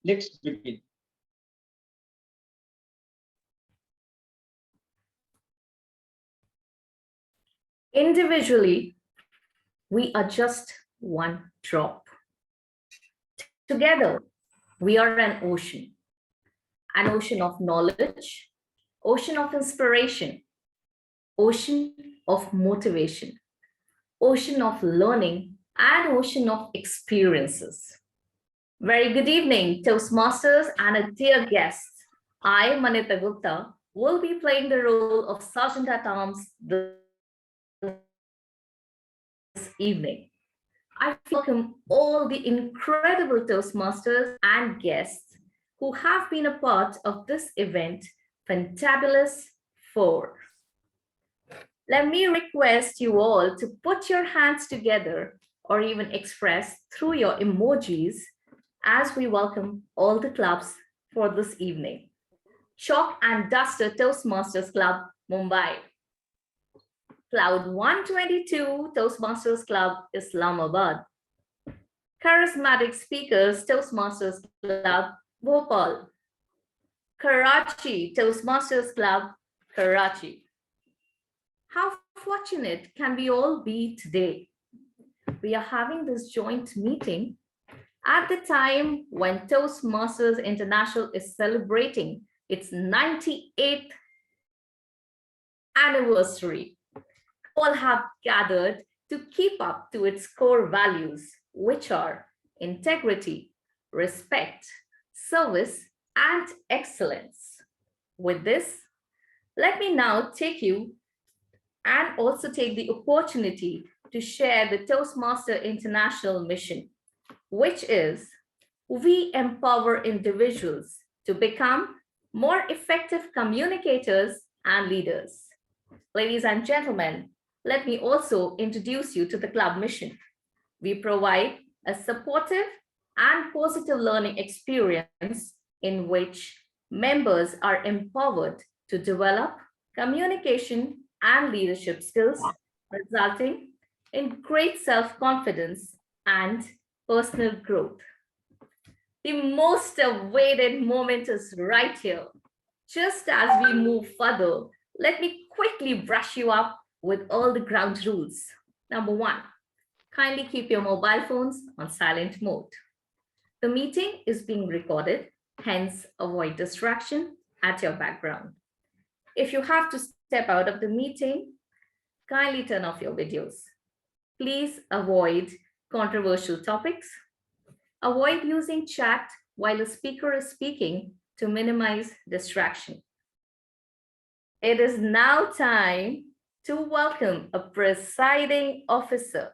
Let's begin. Individually, we are just one drop. Together, we are an ocean of knowledge, ocean of inspiration, ocean of motivation, ocean of learning, and ocean of experiences. Very good evening, Toastmasters and a dear guest. I, Manita Gupta, will be playing the role of Sergeant at Arms this evening. I welcome all the incredible Toastmasters and guests who have been a part of this event, Fantabulous 4. Let me request you all to put your hands together or even express through your emojis as we welcome all the clubs for this evening. Chalk and Duster Toastmasters Club, Mumbai. Cloud 122 Toastmasters Club, Islamabad. Charismatic Speakers Toastmasters Club, Bhopal. Karachi Toastmasters Club, Karachi. How fortunate can we all be today? We are having this joint meeting at the time when Toastmasters International is celebrating its 98th anniversary. All have gathered to keep up to its core values, which are integrity, respect, service, and excellence. With this, let me now take you and also take the opportunity to share the Toastmaster International mission, which is we empower individuals to become more effective communicators and leaders. Ladies and gentlemen, let me also introduce you to the club mission. We provide a supportive and positive learning experience in which members are empowered to develop communication and leadership skills, resulting in great self-confidence and personal growth. The most awaited moment is right here. Just as we move further, let me quickly brush you up with all the ground rules. Number 1, kindly keep your mobile phones on silent mode. The meeting is being recorded, hence avoid distraction at your background. If you have to step out of the meeting, kindly turn off your videos. Please avoid controversial topics. Avoid using chat while a speaker is speaking to minimize distraction. It is now time to welcome a presiding officer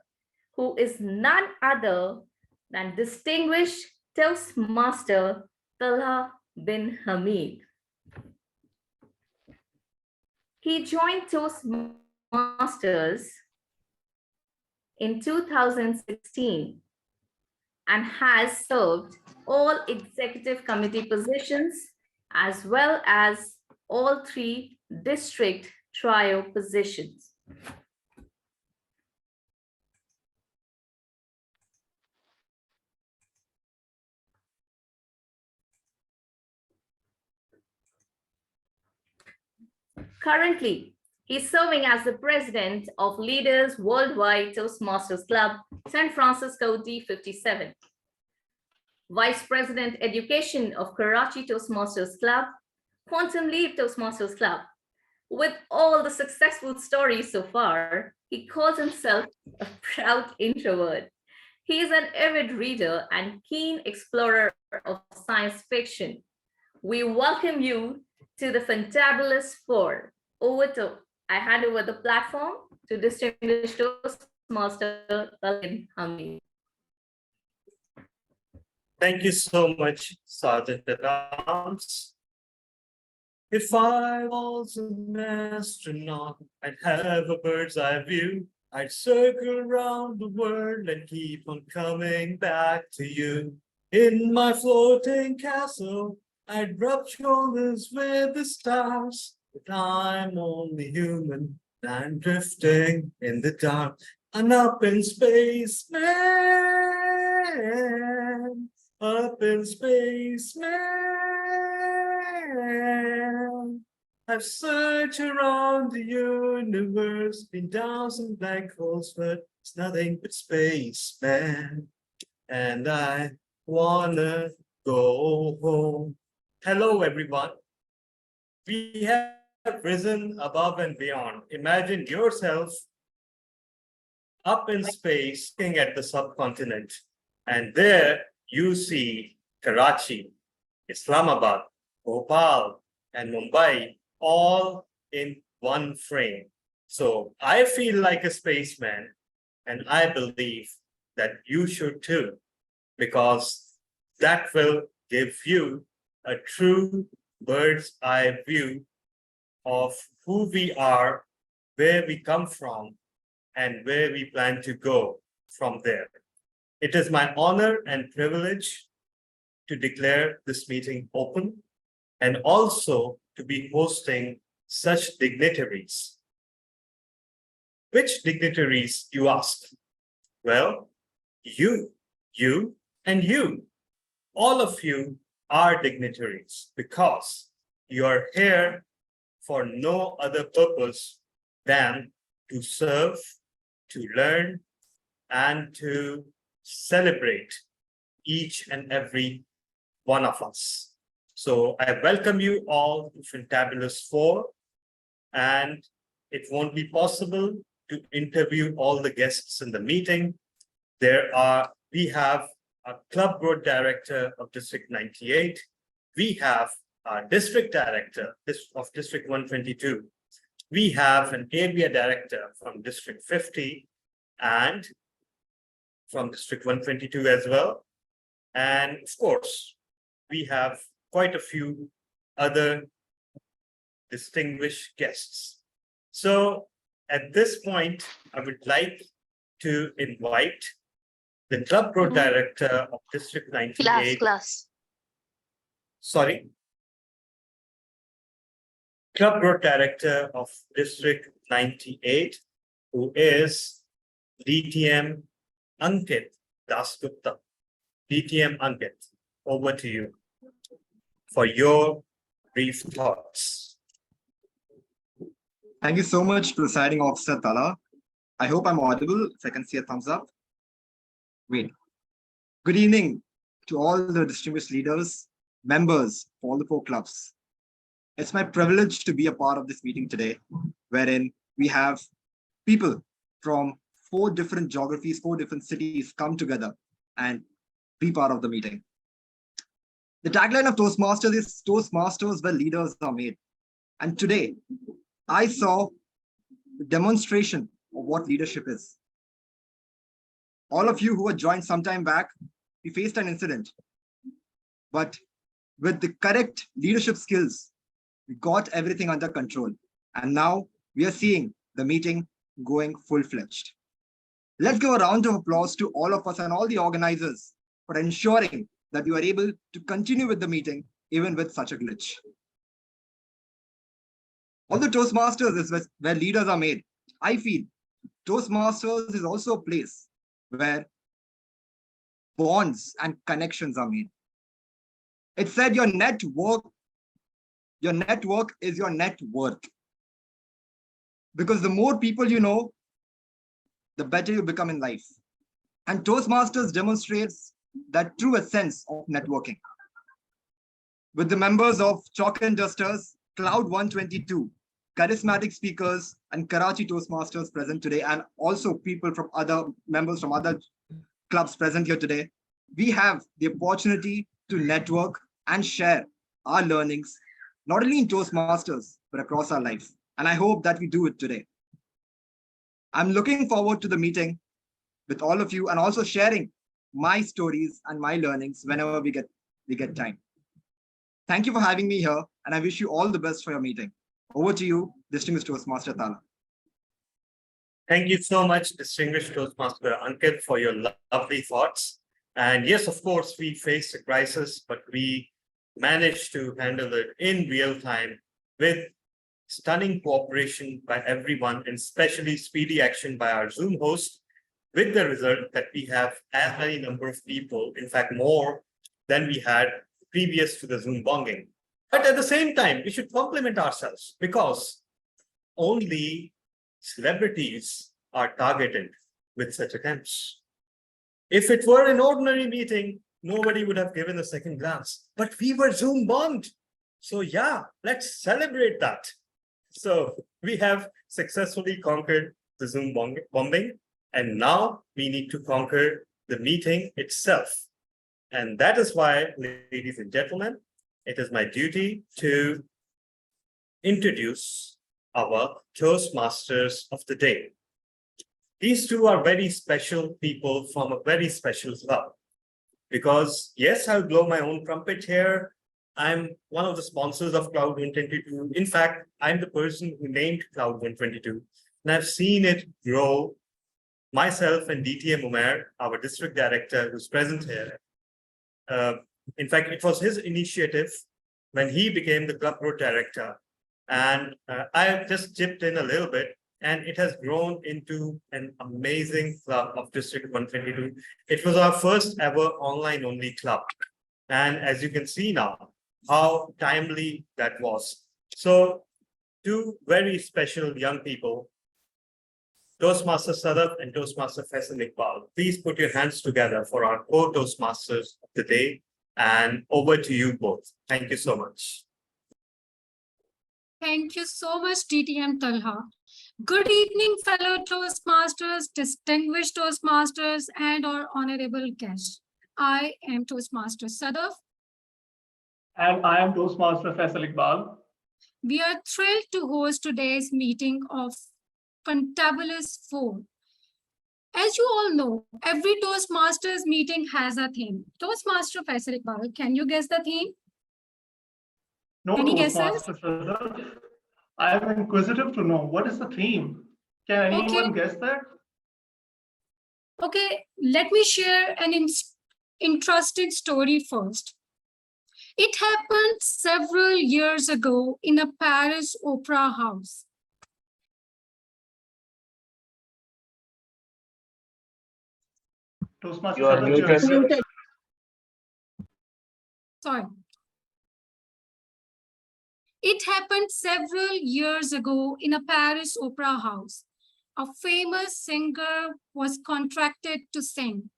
who is none other than distinguished Toastmaster Talha bin Hamid. He joined Toastmasters in 2016 and has served all executive committee positions as well as all 3 district trio positions. Currently, he's serving as the president of Leaders Worldwide Toastmasters Club, San Francisco D57, Vice President Education of Karachi Toastmasters Club, Quantum Leap Toastmasters Club. With all the successful stories so far, he calls himself a proud introvert. He is an avid reader and keen explorer of science fiction. We welcome you to the Fantabulous 4. I hand over the platform to distinguished Toastmaster Talha Hamid. Thank you so much, Sergeant at Arms. If I was an astronaut, I'd have a bird's eye view. I'd circle around the world and keep on coming back to you. In my floating castle, I'd rub shoulders with the stars. But I'm only human, and drifting in the dark. I'm up in space, man. Up in space, man. I've searched around the universe, been down some black holes, but it's nothing but space, man. And I wanna go home. Hello, everyone. We have risen above and beyond. Imagine yourself up in space, looking at the subcontinent, and there you see Karachi, Islamabad, Bhopal, and Mumbai all in one frame. So I feel like a spaceman, and I believe that you should too, because that will give you a true bird's eye view of who we are, where we come from, and where we plan to go from there. It is my honor and privilege to declare this meeting open and also to be hosting such dignitaries. Which dignitaries, you ask? Well, you, and you. All of you are dignitaries because you are here for no other purpose than to serve, to learn, and to celebrate each and every one of us. So I welcome you all to Fantabulous 4, and it won't be possible to interview all the guests in the meeting. We have a club board director of District 98. We have our district director of District 122. We have an area director from District 50 and from District 122 as well. And of course, we have quite a few other distinguished guests. So at this point, I would like to invite the club board director of District 98. Sorry. Club board director of District 98, who is DTM Ankit Dasgupta. DTM Ankit, over to you for your brief thoughts. Thank you so much, Presiding Officer Tala. I hope I'm audible, if I can see a thumbs up. Great. Good evening to all the distinguished leaders, members of all the 4 clubs. It's my privilege to be a part of this meeting today, wherein we have people from 4 different geographies, 4 different cities come together and be part of the meeting. The tagline of Toastmasters is Toastmasters where leaders are made. And today, I saw the demonstration of what leadership is. All of you who had joined some time back, we faced an incident. But with the correct leadership skills, we got everything under control. And now we are seeing the meeting going full-fledged. Let's give a round of applause to all of us and all the organizers for ensuring that we were able to continue with the meeting even with such a glitch. Although Toastmasters is where leaders are made, I feel Toastmasters is also a place where bonds and connections are made. It said your network is your net worth. Because the more people you know, the better you become in life. And Toastmasters demonstrates that true essence of networking. With the members of Chalk and Dusters, Cloud 122, Charismatic speakers, and Karachi Toastmasters present today, and also people from other members from other clubs present here today, we have the opportunity to network and share our learnings, not only in Toastmasters, but across our life. And I hope that we do it today. I'm looking forward to the meeting with all of you and also sharing my stories and my learnings whenever we get time. Thank you for having me here, and I wish you all the best for your meeting. Over to you, Distinguished Toastmaster Tala. Thank you so much, distinguished Toastmaster Ankit, for your lovely thoughts. And yes, of course, we faced a crisis, but we managed to handle it in real time with stunning cooperation by everyone, and especially speedy action by our Zoom host, with the result that we have as many number of people, in fact, more than we had previous to the Zoom bonging. But at the same time, we should compliment ourselves because only celebrities are targeted with such attempts. If it were an ordinary meeting, nobody would have given a second glance, but we were Zoom bombed. So yeah, let's celebrate that. So we have successfully conquered the Zoom bombing, and now we need to conquer the meeting itself. And that is why, ladies and gentlemen, it is my duty to introduce our Toastmasters of the day. These two are very special people from a very special club. Because yes, I'll blow my own trumpet here. I'm one of the sponsors of Cloud 122. In fact, I'm the person who named Cloud 122. And I've seen it grow. Myself and DTM Umair, our district director who's present here. In fact, it was his initiative when he became the club road director. And I have just chipped in a little bit, and it has grown into an amazing club of District 122. It was our first ever online only club. And as you can see now, how timely that was. So two very special young people, Toastmaster Sadaf and Toastmaster Faisal Iqbal. Please put your hands together for our co-Toastmasters of the day. And over to you both. Thank you so much. Thank you so much, DTM Talha. Good evening, fellow Toastmasters, distinguished Toastmasters, and our honorable guests. I am Toastmaster Sadaf. And I am Toastmaster Faisal Iqbal. We are thrilled to host today's meeting of Fantabulous 4. As you all know, every Toastmasters meeting has a theme. Toastmaster Faisal Iqbal, can you guess the theme? No, Any Toastmaster Sadaf. I am inquisitive to know what is the theme. Can anyone guess that? Okay, let me share an interesting story first. It happened several years ago in a Paris opera house. Toastmaster You are Sadaf, muted. Sorry. It happened several years ago in a Paris opera house. A famous singer was contracted to sing.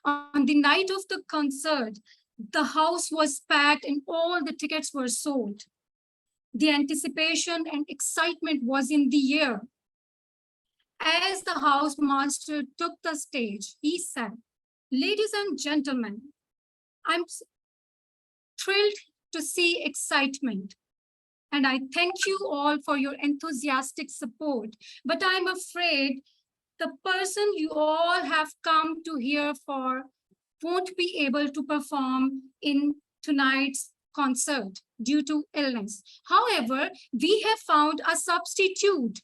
On the night of the concert, the house was packed and all the tickets were sold. The anticipation and excitement was in the air. As the house master took the stage, he said, "Ladies and gentlemen, I'm thrilled to see excitement. And I thank you all for your enthusiastic support. But I'm afraid the person you all have come to hear for won't be able to perform in tonight's concert due to illness. However, we have found a substitute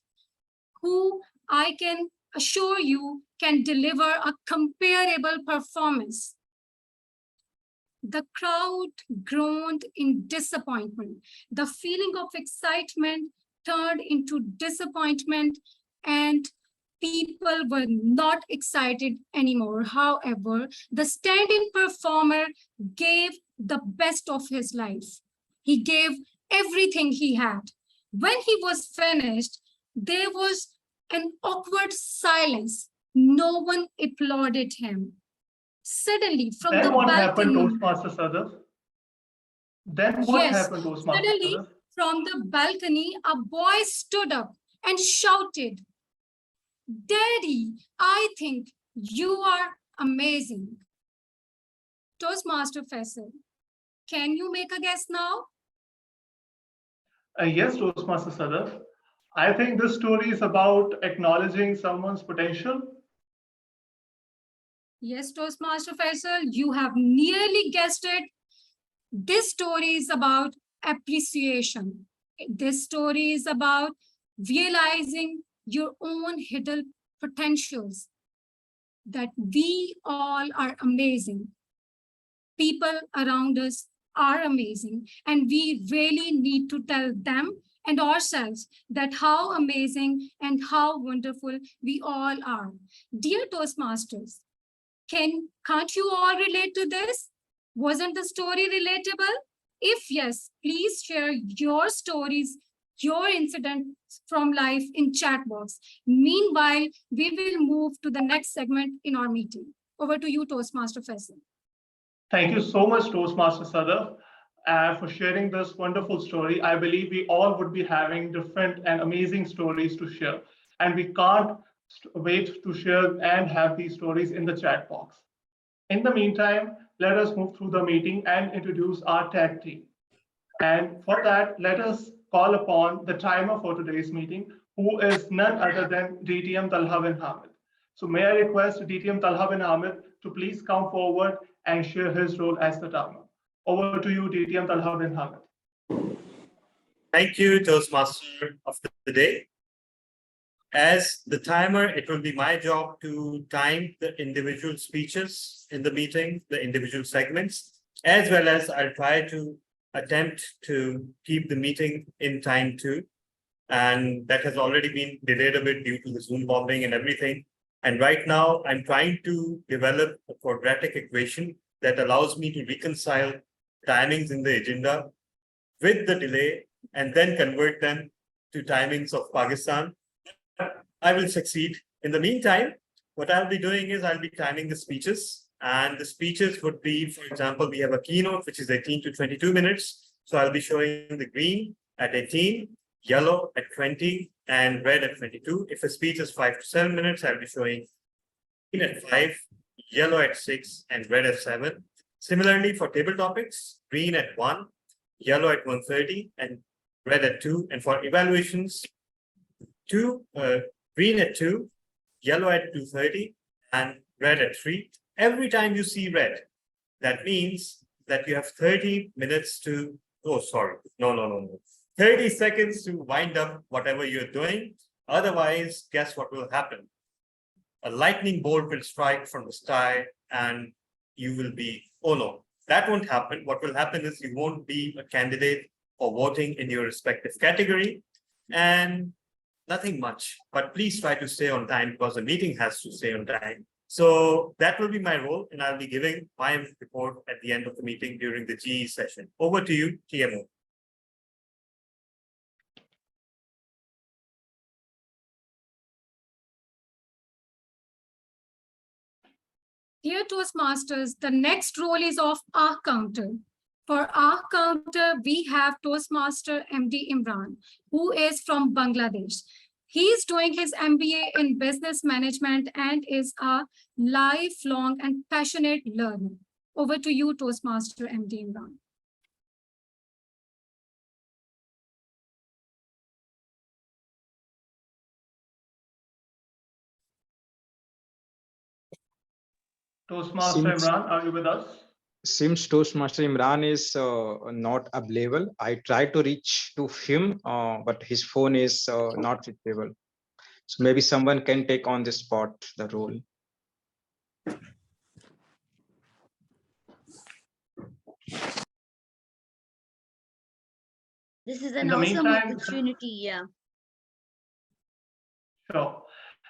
who I can assure you can deliver a comparable performance." The crowd groaned in disappointment. The feeling of excitement turned into disappointment, and people were not excited anymore. However, the stand-in performer gave the best of his life. He gave everything he had. When he was finished, there was an awkward silence. No one applauded him. Suddenly, from then the what balcony, happened, Toastmaster Sadaf? Then what Yes, happened, Toastmaster suddenly Sadaf? from the balcony, a boy stood up and shouted, "Daddy, I think you are amazing." Toastmaster Faisal, can you make a guess now? Yes, Toastmaster Sadaf. I think this story is about acknowledging someone's potential. Yes, Toastmaster Faisal, you have nearly guessed it. This story is about appreciation. This story is about realizing your own hidden potentials, that we all are amazing. People around us are amazing, and we really need to tell them and ourselves that how amazing and how wonderful we all are. Dear Toastmasters, can't you all relate to this? Wasn't the story relatable? If yes, please share your stories, your incidents from life in chat box. Meanwhile, we will move to the next segment in our meeting. Over to you, Toastmaster Faisal. Thank you so much, Toastmaster Sadaf, for sharing this wonderful story. I believe we all would be having different and amazing stories to share, and we can't wait to share and have these stories in the chat box. In the meantime, let us move through the meeting and introduce our tag team. And for that, let us call upon the timer for today's meeting, who is none other than DTM Talha bin Hamid. So may I request DTM Talha bin Hamid to please come forward and share his role as the timer. Over to you, DTM Talha bin Hamid. Thank you, Toastmaster of the day. As the timer, it will be my job to time the individual speeches in the meeting, the individual segments, as well as I'll try to attempt to keep the meeting in time too. And that has already been delayed a bit due to the Zoom bombing and everything. And right now I'm trying to develop a quadratic equation that allows me to reconcile timings in the agenda with the delay and then convert them to timings of Pakistan. I will succeed. In the meantime, what I'll be doing is I'll be timing the speeches, and the speeches would be, for example, we have a keynote, which is 18 to 22 minutes. So I'll be showing the green at 18, yellow at 20, and red at 22. If a speech is 5 to 7 minutes, I'll be showing green at 5, yellow at 6, and red at 7. Similarly, for table topics, green at 1, yellow at 1:30, and red at 2. And for evaluations, green at 2, yellow at 2:30, and red at 3. Every time you see red, that means that you have 30 minutes to, 30 seconds to wind up whatever you're doing. Otherwise, guess what will happen? A lightning bolt will strike from the sky and you will be, oh no, that won't happen. What will happen is you won't be a candidate for voting in your respective category. And nothing much, but please try to stay on time because the meeting has to stay on time. So that will be my role, and I'll be giving my report at the end of the meeting during the GE session. Over to you, TMO. Dear Toastmasters, the next role is of our counter. For our counter, we have Toastmaster MD Imran, who is from Bangladesh. He is doing his MBA in business management and is a lifelong and passionate learner. Over to you, Toastmaster MD Imran. Toastmaster Imran, are you with us? Seems Toastmaster Imran is not available. I tried to reach to him, but his phone is not reachable. So maybe someone can take on the spot the role. This is an awesome opportunity, yeah. Sure.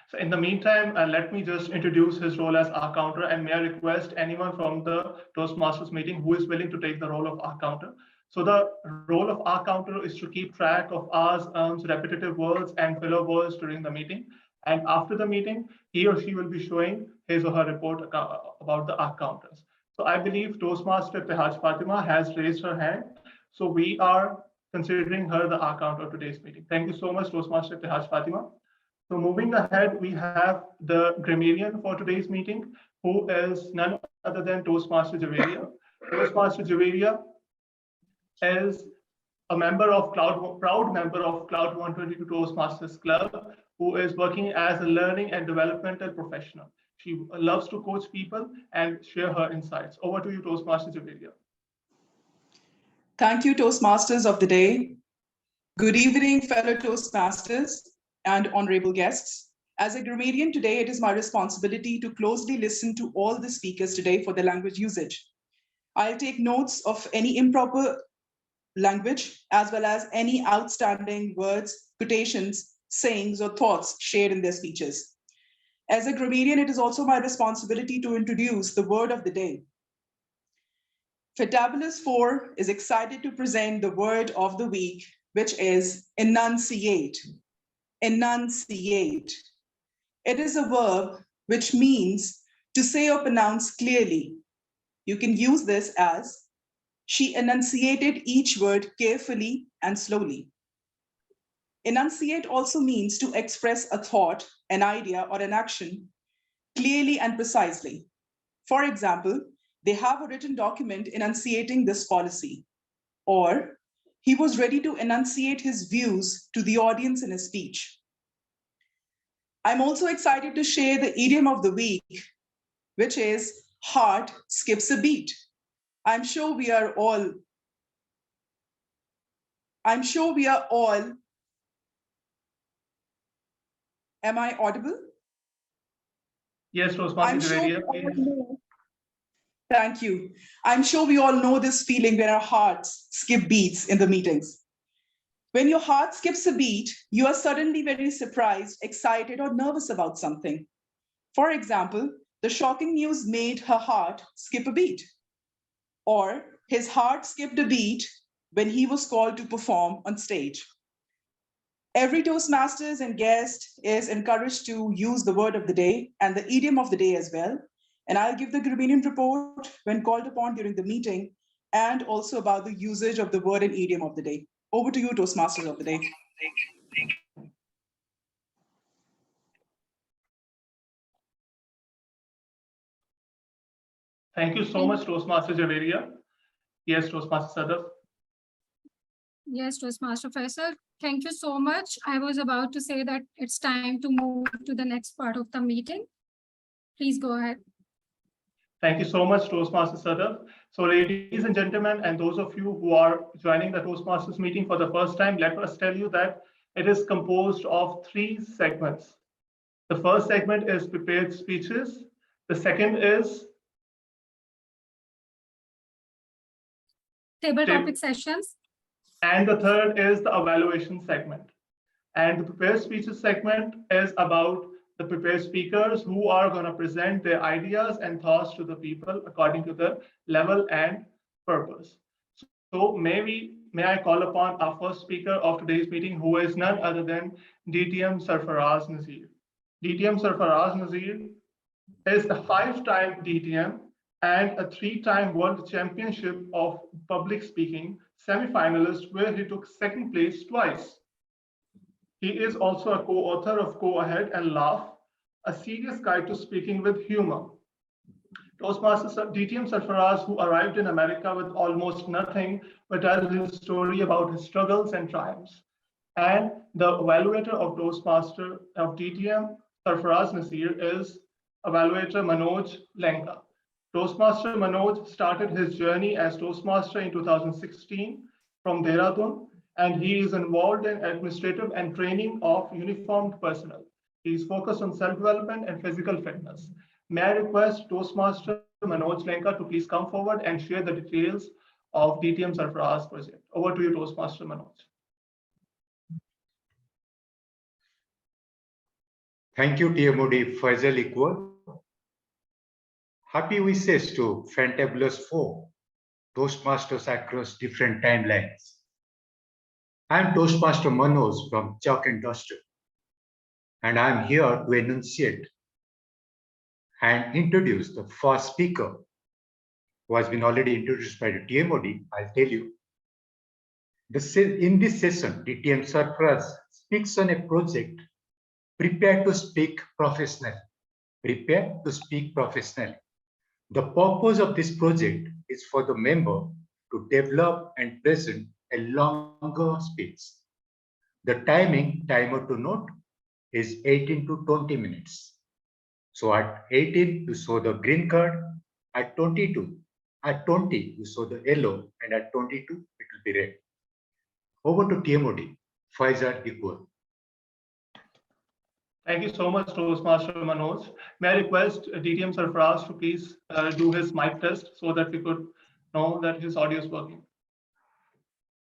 So in the meantime, let me just introduce his role as our counter, and may I request anyone from the Toastmasters meeting who is willing to take the role of our counter. So the role of our counter is to keep track of R's, repetitive words and filler words during the meeting. And after the meeting, he or she will be showing his or her report about the R counters. So I believe Toastmaster Ittihaj Fatima has raised her hand. So we are considering her the R counter of today's meeting. Thank you so much, Toastmaster Ittihaj Fatima. So moving ahead, we have the grammarian for today's meeting, who is none other than Toastmaster Javeria. Toastmaster Javeria is a member of proud member of Cloud 122 Toastmasters Club, who is working as a learning and developmental professional. She loves to coach people and share her insights. Over to you, Toastmaster Javeria. Thank you, Toastmasters of the day. Good evening, fellow Toastmasters and honorable guests. As a grammarian today, it is my responsibility to closely listen to all the speakers today for their language usage. I'll take notes of any improper language, as well as any outstanding words, quotations, sayings, or thoughts shared in their speeches. As a grammarian, it is also my responsibility to introduce the word of the day. Fantabulous 4 is excited to present the word of the week, which is enunciate. Enunciate. It is a verb which means to say or pronounce clearly. You can use this as, she enunciated each word carefully and slowly. Enunciate also means to express a thought, an idea, or an action clearly and precisely. For example, they have a written document enunciating this policy, or he was ready to enunciate his views to the audience in his speech. I'm also excited to share the idiom of the week, which is heart skips a beat. I'm sure we are all, am I audible? Yes, Toastmaster Javeria, please. Thank you. I'm sure we all know this feeling when our hearts skip beats in the meetings. When your heart skips a beat, you are suddenly very surprised, excited, or nervous about something. For example, the shocking news made her heart skip a beat. Or his heart skipped a beat when he was called to perform on stage. Every Toastmasters and guest is encouraged to use the word of the day and the idiom of the day as well. And I'll give the convenient report when called upon during the meeting, and also about the usage of the word and idiom of the day. Over to you, Toastmasters of the day. Thank you so much, Toastmaster Javeria. Yes, Toastmaster Sadaf. Yes, Toastmaster Faisal, thank you so much. I was about to say that it's time to move to the next part of the meeting. Please go ahead. Thank you so much, Toastmaster Sadaf. So ladies and gentlemen, and those of you who are joining the Toastmasters meeting for the first time, let us tell you that it is composed of 3 segments. The first segment is prepared speeches. The second is Table topic sessions. And the third is the evaluation segment. And the prepared speeches segment is about the prepared speakers who are going to present their ideas and thoughts to the people according to the level and purpose. So may I call upon our first speaker of today's meeting, who is none other than DTM Sarfaraz Nazir. DTM Sarfaraz Nazir is a 5-time DTM and a 3-time World Championship of Public Speaking semi-finalist, where he took 2nd place twice. He is also a co-author of Go Ahead and Laugh, a serious guide to speaking with humor. Toastmaster DTM Sarfaraz, who arrived in America with almost nothing, but tells his story about his struggles and triumphs. And the evaluator of Toastmaster of DTM Sarfaraz Nazir is evaluator Manoj Lenka. Toastmaster Manoj started his journey as Toastmaster in 2016 from Dehradun, and he is involved in administrative and training of uniformed personnel. He is focused on self-development and physical fitness. May I request Toastmaster Manoj Lenka to please come forward and share the details of DTM Sarfaraz project. Over to you, Toastmaster Manoj. Thank you, TMOD Faisal Iqbal. Happy wishes to Fantabulous 4, Toastmasters across different timelines. I'm Toastmaster Manoj from Chalk and Duster, and I'm here to enunciate and introduce the first speaker, who has been already introduced by the TMOD. I'll tell you. In this session, DTM Sarfaraz speaks on a project, Prepare to Speak Professionally. Prepare to Speak Professionally. The purpose of this project is for the member to develop and present a longer speech. The timer to note is 18 to 20 minutes. So at 18, you show the green card. At 20, you show the yellow, and at 22, it will be red. Over to TMOD, Faisal Iqbal. Thank you so much, Toastmaster Manoj. May I request DTM Sarfaraz to please do his mic test so that we could know that his audio is working.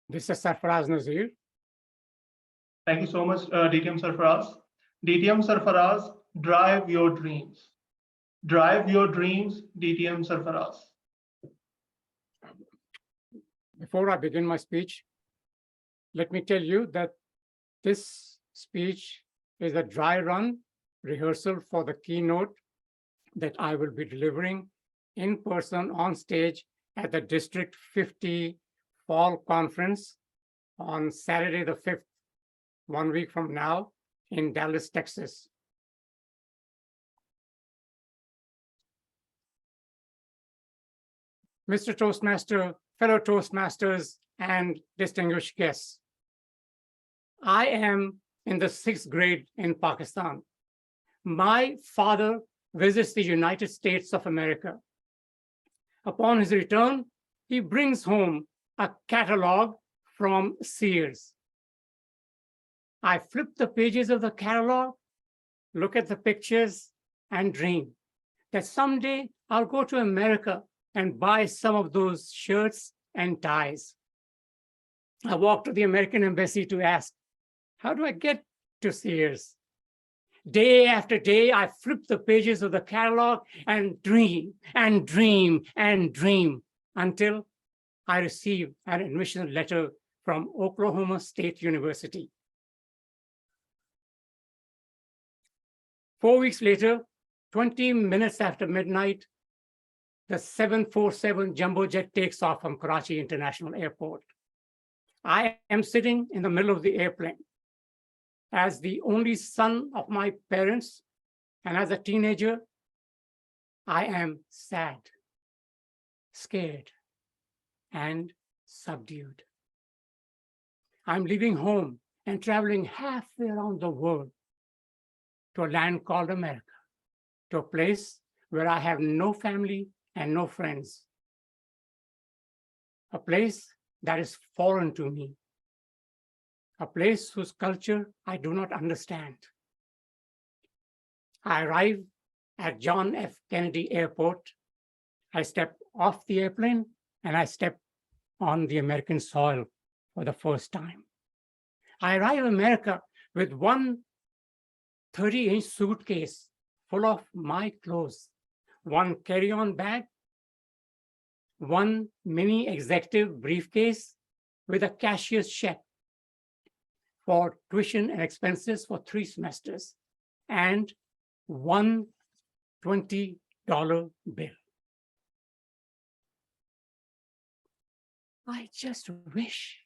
This is Sarfaraz Nazir. Thank you so much, DTM Sarfaraz. DTM Sarfaraz, drive your dreams. Drive your dreams, DTM Sarfaraz. Before I begin my speech, let me tell you that this speech is a dry run rehearsal for the keynote that I will be delivering in person on stage at the District 50 Fall Conference on Saturday the 5th, 1 week from now in Dallas, Texas. Mr. Toastmaster, fellow Toastmasters, and distinguished guests, I am in the 6th grade in Pakistan. My father visits the United States of America. Upon his return, he brings home a catalog from Sears. I flip the pages of the catalog, look at the pictures, and dream that someday I'll go to America and buy some of those shirts and ties. I walk to the American embassy to ask, how do I get to Sears? Day after day, I flip the pages of the catalog and dream and dream and dream until I receive an admission letter from Oklahoma State University. 4 weeks later, 20 minutes after midnight, the 747 jumbo jet takes off from Karachi International Airport. I am sitting in the middle of the airplane. As the only son of my parents, and as a teenager, I am sad, scared, and subdued. I'm leaving home and traveling halfway around the world to a land called America, to a place where I have no family and no friends, a place that is foreign to me, a place whose culture I do not understand. I arrive at John F. Kennedy Airport. I step off the airplane and I step on the American soil for the first time. I arrive in America with one 30-inch suitcase full of my clothes, one carry-on bag, one mini executive briefcase with a cashier's check for tuition and expenses for 3 semesters, and one $20 bill. I just wish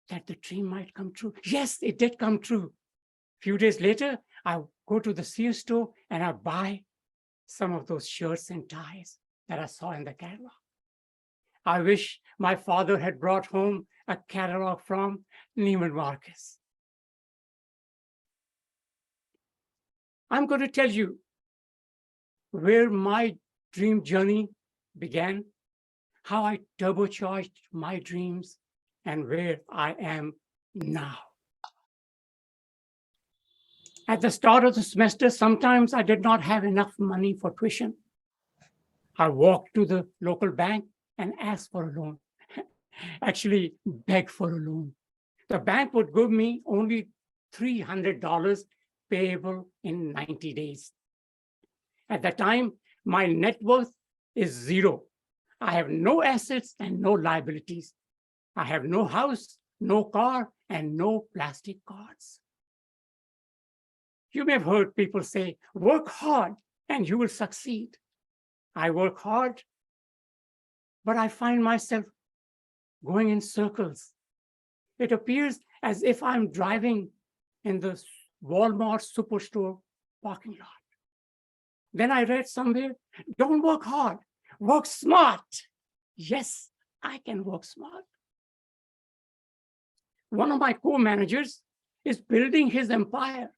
that the dream might come true. Yes, it did come true. A few days later, I go to the Sears store and I buy some of those shirts and ties that I saw in the catalog. I wish my father had brought home a catalog from Neiman Marcus. I'm going to tell you where my dream journey began, how I turbocharged my dreams, and where I am now. At the start of the semester, sometimes I did not have enough money for tuition. I walked to the local bank and asked for a loan, actually begged for a loan. The bank would give me only $300 payable in 90 days. At that time, my net worth is 0. I have no assets and no liabilities. I have no house, no car, and no plastic cards. You may have heard people say, work hard and you will succeed. I work hard, but I find myself going in circles. It appears as if I'm driving in the Walmart superstore parking lot. Then I read somewhere, don't work hard, work smart. Yes, I can work smart. One of my co-managers is building his empire.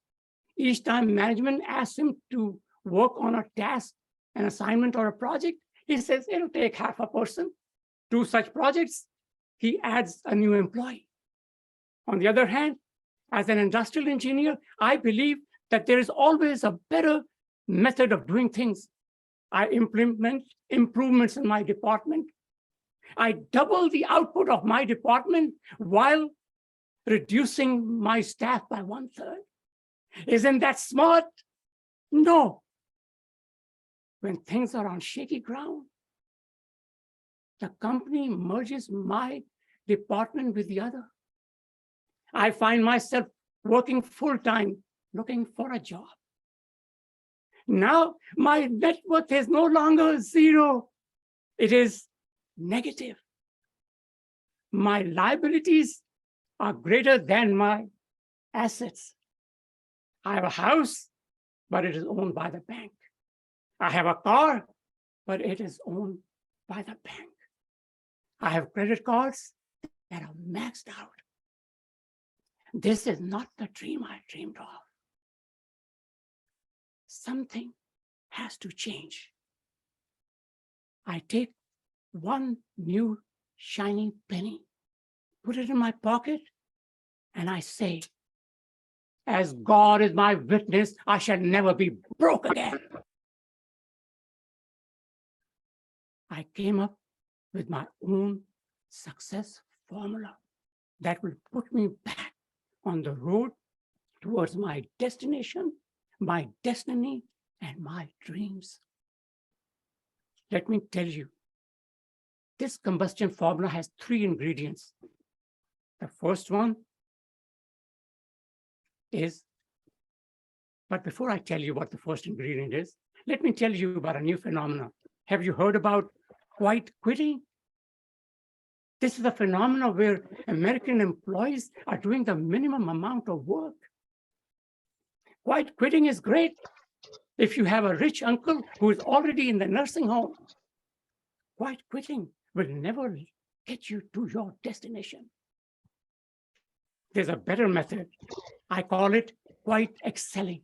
Each time management asks him to work on a task, an assignment, or a project, he says it'll take half a person. 2 such projects, he adds a new employee. On the other hand, as an industrial engineer, I believe that there is always a better method of doing things. I implement improvements in my department. I double the output of my department while reducing my staff by 1/3. Isn't that smart? No. When things are on shaky ground, the company merges my department with the other. I find myself working full-time, looking for a job. Now my net worth is no longer zero. It is negative. My liabilities are greater than my assets. I have a house, but it is owned by the bank. I have a car, but it is owned by the bank. I have credit cards that are maxed out. This is not the dream I dreamed of. Something has to change. I take one new shiny penny, put it in my pocket, and I say, as God is my witness, I shall never be broke again. I came up with my own success formula that will put me back on the road towards my destination, my destiny, and my dreams. Let me tell you, this combustion formula has 3 ingredients. The first one is, but before I tell you what the first ingredient is, let me tell you about a new phenomenon. Have you heard about quiet quitting? This is a phenomenon where American employees are doing the minimum amount of work. Quiet quitting is great if you have a rich uncle who is already in the nursing home. Quiet quitting will never get you to your destination. There's a better method. I call it quiet excelling.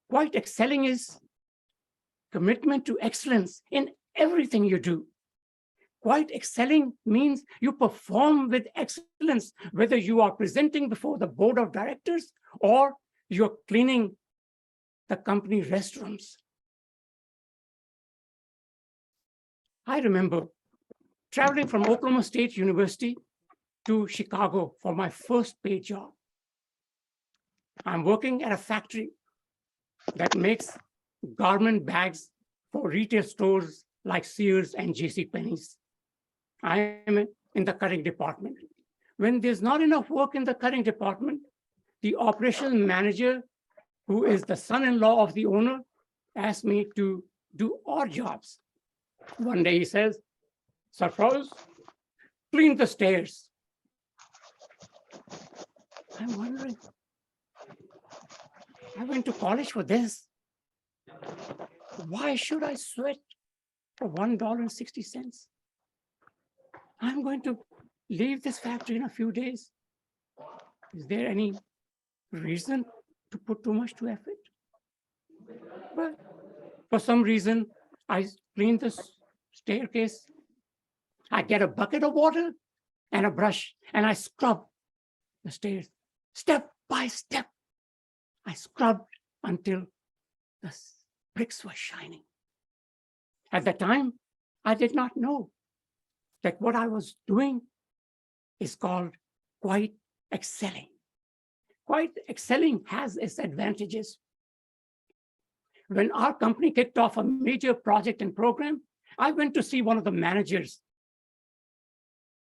Quiet excelling is commitment to excellence in everything you do. Quiet excelling means you perform with excellence, whether you are presenting before the board of directors or you're cleaning the company restrooms. I remember traveling from Oklahoma State University to Chicago for my first paid job. I'm working at a factory that makes garment bags for retail stores like Sears and JCPenney's. I am in the cutting department. When there's not enough work in the cutting department, the operations manager, who is the son-in-law of the owner, asked me to do odd jobs. One day he says, "Sarfraz, clean the stairs." I'm wondering, I went to college for this. Why should I sweat for $1.60? I'm going to leave this factory in a few days. Is there any reason to put too much to effort? Well, for some reason, I clean the staircase. I get a bucket of water and a brush, and I scrub the stairs step by step. I scrubbed until the bricks were shining. At the time, I did not know that what I was doing is called quiet excelling. Quiet excelling has its advantages. When our company kicked off a major project and program, I went to see one of the managers.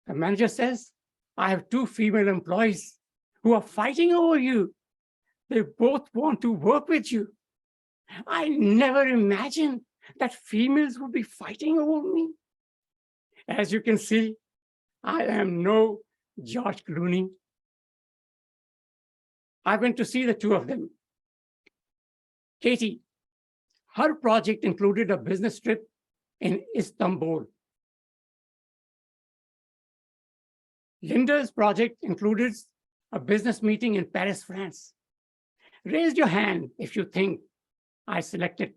The manager says, "I have 2 female employees who are fighting over you. They both want to work with you." I never imagined that females would be fighting over me. As you can see, I am no George Clooney. I went to see the 2 of them. Katie, her project included a business trip in Istanbul. Linda's project included a business meeting in Paris, France. Raise your hand if you think I selected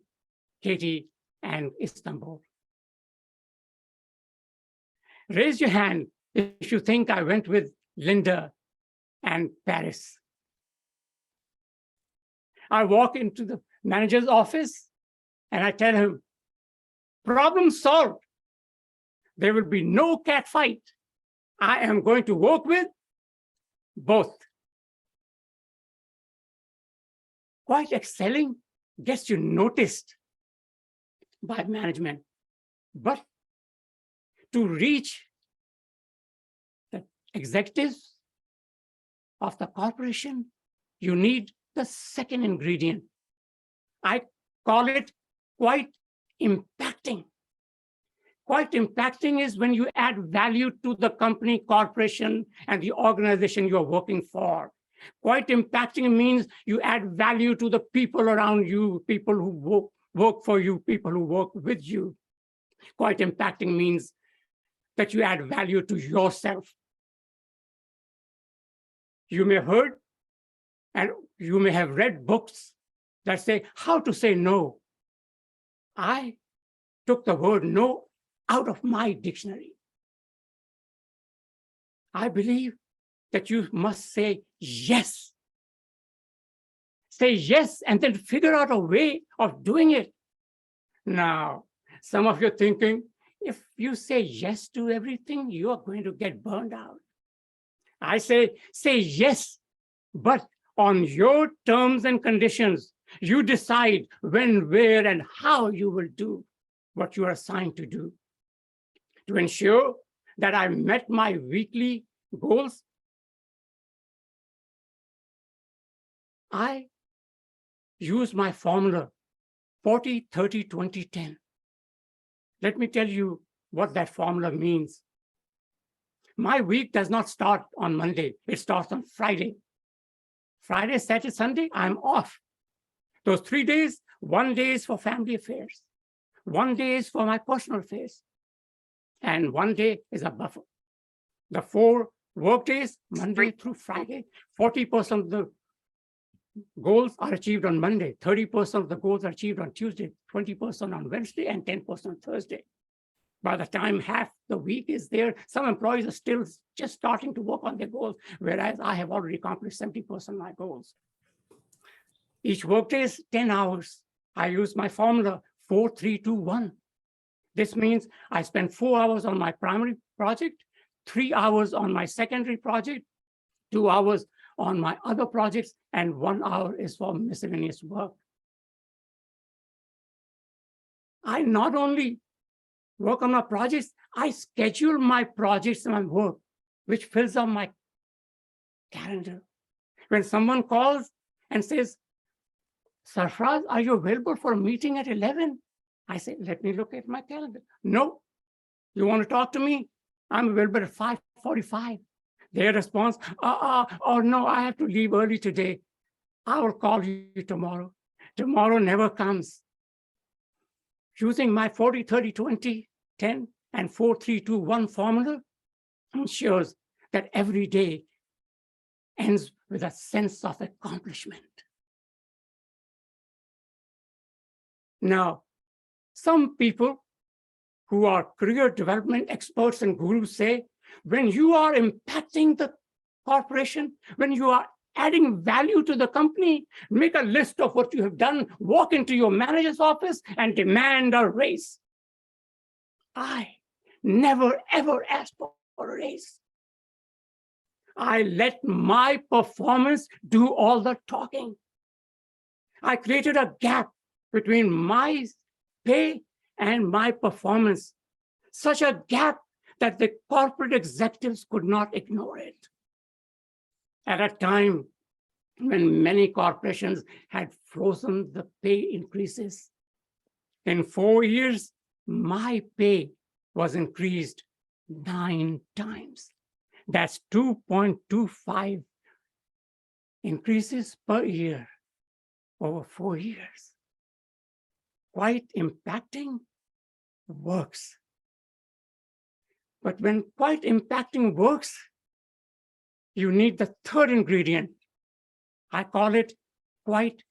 Katie and Istanbul. Raise your hand if you think I went with Linda and Paris. I walk into the manager's office and I tell him, "Problem solved. There will be no cat fight. I am going to work with both." Quiet excelling gets you noticed by management, but to reach the executives of the corporation, you need the second ingredient. I call it quite impacting. Quite impacting is when you add value to the company, corporation, and the organization you're working for. Quite impacting means you add value to the people around you, people who work for you, people who work with you. Quite impacting means that you add value to yourself. You may have heard and you may have read books that say how to say no. I took the word no out of my dictionary. I believe that you must say yes. Say yes and then figure out a way of doing it. Now, some of you are thinking, if you say yes to everything, you are going to get burned out. I say yes, but on your terms and conditions. You decide when, where, and how you will do what you are assigned to do. To ensure that I met my weekly goals, I use my formula 40, 30, 20, 10. Let me tell you what that formula means. My week does not start on Monday. It starts on Friday. Friday, Saturday, Sunday, I'm off. Those 3 days, 1 day is for family affairs. 1 day is for my personal affairs. And 1 day is a buffer. The 4 work days, Monday through Friday, 40% of the goals are achieved on Monday, 30% of the goals are achieved on Tuesday, 20% on Wednesday, and 10% on Thursday. By the time half the week is there, some employees are still just starting to work on their goals, whereas I have already accomplished 70% of my goals. Each workday is 10 hours. I use my formula 4, 3, 2, 1. This means I spend 4 hours on my primary project, 3 hours on my secondary project, 2 hours on my other projects, and 1 hour is for miscellaneous work. I not only work on my projects, I schedule my projects and my work, which fills up my calendar. When someone calls and says, Sarfraz, are you available for a meeting at 11? I say, let me look at my calendar. No, you want to talk to me? I'm available at 5:45. Their response, oh no, I have to leave early today. I will call you tomorrow. Tomorrow never comes. Using my 40, 30, 20, 10, and 4, 3, 2, 1 formula ensures that every day ends with a sense of accomplishment. Now, some people who are career development experts and gurus say, when you are impacting the corporation, when you are adding value to the company, make a list of what you have done, walk into your manager's office and demand a raise. I never, ever asked for a raise. I let my performance do all the talking. I created a gap between my pay and my performance, such a gap that the corporate executives could not ignore it. At a time when many corporations had frozen the pay increases, in 4 years, my pay was increased 9 times. That's 2.25 increases per year over 4 years. Quite impacting works. But when quite impacting works, you need the third ingredient. I call it quite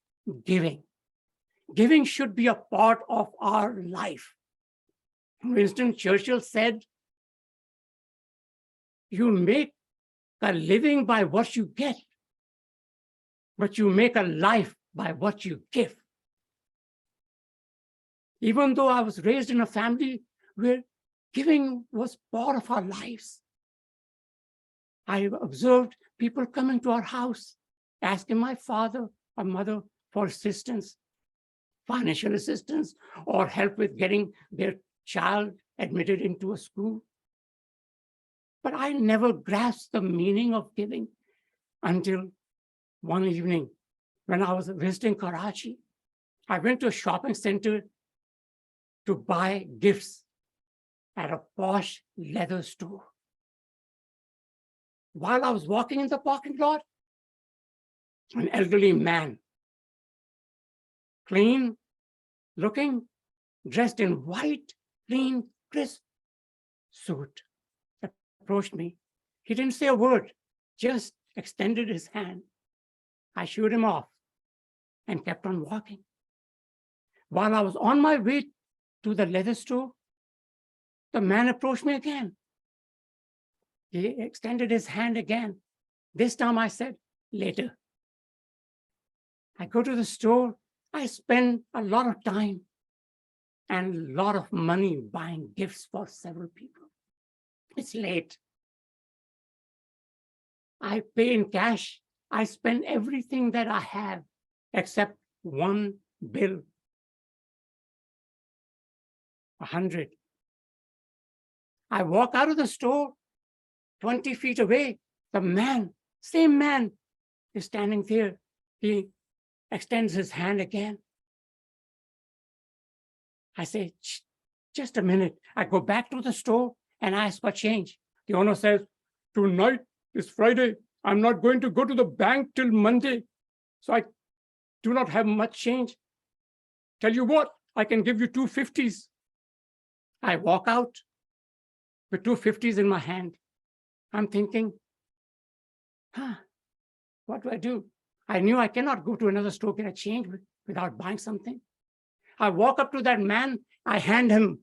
giving. Giving should be a part of our life. Winston Churchill said, you make a living by what you get, but you make a life by what you give. Even though I was raised in a family where giving was part of our lives, I observed people coming to our house, asking my father or mother for assistance, financial assistance, or help with getting their child admitted into a school. But I never grasped the meaning of giving until one evening when I was visiting Karachi. I went to a shopping center to buy gifts at a posh leather store. While I was walking in the parking lot, an elderly man, clean looking, dressed in white, clean, crisp suit, approached me. He didn't say a word, just extended his hand. I shooed him off and kept on walking. While I was on my way to the leather store, the man approached me again. He extended his hand again. This time I said, later. I go to the store. I spend a lot of time and a lot of money buying gifts for several people. It's late. I pay in cash. I spend everything that I have except one bill, 100. I walk out of the store, 20 feet away. The man, same man, is standing there. He extends his hand again. I say, just a minute. I go back to the store and ask for change. The owner says, tonight is Friday. I'm not going to go to the bank till Monday, so I do not have much change. Tell you what, I can give you 250s. I walk out with 250s in my hand. I'm thinking, what do I do? I knew I cannot go to another store, get a change without buying something. I walk up to that man, I hand him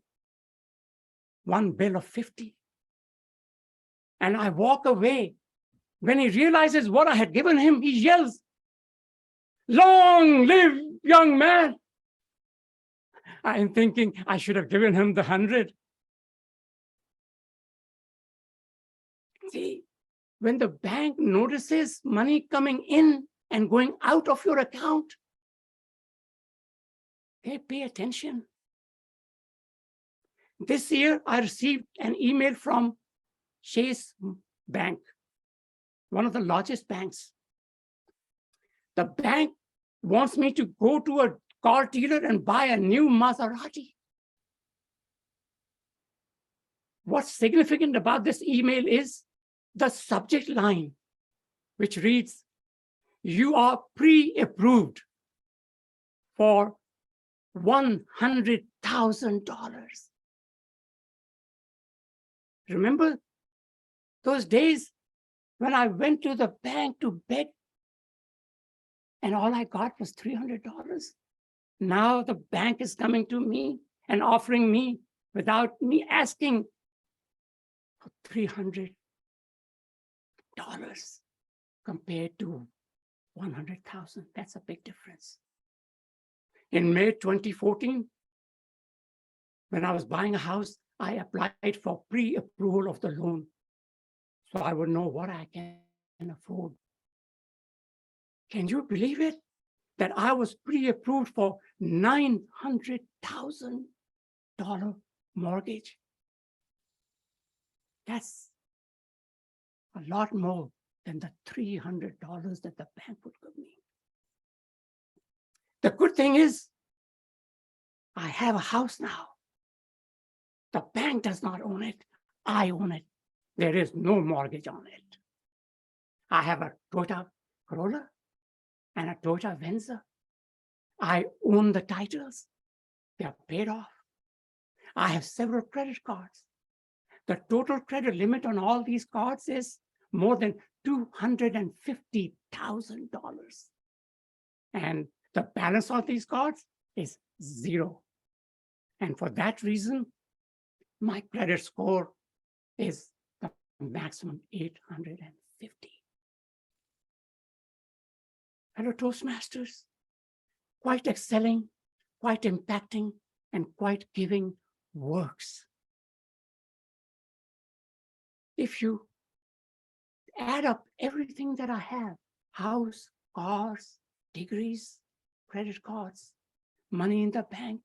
one bill of 50. And I walk away. When he realizes what I had given him, he yells, "Long live young man." I'm thinking I should have given him the 100. See, when the bank notices money coming in and going out of your account, they pay attention. This year, I received an email from Chase Bank, one of the largest banks. The bank wants me to go to a car dealer and buy a new Maserati. What's significant about this email is the subject line, which reads, "You are pre-approved for $100,000. Remember those days when I went to the bank to beg and all I got was $300? Now the bank is coming to me and offering me without me asking for $300 compared to 100,000. That's a big difference. In May 2014, when I was buying a house, I applied for pre-approval of the loan so I would know what I can afford. Can you believe it? That I was pre-approved for $900,000 mortgage. That's a lot more than the $300 that the bank would give me. The good thing is, I have a house now. The bank does not own it. I own it. There is no mortgage on it. I have a Toyota Corolla and a Toyota Venza. I own the titles. They are paid off. I have several credit cards. The total credit limit on all these cards is more than $250,000. And the balance on these cards is 0. And for that reason, my credit score is the maximum 850. Fellow Toastmasters, quite excelling, quite impacting, and quite giving works. If you add up everything that I have, house, cars, degrees, credit cards, money in the bank,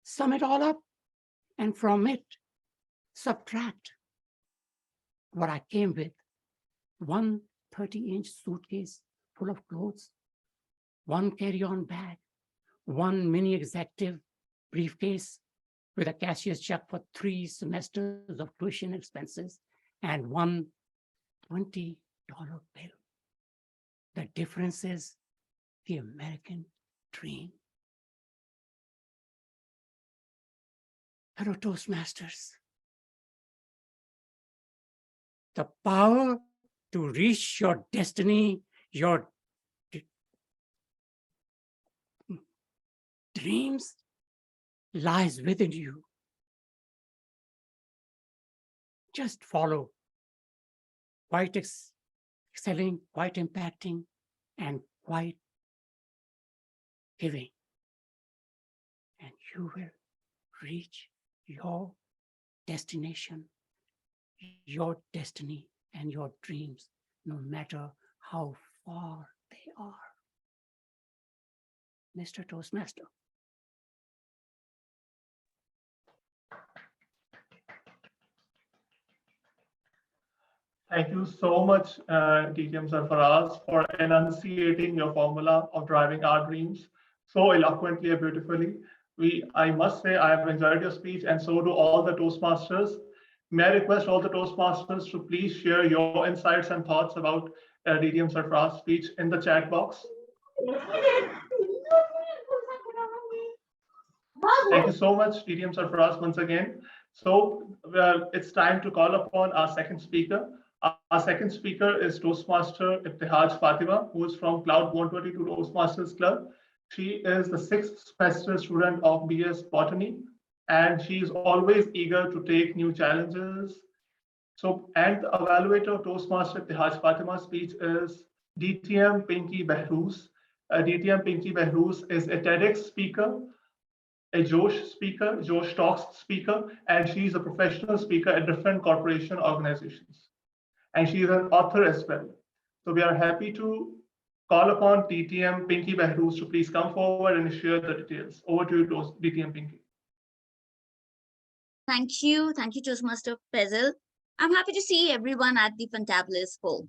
sum it all up, and from it, subtract what I came with: one 30-inch suitcase full of clothes, one carry-on bag, one mini executive briefcase with a cashier's check for 3 semesters of tuition expenses, and one $20 bill. The difference is the American dream. Fellow Toastmasters, the power to reach your destiny, your dreams, lies within you. Just follow. Quite excelling, quite impacting, and quite giving. And you will reach your destination, your destiny, and your dreams, no matter how far they are. Mr. Toastmaster. Thank you so much, DTM Sarfaraz, for enunciating your formula of driving our dreams so eloquently and beautifully. I must say, I have enjoyed your speech, and so do all the Toastmasters. May I request all the Toastmasters to please share your insights and thoughts about DTM Sarfaraz's speech in the chat box. Thank you so much, DTM Sarfaraz, once again. So it's time to call upon our second speaker. Our second speaker is Toastmaster Ibtihaj Fatima, who is from Cloud 122 Toastmasters Club. She is the 6th semester student of BS Botany, and she is always eager to take new challenges. So, and the evaluator of Toastmaster Ibtihaj Fatima's speech is DTM Pinky Behrouz. DTM Pinky Behrouz is a TEDx speaker, a Josh speaker, Josh Talks speaker, and she's a professional speaker at different corporation organizations. And she is an author as well. So we are happy to call upon DTM Pinky Behrouz to please come forward and share the details. Over to you, DTM Pinky. Thank you. Thank you, Toastmaster Faisal. I'm happy to see everyone at the Fantabulous Hall.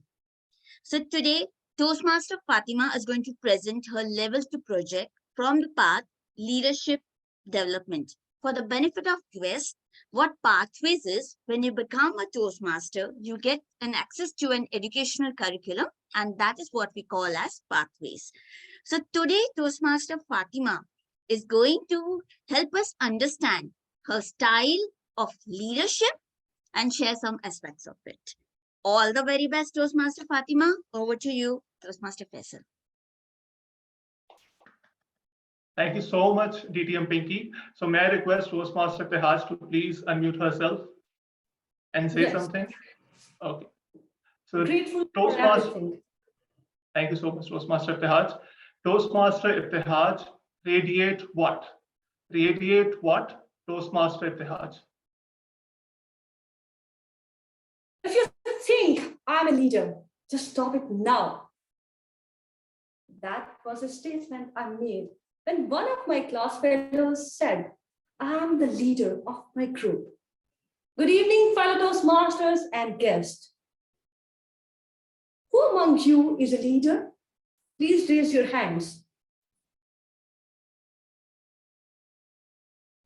So today, Toastmaster Fatima is going to present her Level 2 project from the path Leadership Development. For the benefit of guests, what Pathways is, when you become a Toastmaster, you get an access to an educational curriculum, and that is what we call as Pathways. So today, Toastmaster Fatima is going to help us understand her style of leadership and share some aspects of it. All the very best, Toastmaster Fatima. Over to you, Toastmaster Faisal. Thank you so much, DTM Pinky. So may I request Toastmaster Ibtihaj to please unmute herself and say something? Okay. So Toastmaster, thank you so much, Toastmaster Ibtihaj. Toastmaster Ibtihaj, radiate what? Radiate what? Toastmaster Ibtihaj. If you think I'm a leader, just stop it now. That was a statement I made when one of my class fellows said, I'm the leader of my group. Good evening, fellow Toastmasters and guests. Who among you is a leader? Please raise your hands.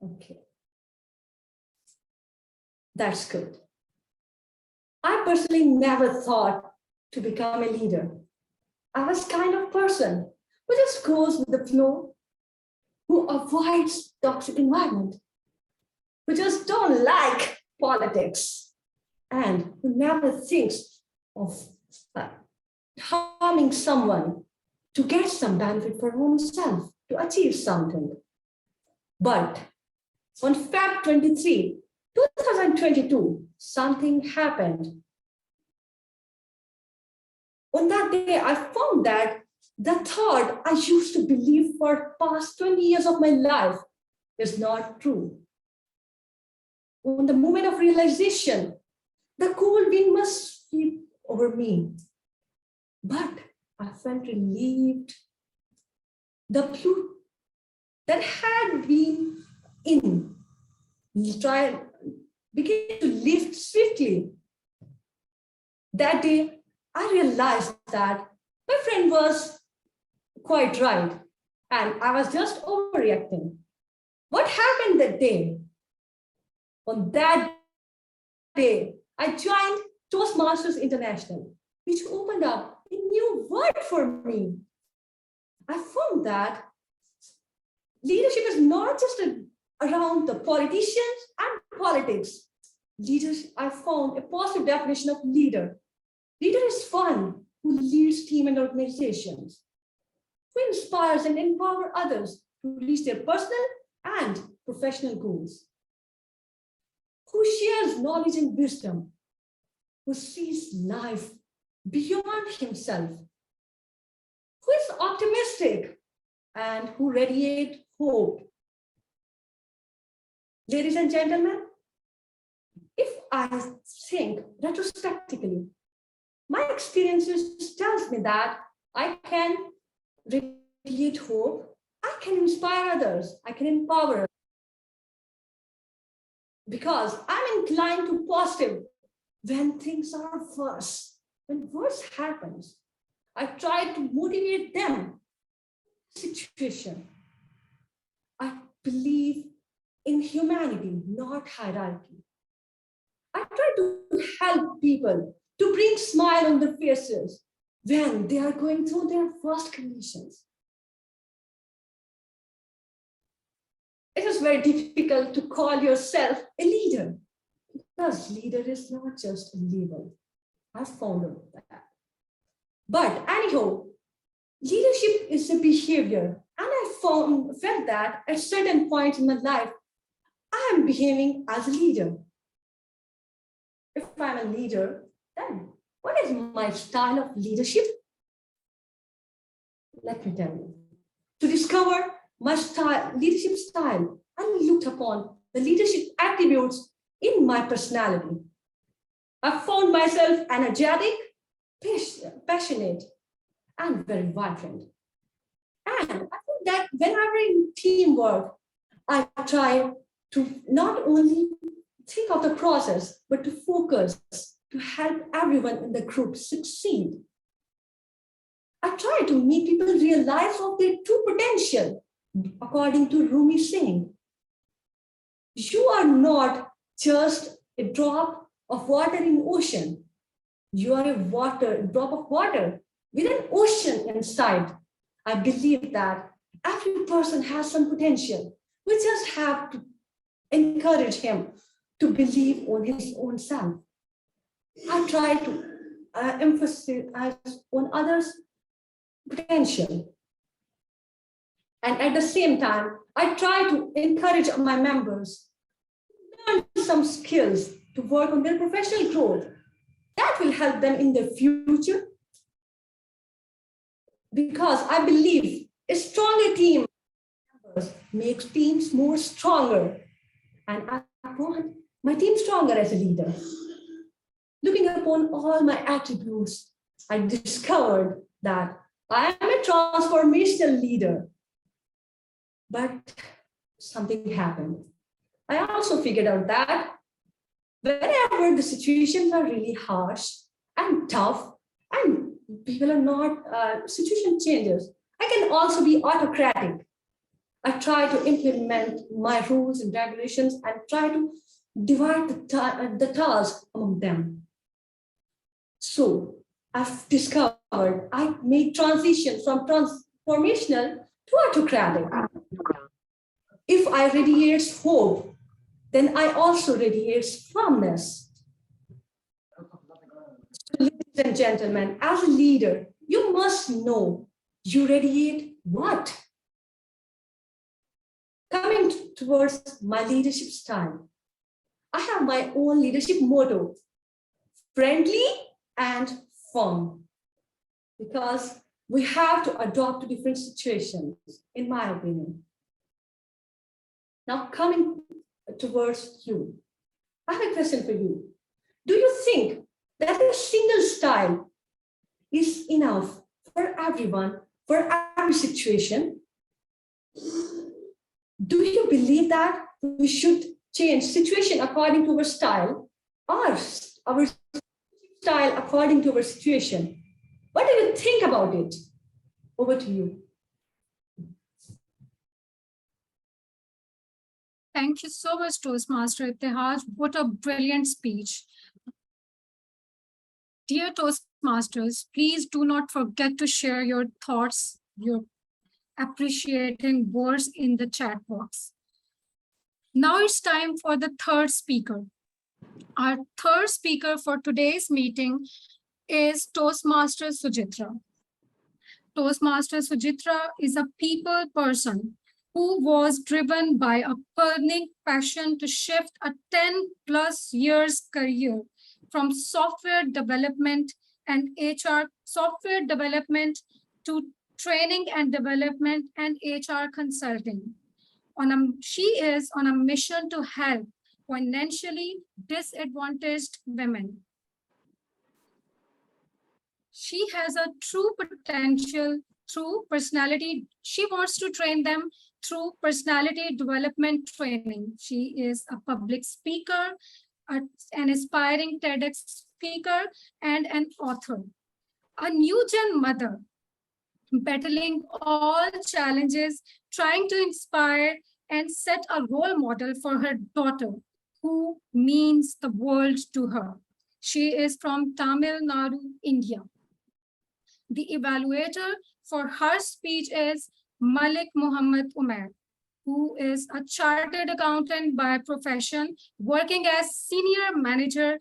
Okay. That's good. I personally never thought to become a leader. I was kind of person who just goes with the flow, who avoids toxic environment, who just don't like politics, and who never thinks of harming someone to get some benefit for himself, to achieve something. But on Feb 23, 2022, something happened. On that day, I found that the thought I used to believe for past 20 years of my life is not true. On the moment of realization, the cool wind must sweep over me. But I felt relieved. The blue that had been in began to lift swiftly. That day, I realized that my friend was quite right, and I was just overreacting. What happened that day? On that day, I joined Toastmasters International, which opened up a new world for me. I found that leadership is not just around the politicians and politics. Leaders, I found a positive definition of leader. Leader is one who leads team and organizations, who inspires and empowers others to reach their personal and professional goals, who shares knowledge and wisdom, who sees life beyond himself, who is optimistic, and who radiates hope. Ladies and gentlemen, if I think retrospectively, my experiences tells me that I can radiate hope, I can inspire others, I can empower others. Because I'm inclined to positive when things are worse. When worse happens, I try to motivate them. Situation. I believe in humanity, not hierarchy. I try to help people to bring smile on their faces when they are going through their worst conditions. It is very difficult to call yourself a leader because leader is not just a label. I've found out that. But anyhow, leadership is a behavior, and I felt that at certain points in my life, I am behaving as a leader. If I'm a leader, then what is my style of leadership? Let me tell you. To discover my leadership style, I looked upon the leadership attributes in my personality. I found myself energetic, passionate, and very vibrant. And I think that whenever in teamwork, I try to not only think of the process, but to focus to help everyone in the group succeed. I try to make people realize of their true potential, according to Rumi saying, you are not just a drop of water in ocean. You are a drop of water with an ocean inside. I believe that every person has some potential. We just have to encourage him to believe on his own self. I try to emphasize on others' potential. And at the same time, I try to encourage my members to learn some skills to work on their professional growth. That will help them in the future. Because I believe a stronger team makes teams more stronger. And I want my team stronger as a leader. Looking upon all my attributes, I discovered that I am a transformational leader. But something happened. I also figured out that whenever the situations are really harsh and tough, and people are not, situation changes, I can also be autocratic. I try to implement my rules and regulations and try to divide the task among them. So I've discovered I made transition from transformational to autocratic. If I radiate hope, then I also radiate firmness. So, ladies and gentlemen, as a leader, you must know you radiate what? Coming towards my leadership style, I have my own leadership motto, friendly and firm, because we have to adopt to different situations, in my opinion. Now, coming towards you, I have a question for you. Do you think that a single style is enough for everyone, for every situation? Do you believe that we should change situation according to our style, or our style according to our situation. What do you think about it? Over to you. Thank you so much, Toastmaster Ittihad. What a brilliant speech. Dear Toastmasters, please do not forget to share your thoughts, your appreciating words in the chat box. Now it's time for the third speaker. Our third speaker for today's meeting is Toastmaster Sujitra. Toastmaster Sujitra is a people person who was driven by a burning passion to shift a 10+ years career from software development and HR software development to training and development and HR consulting. She is on a mission to help financially disadvantaged women. She has a true potential through personality. She wants to train them through personality development training. She is a public speaker, an aspiring TEDx speaker, and an author. A new-gen mother, battling all challenges, trying to inspire and set a role model for her daughter, who means the world to her. She is from Tamil Nadu, India. The evaluator for her speech is Malik Muhammad Umair, who is a chartered accountant by profession, working as senior manager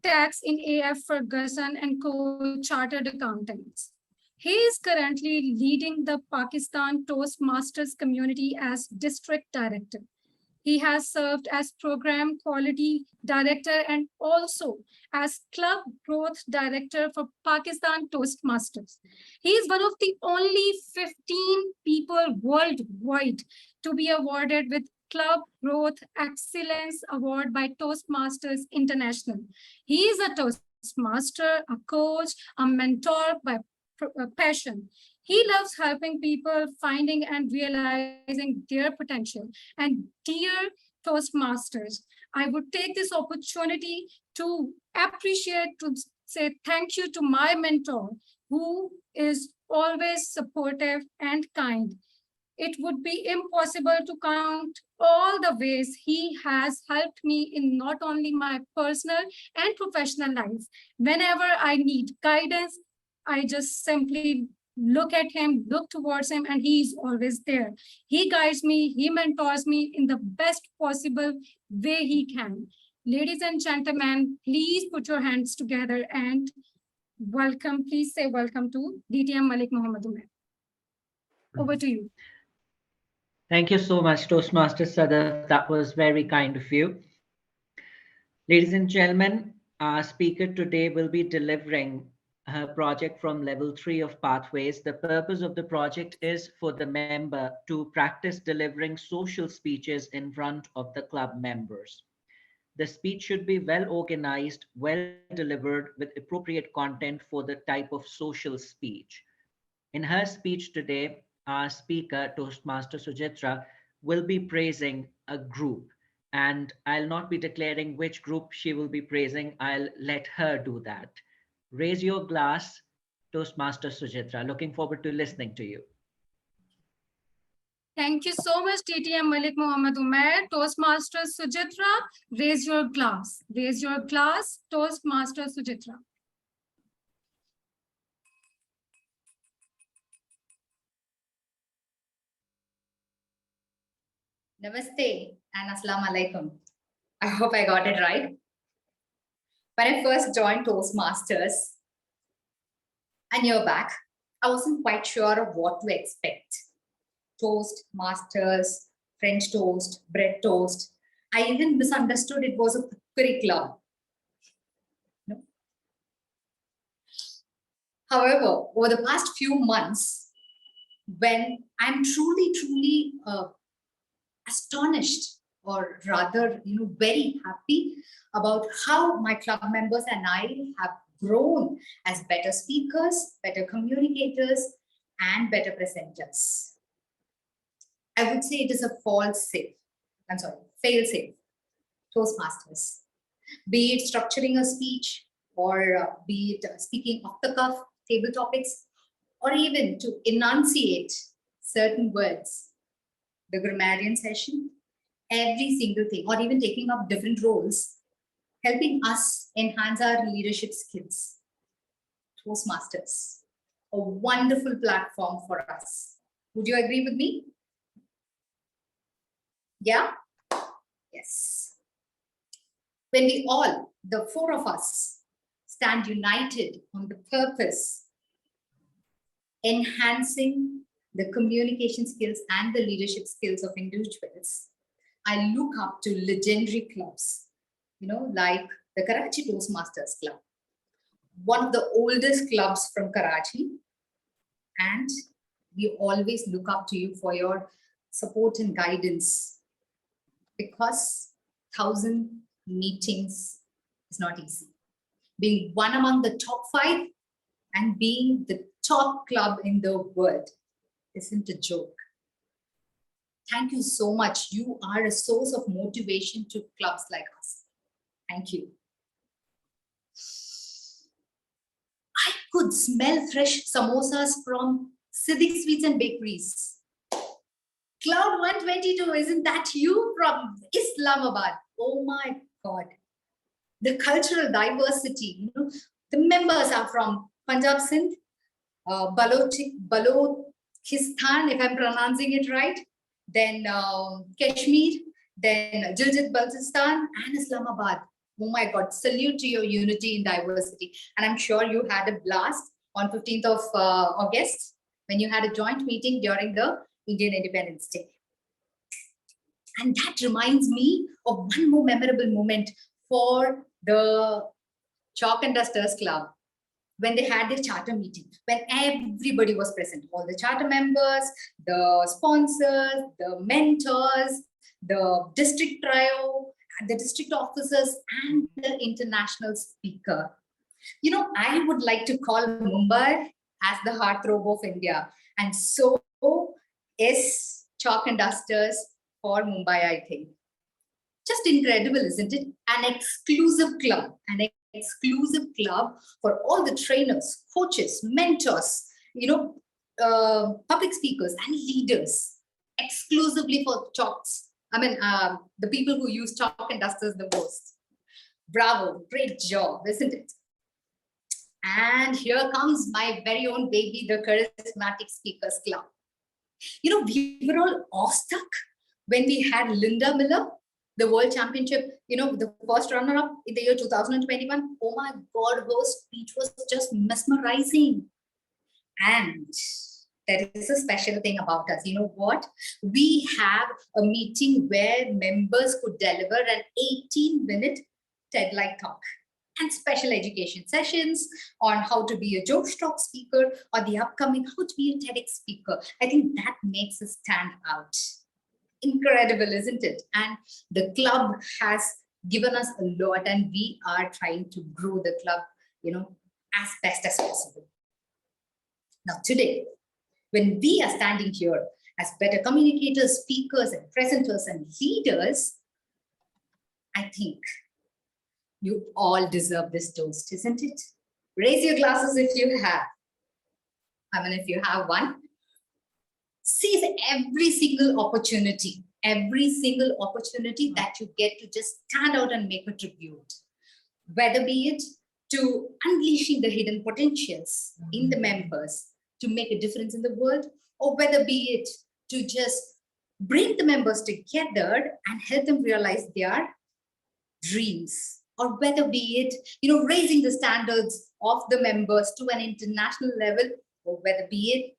tax in AF Ferguson and co-chartered accountants. He is currently leading the Pakistan Toastmasters community as district director. He has served as program quality director and also as club growth director for Pakistan Toastmasters. He is one of the only 15 people worldwide to be awarded with Club Growth Excellence Award by Toastmasters International. He is a Toastmaster, a coach, a mentor by passion. He loves helping people finding and realizing their potential. And dear Toastmasters, I would take this opportunity to appreciate, to say thank you to my mentor, who is always supportive and kind. It would be impossible to count all the ways he has helped me in not only my personal and professional life. Whenever I need guidance, I just simply look at him, look towards him, and he's always there. He guides me, he mentors me in the best possible way he can. Ladies and gentlemen, please put your hands together and welcome, please say welcome to DTM Malik Muhammad Umair. Over to you. Thank you so much, Toastmaster Sadaf. That was very kind of you. Ladies and gentlemen, our speaker today will be delivering her project from level 3 of Pathways. The purpose of the project is for the member to practice delivering social speeches in front of the club members. The speech should be well organized, well delivered with appropriate content for the type of social speech. In her speech today, our speaker, Toastmaster Sujitra, will be praising a group, and I'll not be declaring which group she will be praising. I'll let her do that. Raise your glass, Toastmaster Sujitra. Looking forward to listening to you. Thank you so much, DTM Malik Muhammad Umair. Toastmaster Sujitra, raise your glass. Raise your glass, Toastmaster Sujitra. Namaste and Assalamu Alaikum. I hope I got it right. When I first joined Toastmasters a year back, I wasn't quite sure of what to expect. Toastmasters, French toast, bread toast. I even misunderstood it was a cookery club. No. However, over the past few months, when I'm truly astonished, or rather, very happy about how my club members and I have grown as better speakers, better communicators, and better presenters. I would say it is a fail-safe Toastmasters. Be it structuring a speech, or be it speaking off the cuff, table topics, or even to enunciate certain words, the grammarian session, every single thing, or even taking up different roles, helping us enhance our leadership skills. Toastmasters, a wonderful platform for us. Would you agree with me? Yeah? Yes. When we all, the four of us, stand united on the purpose, enhancing the communication skills and the leadership skills of individuals, I look up to legendary clubs, like the Karachi Toastmasters Club, one of the oldest clubs from Karachi. And we always look up to you for your support and guidance, because 1,000 meetings is not easy. Being one among the top 5 and being the top club in the world isn't a joke. Thank you so much. You are a source of motivation to clubs like us. Thank you. I could smell fresh samosas from Siddiq Sweets and Bakeries. Cloud 122, isn't that you from Islamabad? Oh my God. The cultural diversity, the members are from Punjab, Sindh, Balochistan, if I'm pronouncing it right, then Kashmir, then Gilgit-Baltistan, and Islamabad. Oh my God, salute to your unity in diversity. And I'm sure you had a blast on 15th of August when you had a joint meeting during the Indian Independence Day. And that reminds me of one more memorable moment for the Chalk and Dusters Club, when they had their charter meeting, when everybody was present, all the charter members, the sponsors, the mentors, the district trio, the district officers, and the international speaker. I would like to call Mumbai as the heartthrob of India, and so is Chalk and Dusters for Mumbai, I think. Just incredible, isn't it? An exclusive club for all the trainers, coaches, mentors, public speakers and leaders, exclusively for chalks. The people who use Chalk and Dusters the most. Bravo, great job, isn't it? And here comes my very own baby, the Charismatic Speakers Club. We were all awestruck when we had Linda Miller, the World Championship, the first runner-up in the year 2021. Oh my God, her speech was just mesmerizing. And there is a special thing about us. You know what? We have a meeting where members could deliver an 18-minute TED-like talk and special education sessions on how to be a joke stock speaker or the upcoming how to be a TEDx speaker. I think that makes us stand out. Incredible, isn't it? And the club has given us a lot, and we are trying to grow the club, as best as possible. Now, today, when we are standing here as better communicators, speakers, and presenters and leaders, I think you all deserve this toast, isn't it? Raise your glasses if you have. If you have one. Seize every single opportunity that you get to just stand out and make a tribute, whether be it to unleashing the hidden potentials in the members to make a difference in the world, or whether be it to just bring the members together and help them realize their dreams, or whether be it, raising the standards of the members to an international level, or whether be it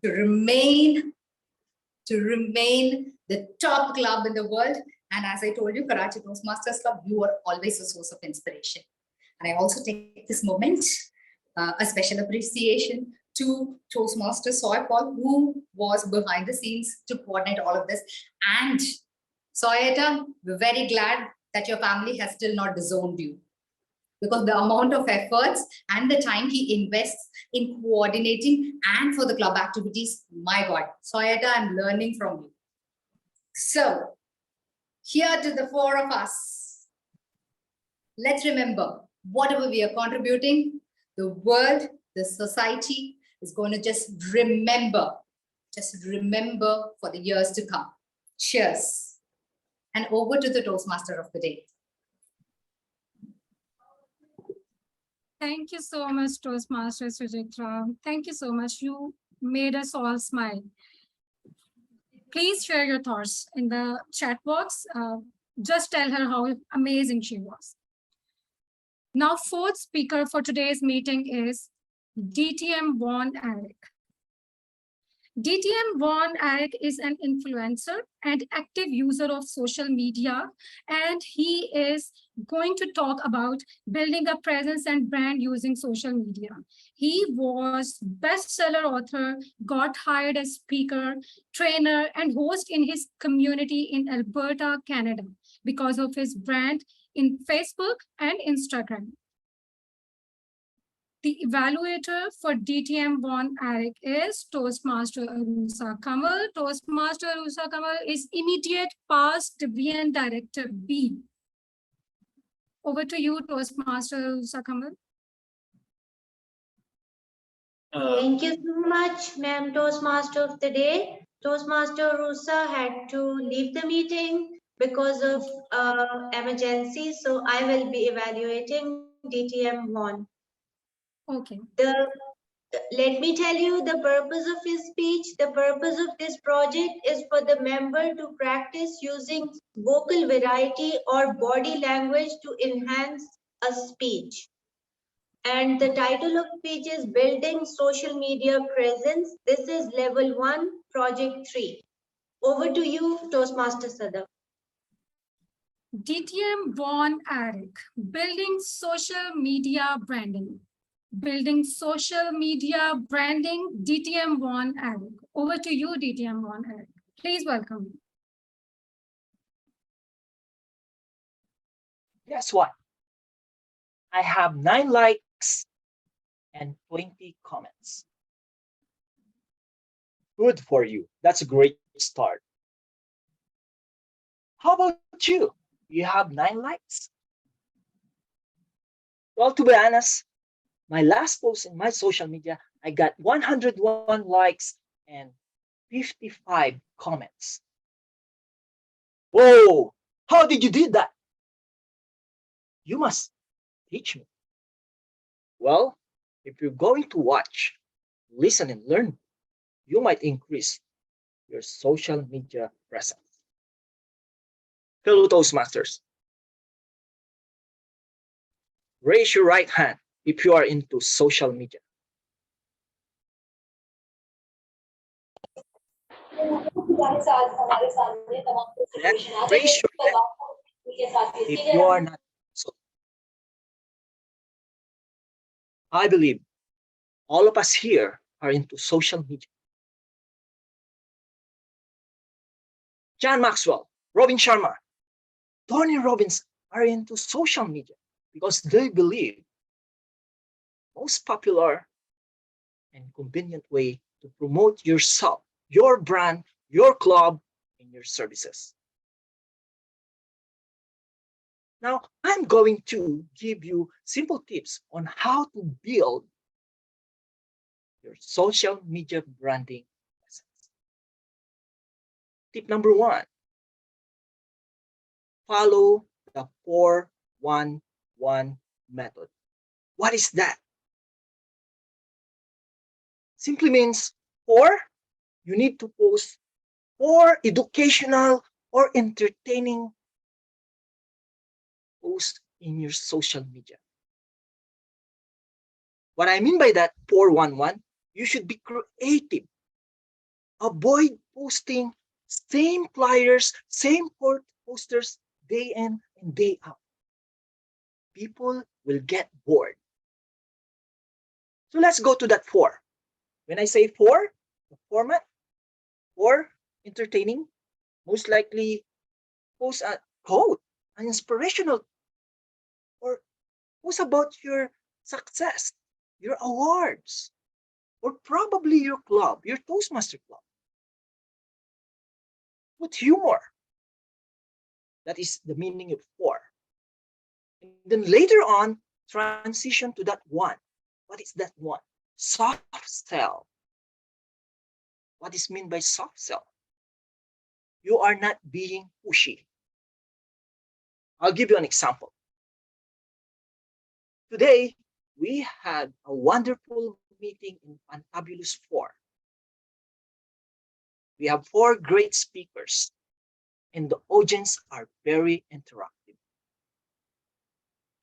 to remain the top club in the world. And as I told you, Karachi Toastmasters Club, you are always a source of inspiration. And I also take this moment, a special appreciation to Toastmaster Soy Paul, who was behind the scenes to coordinate all of this. And Soyeta, we're very glad that your family has still not disowned you, because the amount of efforts and the time he invests in coordinating and for the club activities, my God, Soyeta, I'm learning from you. So, here to the four of us, let's remember whatever we are contributing, the world, the society is going to just remember for the years to come. Cheers. And over to the Toastmaster of the day. Thank you so much, Toastmaster Sujitra. Thank you so much. You made us all smile. Please share your thoughts in the chat box. Just tell her how amazing she was. Now, fourth speaker for today's meeting is DTM Von Eric. DTM Von Eric is an influencer and active user of social media, and he is going to talk about building a presence and brand using social media. He was bestseller author, got hired as speaker, trainer, and host in his community in Alberta, Canada, because of his brand in Facebook and Instagram. The evaluator for DTM Von Eric is Toastmaster Arusa Kamal. Toastmaster Arusa Kamal is immediate past Deviant Director B. Over to you, Toastmaster Arusa Kamal. Thank you so much, ma'am, Toastmaster of the day. Toastmaster Rusa had to leave the meeting because of emergency, so I will be evaluating DTM 1. Okay. Let me tell you the purpose of his speech. The purpose of this project is for the member to practice using vocal variety or body language to enhance a speech. And the title of speech is Building Social Media Presence. This is level 1, project 3. Over to you, Toastmaster Sadaf. DTM Von Eric, building social media branding. Building social media branding, DTM Von Eric. Over to you, DTM Von Eric. Please welcome. Guess what? I have 9 likes and 20 comments. Good for you. That's a great start. How about you? You have 9 likes? Well, to be honest, my last post in my social media, I got 101 likes and 55 comments. Whoa, how did you do that? You must teach me. Well, if you're going to watch, listen, and learn, you might increase your social media presence. Fellow Toastmasters, raise your right hand if you are into social media. Raise your hand if you are not. I believe all of us here are into social media. John Maxwell, Robin Sharma, Tony Robbins are into social media because they believe most popular and convenient way to promote yourself, your brand, your club, and your services. Now, I'm going to give you simple tips on how to build your social media branding presence. Tip number 1, follow the 4-1-1 method. What is that? Simply means 4, you need to post 4 educational or entertaining posts in your social media. What I mean by that 4-1-1, you should be creative. Avoid posting same flyers, same posters day in and day out. People will get bored. So let's go to that 4. When I say 4, the format, 4, entertaining, most likely post a quote, an inspirational, or post about your success, your awards, or probably your club, your Toastmaster club. Put humor. That is the meaning of 4. And then later on, transition to that one. What is that one? Soft sell. What is meant by soft sell? You are not being pushy. I'll give you an example. Today, we had a wonderful meeting in Fantabulous 4. We have 4 great speakers, and the audience are very interactive.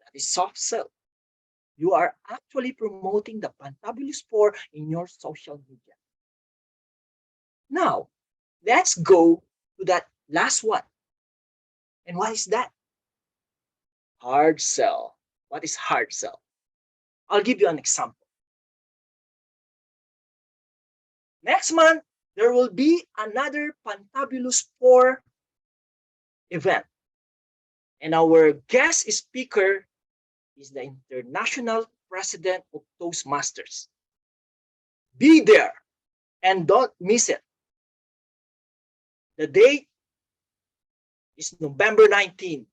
That is soft sell. You are actually promoting the Fantabulous 4 in your social media. Now, let's go to that last one. And what is that? Hard sell. What is hard sell? I'll give you an example. Next month, there will be another Fantabulous 4 event. And our guest speaker is the international president of Toastmasters. Be there and don't miss it. The date is November 19,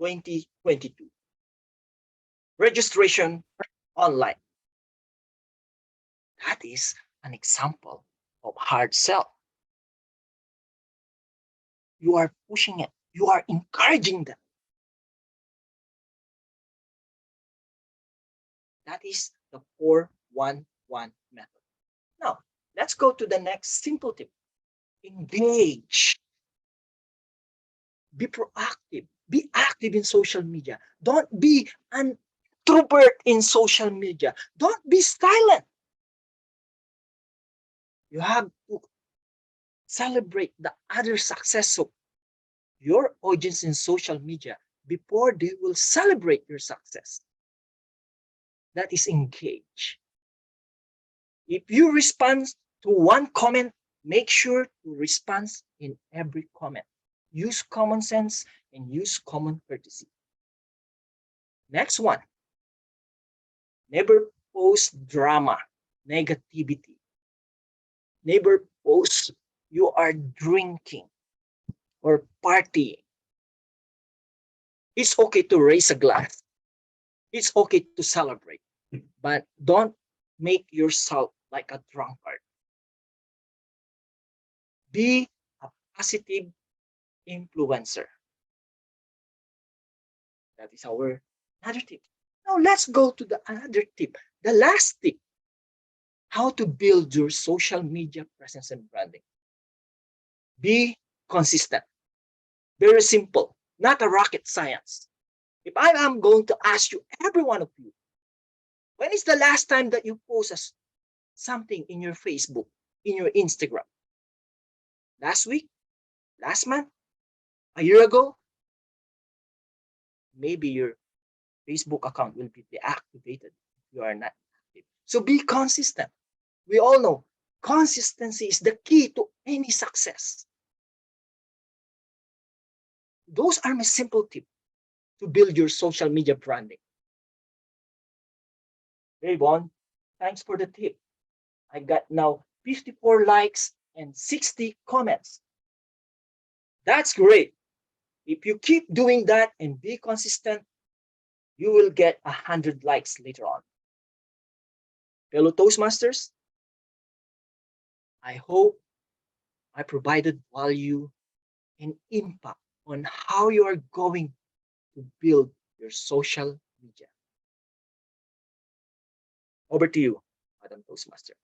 2022. Registration online. That is an example of hard sell. You are pushing it. You are encouraging them. That is the 4-1-1 method. Now, let's go to the next simple tip. Engage. Be proactive. Be active in social media. Don't be an introvert in social media. Don't be silent. You have to celebrate the other success of your audience in social media before they will celebrate your success. That is engage. If you respond to one comment, make sure to respond in every comment. Use common sense and use common courtesy. Next one. Never post drama, negativity. Never post you are drinking or partying. It's okay to raise a glass. It's okay to celebrate, but don't make yourself like a drunkard. Be a positive influencer. That is our another tip. Now let's go to the another tip. The last tip. How to build your social media presence and branding. Be consistent. Very simple, not a rocket science. If I am going to ask you, every one of you, when is the last time that you posted something in your Facebook, in your Instagram? Last week? Last month? A year ago? Maybe your Facebook account will be deactivated if you are not active. So be consistent. We all know consistency is the key to any success. Those are my simple tips to build your social media branding. Hey, Bon, thanks for the tip. I got now 54 likes and 60 comments. That's great. If you keep doing that and be consistent, you will get 100 likes later on. Fellow Toastmasters, I hope I provided value and impact on how you are going to build your social media. Over to you, Madam Toastmaster.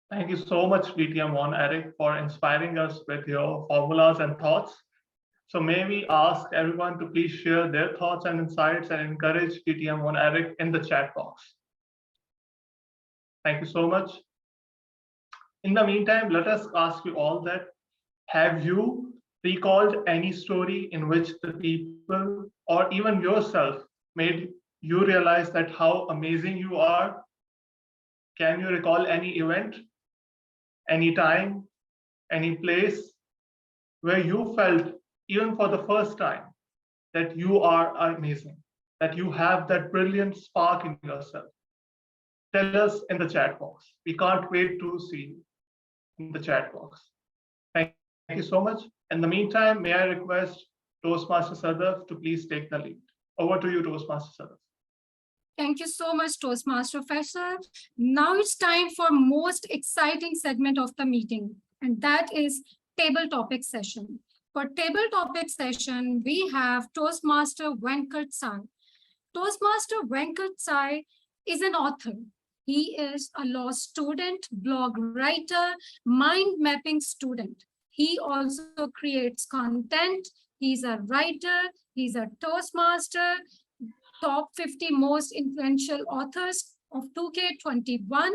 Thank you so much, DTM1 Eric, for inspiring us with your formulas and thoughts. So may we ask everyone to please share their thoughts and insights and encourage DTM1 Eric in the chat box. Thank you so much. In the meantime, let us ask you all that, have you recalled any story in which the people or even yourself made you realize that how amazing you are? Can you recall any event, any time, any place where you felt, even for the first time, that you are amazing, that you have that brilliant spark in yourself? Tell us in the chat box. We can't wait to see you in the chat box. Thank you. you so much. In the meantime, may I request Toastmaster Sadaf to please take the lead. Over to you, Toastmaster Sadaf. Thank you so much, Toastmaster Faisal. Now it's time for most exciting segment of the meeting, and that is table topic session. For table topic session, we have Toastmaster Venkat Sai. Toastmaster Venkat Sai is an author. He is a law student, blog writer, mind mapping student. He also creates content. He's a writer. He's a Toastmaster, top 50 most influential authors of 2K21.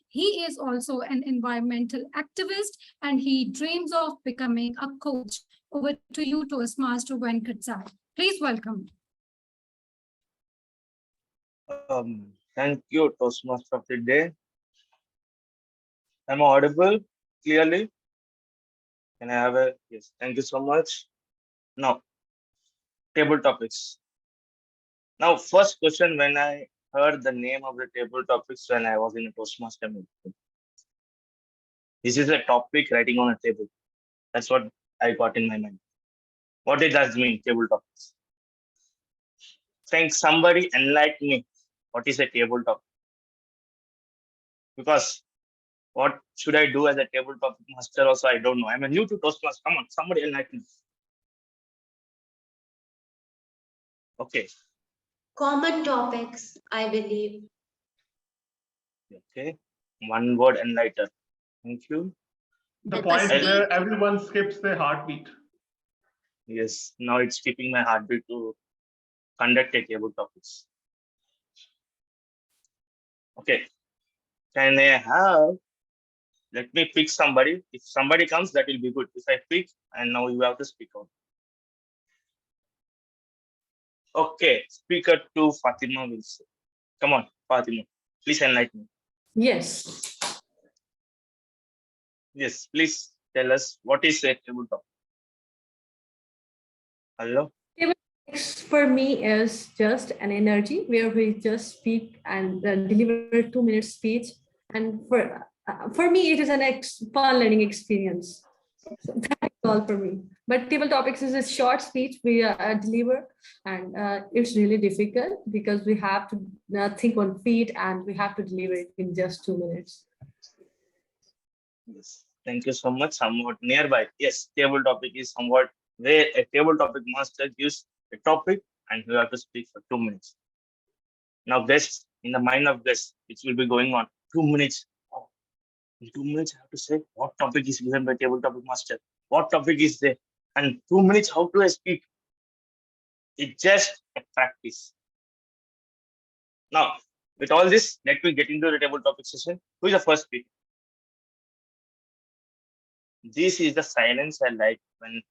He is also an environmental activist and he dreams of becoming a coach. Over to you, Toastmaster Venkat Sai. Please welcome. Thank you, Toastmaster of the day. Am I audible clearly? Can I have a yes? Thank you so much. Now, table topics. Now, first question when I heard the name of the table topics when I was in a Toastmaster meeting. This is a topic writing on a table. That's what I got in my mind. What it does mean, table topics. Can somebody enlighten me? What is a table topic? Because what should I do as a table topic master? Also, I don't know. I'm a new to Toastmasters. Come on, somebody enlighten me. Okay. Common topics, I believe. Okay. One word enlighten. Thank you. The point where everyone skips their heartbeat. Yes. Now it's keeping my heartbeat to conduct a table topics. Okay. Can I have? Let me pick somebody. If somebody comes, that will be good. If I pick, and now you have to speak out. Okay, speaker 2, Fatima will say. Come on, Fatima, please enlighten me. Yes. Yes, please tell us what is a table topic. Hello? Table topics for me is just an energy where we just speak and deliver 2-minute speech. And for me, it is an fun learning experience. So that's all for me. But table topics is a short speech we deliver, and it's really difficult because we have to think on feet and we have to deliver it in just 2 minutes. Yes, thank you so much. Somewhat nearby. Yes, table topic is somewhat where a table topic master gives a topic and you have to speak for 2 minutes. Now, guests, in the mind of guests, which will be going on 2 minutes. Oh, in 2 minutes, I have to say what topic is given by table topic master. What topic is there? And 2 minutes, how do I speak? It's just a practice. Now, with all this, let me get into the table topic session. Who is the first speaker? This is the silence I like when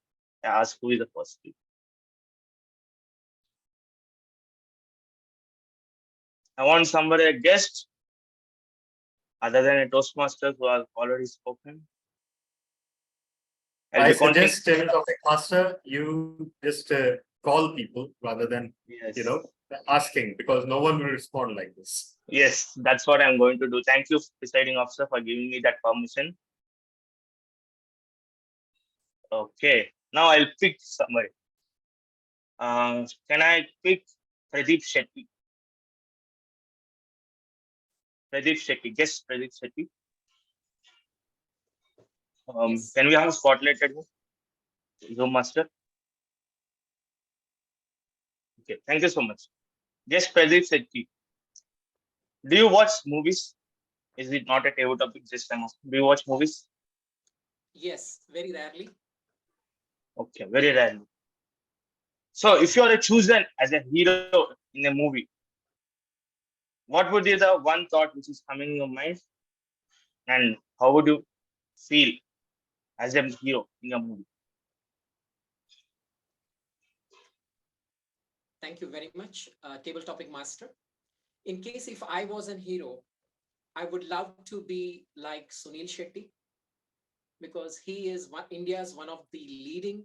I ask who is the first speaker. I want somebody, a guest, other than a Toastmaster who has already spoken. I suggest, table topic master, you just call people rather than, asking, because no one will respond like this. Yes, that's what I'm going to do. Thank you, presiding officer, for giving me that permission. Okay, now I'll pick somebody. Can I pick Pradeep Shetty? Pradeep Shetty, yes, Pradeep Shetty. Yes. Can we have a spotlight at home? Zoom master. Okay, thank you so much. Yes, Pradeep Shetty. Do you watch movies? Is it not a table topic this time? Do you watch movies? Yes, very rarely. Okay, very rarely. So if you are chosen as a hero in a movie, what would be the one thought which is coming in your mind? And how would you feel as a hero in a movie? Thank you very much, table topic master. In case if I was a hero, I would love to be like Sunil Shetty, because he is India's one of the leading,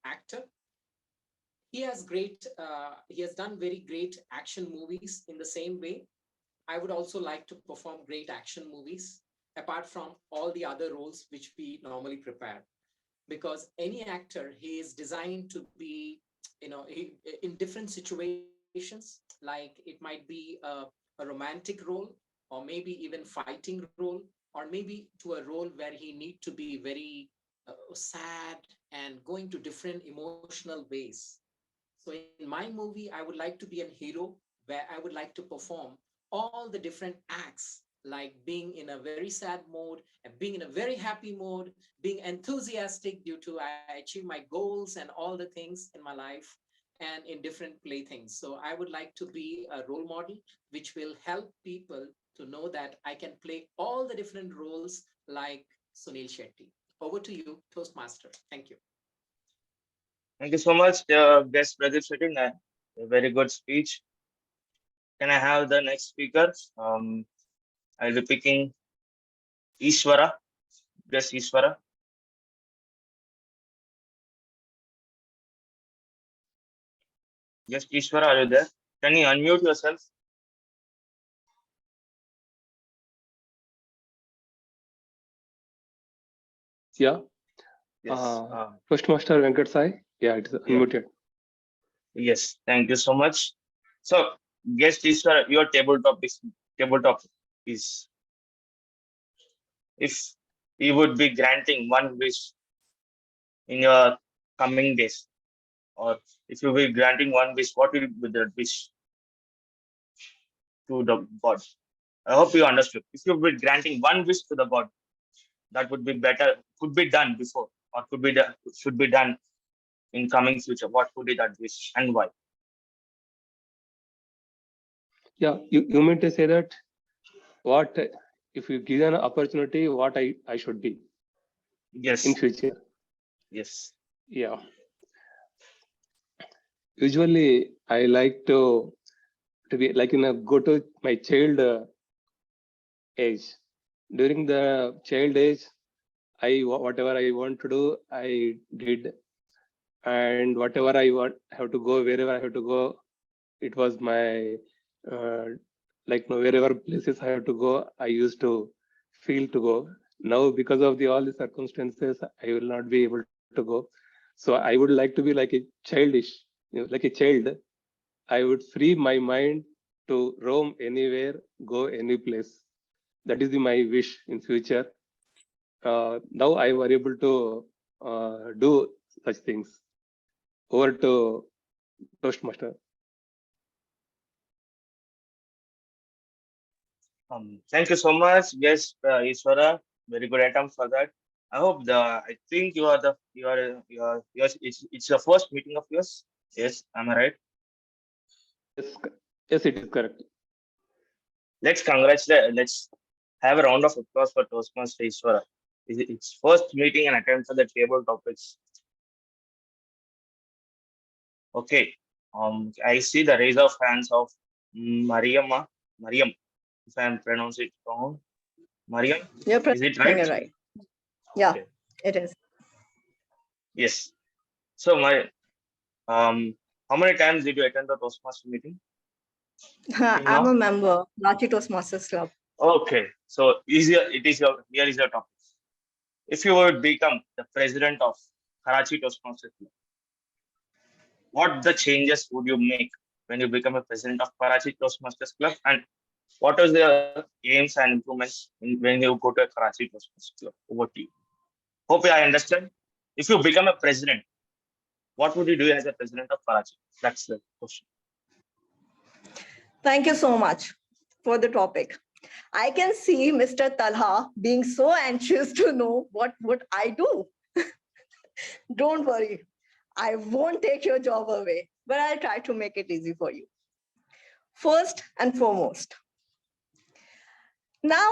actor. He has done very great action movies. In the same way, I would also like to perform great action movies. apart from all the other roles which we normally prepare. Because any actor, he is designed to be, in different situations, like it might be a romantic role, or maybe even fighting role, or maybe to a role where he need to be very sad and going to different emotional ways. So in my movie, I would like to be a hero where I would like to perform all the different acts, like being in a very sad mode and being in a very happy mode, being enthusiastic due to I achieve my goals and all the things in my life, and in different playthings. So I would like to be a role model which will help people to know that I can play all the different roles like Sunil Shetty. Over to you, Toastmaster. Thank you. Thank you so much, guest Pradeep Shetty. A very good speech. Can I have the next speaker? I'll be picking Ishwara. Yes, Ishwara. Yes, Ishwara, are you there? Can you unmute yourself? Yeah. Yes. Toastmaster Venkat Sai. Yeah, it's unmuted. Yes, thank you so much. So, guest Ishwara, your tabletop is if you would be granting one wish in your coming days, or if you will be granting one wish, what will be that wish to the God? I hope you understood. If you will be granting one wish to the God, that would be better, could be done before, or should be done in coming future. What would be that wish and why? Yeah, you meant to say that what if you give an opportunity, what I should be? Yes. In future. Yes. Yeah. Usually, I like to be like go to my child age. During the child age, whatever I want to do, I did, and whatever I have to go, wherever I have to go, it was my wherever places I have to go, I used to feel to go. Now, because of all the circumstances, I will not be able to go. So I would like to be like a childish, like a child. I would free my mind to roam anywhere, go any place. That is my wish in future. Now I were able to do such things. Over to Toastmaster. Thank you so much. Yes, Ishwara, very good attempt for that. I hope I think it's your first meeting of yours. Yes, am I right? Yes, it is correct. Let's congratulate. Let's have a round of applause for Toastmaster Ishwara. It's first meeting and attempt for the table topics. Okay. I see the raise of hands of Mariam, if I'm pronouncing it wrong. Mariam, is it right? You're right. Yeah, okay. It is. Yes. So how many times did you attend the Toastmaster meeting? I'm a member, Karachi Toastmasters Club. Okay. So here is your topic. If you would become the president of Karachi Toastmasters Club, what the changes would you make when you become a president of Karachi Toastmasters Club, and what are the aims and improvements when you go to a Karachi Toastmasters Club? Over to you. Hope I understand. If you become a president, what would you do as a president of Karachi? That's the question. Thank you so much for the topic. I can see Mr. Talha being so anxious to know what would I do. Don't worry, I won't take your job away, but I'll try to make it easy for you. First and foremost, now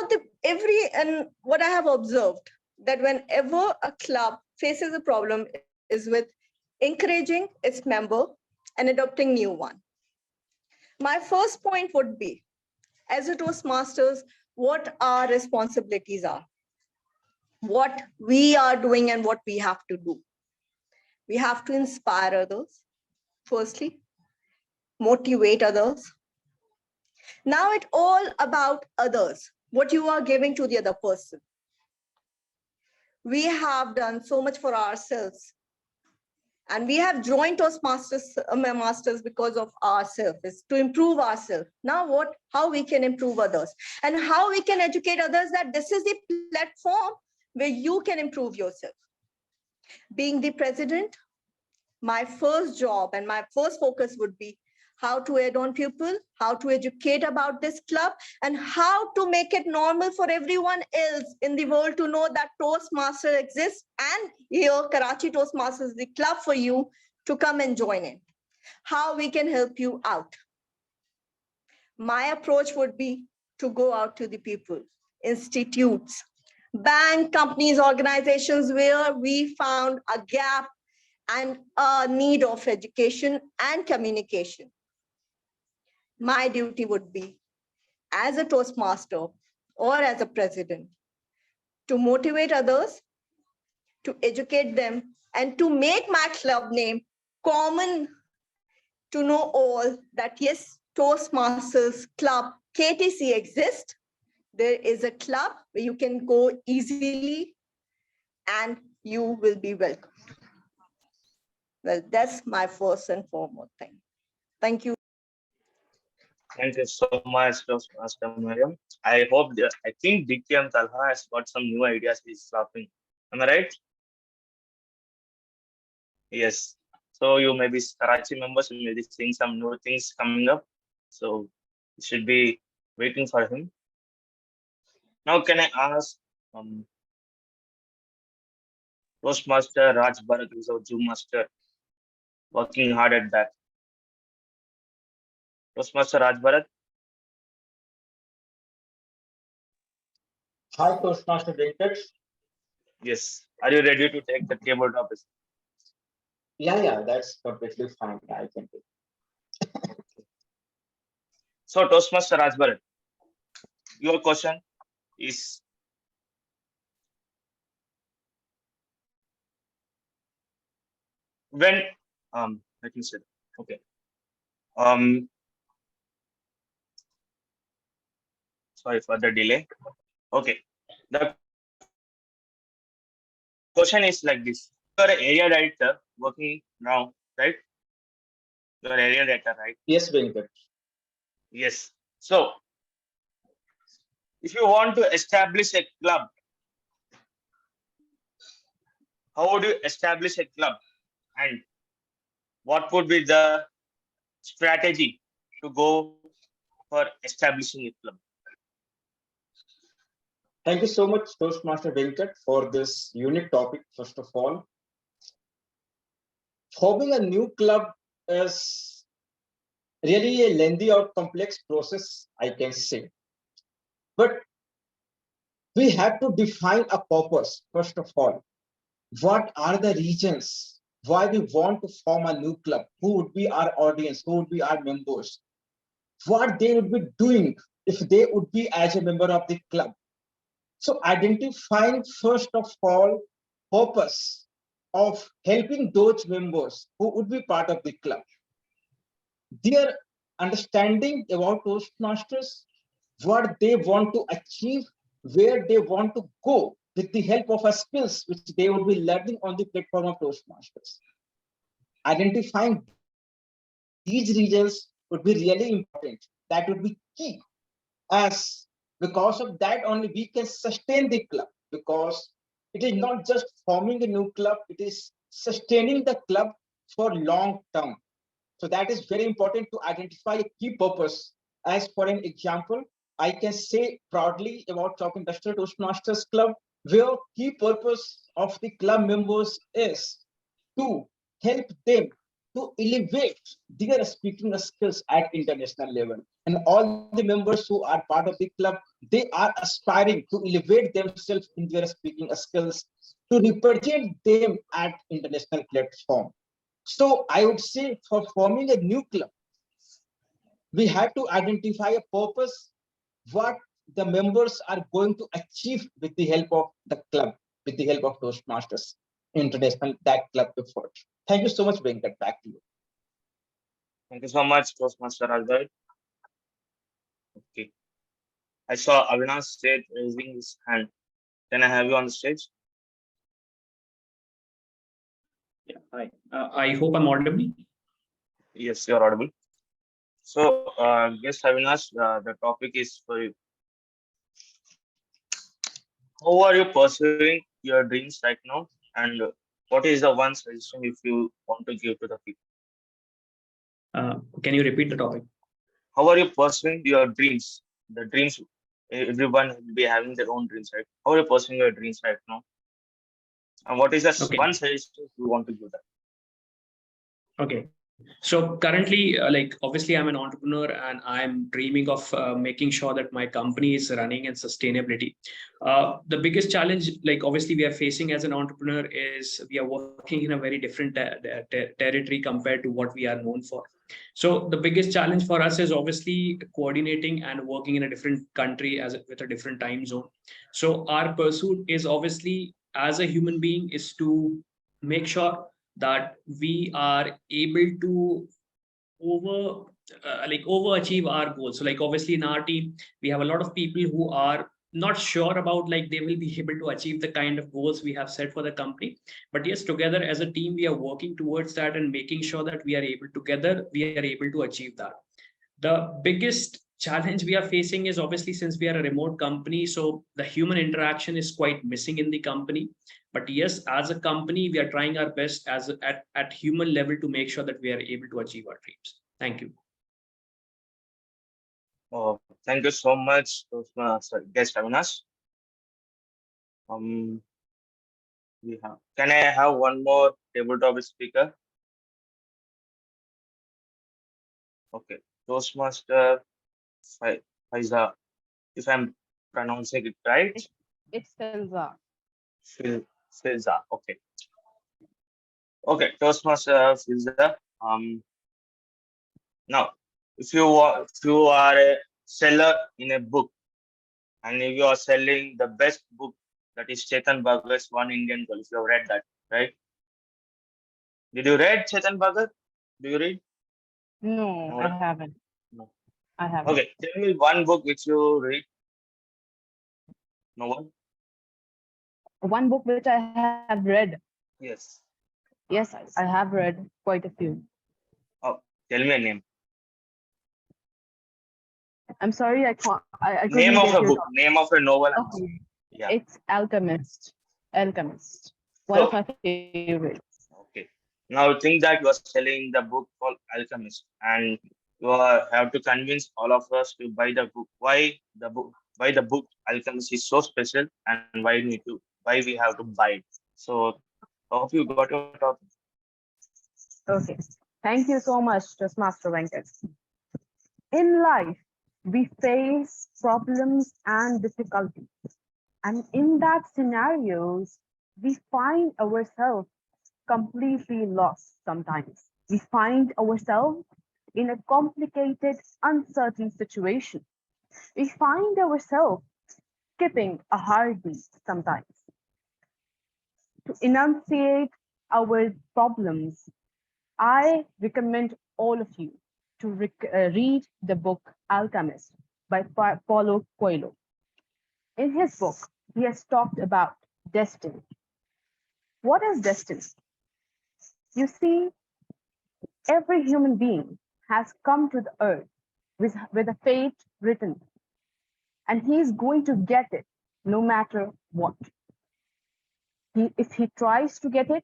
what I have observed that whenever a club faces a problem is with encouraging its member and adopting new one. My first point would be, as a Toastmasters, what our responsibilities are, what we are doing and what we have to do. We have to inspire others, firstly, motivate others. Now it's all about others, what you are giving to the other person. We have done so much for ourselves. And we have joined Toastmasters because of ourselves, to improve ourselves. Now how we can improve others and how we can educate others that this is the platform where you can improve yourself. Being the president, my first job and my first focus would be how to aid on people, how to educate about this club, and how to make it normal for everyone else in the world to know that Toastmasters exists, and here Karachi Toastmasters is the club for you to come and join in. How we can help you out. My approach would be to go out to the people, institutes, bank, companies, organizations where we found a gap and a need of education and communication. My duty would be, as a Toastmaster or as a president, to motivate others, to educate them, and to make my club name common to know all that yes, Toastmasters Club KTC exists. There is a club where you can go easily and you will be welcome. Well, that's my first and foremost thing. Thank you. Thank you so much, Toastmaster Mariam. I think DTM Talha has got some new ideas. He's laughing. Am I right? Yes. So you may be Karachi members, you may be seeing some new things coming up. So you should be waiting for him. Now, can I ask Toastmaster Raj Bharat, who's our Zoom master, working hard at that. Toastmaster Raj Bharat. Hi, Toastmaster Venkat. Yes. Are you ready to take the keyboard office? Yeah, that's perfectly fine. I can do. So, Toastmaster Raj Bharat, your question is when let me say, okay. Sorry for the delay. Okay. The question is like this. You're an area director working now, right? You're an area director, right? Yes, Venkat. Yes. So, if you want to establish a club, how would you establish a club? And what would be the strategy to go for establishing a club? Thank you so much, Toastmaster Venkat, for this unique topic, first of all. Forming a new club is really a lengthy or complex process, I can say. But we have to define a purpose, first of all. What are the reasons why we want to form a new club? Who would be our audience? Who would be our members? What they would be doing if they would be as a member of the club? So identifying, first of all, purpose of helping those members who would be part of the club. Their understanding about Toastmasters, what they want to achieve, where they want to go with the help of a skills which they would be learning on the platform of Toastmasters. Identifying these reasons would be really important. That would be key, as because of that only we can sustain the club, because it is not just forming a new club, it is sustaining the club for long term. So that is very important to identify a key purpose. As for an example, I can say proudly about Top Industrial Toastmasters Club, where key purpose of the club members is to help them to elevate their speaking skills at international level. And all the members who are part of the club, they are aspiring to elevate themselves in their speaking skills to represent them at international platform. So I would say for forming a new club, we have to identify a purpose, what the members are going to achieve with the help of the club, with the help of Toastmasters International, that club effort. Thank you so much, Venkat. Back to you. Thank you so much, Toastmaster Albert. Okay. I saw Avinash state raising his hand. Can I have you on the stage? Yeah, hi. I hope I'm audible. Yes, you're audible. So, guest Avinash, the topic is for you. How are you pursuing your dreams right now? And what is the one suggestion if you want to give to the people? Can you repeat the topic? How are you pursuing your dreams? The dreams, everyone will be having their own dreams, right? How are you pursuing your dreams right now? And what is the one suggestion you want to give that? Okay. So currently, like obviously, I'm an entrepreneur and I'm dreaming of making sure that my company is running and sustainability. The biggest challenge, like obviously, we are facing as an entrepreneur is we are working in a very different territory compared to what we are known for. So the biggest challenge for us is obviously coordinating and working in a different country with a different time zone. So our pursuit is obviously as a human being is to make sure that we are able to overachieve our goals. So like obviously in our team we have a lot of people who are not sure about like they will be able to achieve the kind of goals we have set for the company, but yes, together as a team we are working towards that and making sure that we are able to achieve that. The biggest challenge we are facing is obviously since we are a remote company, so the human interaction is quite missing in the company. But yes, as a company, we are trying our best at human level to make sure that we are able to achieve our dreams. Thank you. Oh, thank you so much, guest Avinash. Can I have one more tabletop speaker? Okay, Toastmaster Faiza, if I'm pronouncing it right. It's Filza. Filza, okay. Okay, Toastmaster Filza. Now, if you are a seller in a book, and if you are selling the best book, that is Chetan Bhagat's One Indian Girl, if you have read that, right? Did you read Chetan Bhagat? Do you read? No, I haven't. No. I haven't. Okay, tell me one book which you read. No one? One book which I have read. Yes. Yes, I have read quite a few. Oh, tell me a name. I'm sorry, I can't. I Name couldn't of get a your book. Name of a novel. Okay. Yeah. It's Alchemist. Alchemist. One of my favorites. Okay. Now think that you are selling the book called Alchemist, and you have to convince all of us to buy the book. Why the book? Why the book Alchemist is so special, and why we have to buy it. So, hope you got your topic. Okay. Thank you so much, Toastmaster Venkat. In life, we face problems and difficulties. And in that scenarios, we find ourselves completely lost sometimes. We find ourselves in a complicated, uncertain situation. We find ourselves skipping a heartbeat sometimes. To enunciate our problems, I recommend all of you to read the book Alchemist by Paulo Coelho. In his book, he has talked about destiny. What is destiny? You see, every human being has come to the earth with a fate written, and he is going to get it no matter what. If he tries to get it,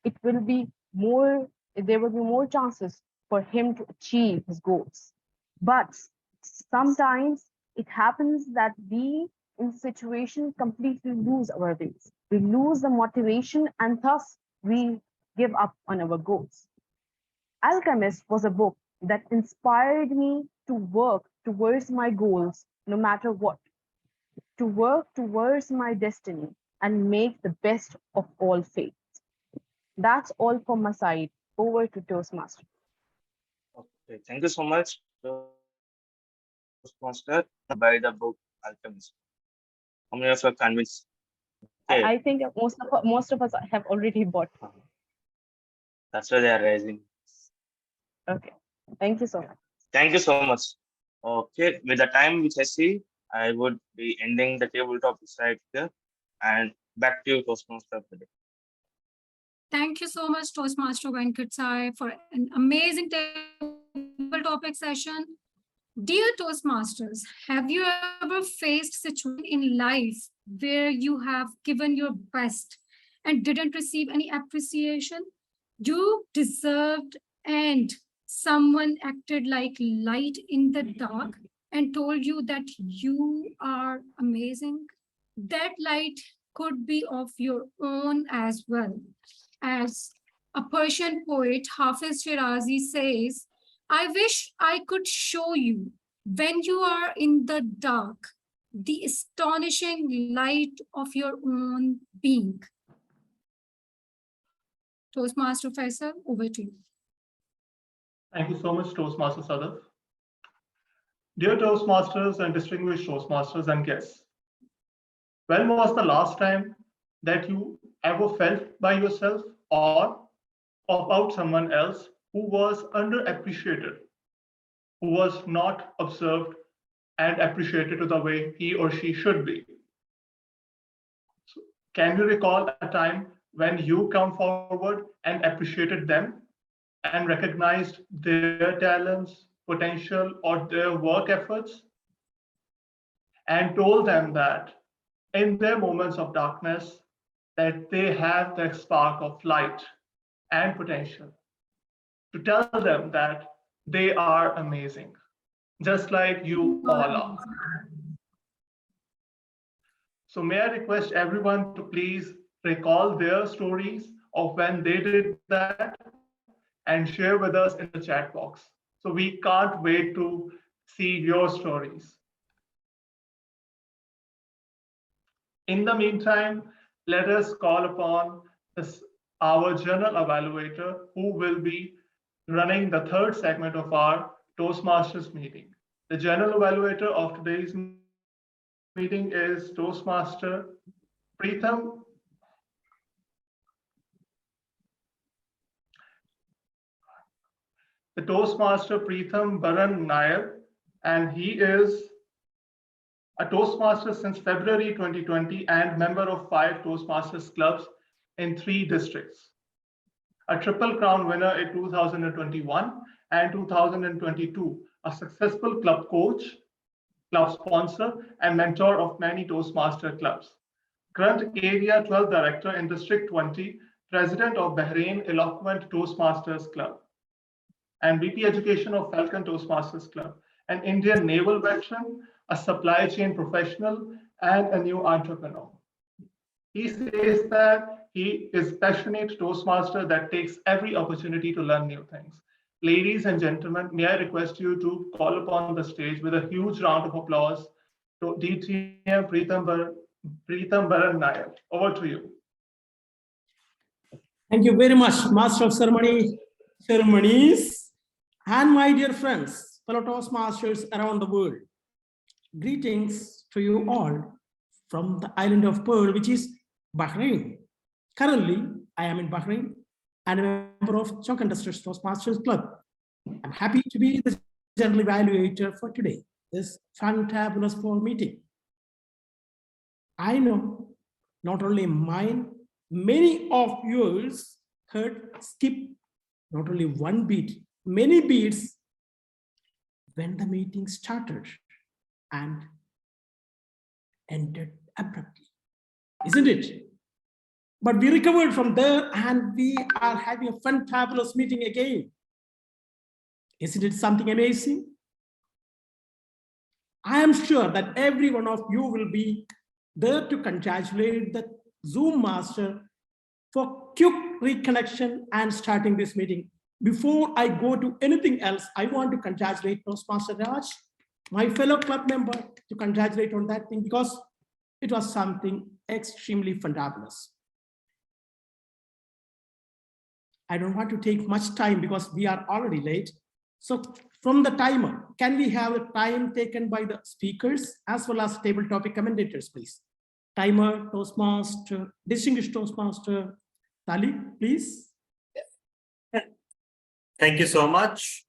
it will be more, there will be more chances for him to achieve his goals. But sometimes it happens that we in situations completely lose our ways. We lose the motivation and thus we give up on our goals. Alchemist was a book that inspired me to work towards my goals no matter what, to work towards my destiny and make the best of all fates. That's all from my side. Over to Toastmaster. Okay, thank you so much, Toastmaster. Buy the book Alchemist. How many of you are convinced? Okay. I think most of us have already bought. That's why they are raising. Okay. Thank you so much. Thank you so much. Okay, with the time which I see, I would be ending the table topics right here. And back to you, Toastmaster. Thank you so much, Toastmaster Venkat Sai, for an amazing table topic session. Dear Toastmasters, have you ever faced situation in life where you have given your best and didn't receive any appreciation? You deserved, and someone acted like light in the dark and told you that you are amazing? That light could be of your own as well. As a Persian poet, Hafiz Shirazi says, I wish I could show you when you are in the dark, the astonishing light of your own being. Toastmaster Faisal, over to you. Thank you so much, Toastmaster Sadaf. Dear Toastmasters and distinguished Toastmasters and guests, when was the last time that you ever felt by yourself or about someone else who was underappreciated, who was not observed and appreciated to the way he or she should be? So, can you recall a time when you come forward and appreciated them and recognized their talents, potential, or their work efforts, and told them that in their moments of darkness, that they have that spark of light and potential, to tell them that they are amazing, just like you all are. So may I request everyone to please recall their stories of when they did that and share with us in the chat box. So we can't wait to see your stories. In the meantime, let us call upon our general evaluator, who will be running the third segment of our Toastmasters meeting. The general evaluator of today's meeting is Toastmaster Preetham. The Toastmaster Preetham Baran Nair, and he is a Toastmaster since February 2020 and member of 5 Toastmasters clubs in 3 districts. A Triple Crown winner in 2021 and 2022, a successful club coach, club sponsor, and mentor of many Toastmaster clubs. Current Area 12 Director in District 20, President of Bahrain Eloquent Toastmasters Club, and VP Education of Falcon Toastmasters Club, an Indian naval veteran, a supply chain professional, and a new entrepreneur. He says that he is passionate Toastmaster that takes every opportunity to learn new things. Ladies and gentlemen, may I request you to call upon the stage with a huge round of applause to DTM Preetham Baran Nair. Over to you. Thank you very much, Master of Ceremonies, and my dear friends, fellow Toastmasters around the world. Greetings to you all from the island of Pearl, which is Bahrain. Currently, I am in Bahrain and a member of Chunk Industries Toastmasters Club. I'm happy to be the general evaluator for today, this fantabulous fall meeting. I know not only mine, many of yours heard skip not only one beat, many beats when the meeting started and ended abruptly, isn't it? But we recovered from there and we are having a fantabulous meeting again. Isn't it something amazing? I am sure that every one of you will be there to congratulate the Zoom master for quick reconnection and starting this meeting. Before I go to anything else, I want to congratulate Toastmaster Raj, my fellow club member, to congratulate on that thing because it was something extremely fantabulous. I don't want to take much time because we are already late. So from the timer, can we have a time taken by the speakers as well as table topic commentators, please? Timer, Toastmaster, distinguished Toastmaster, Tali, please. Thank you so much.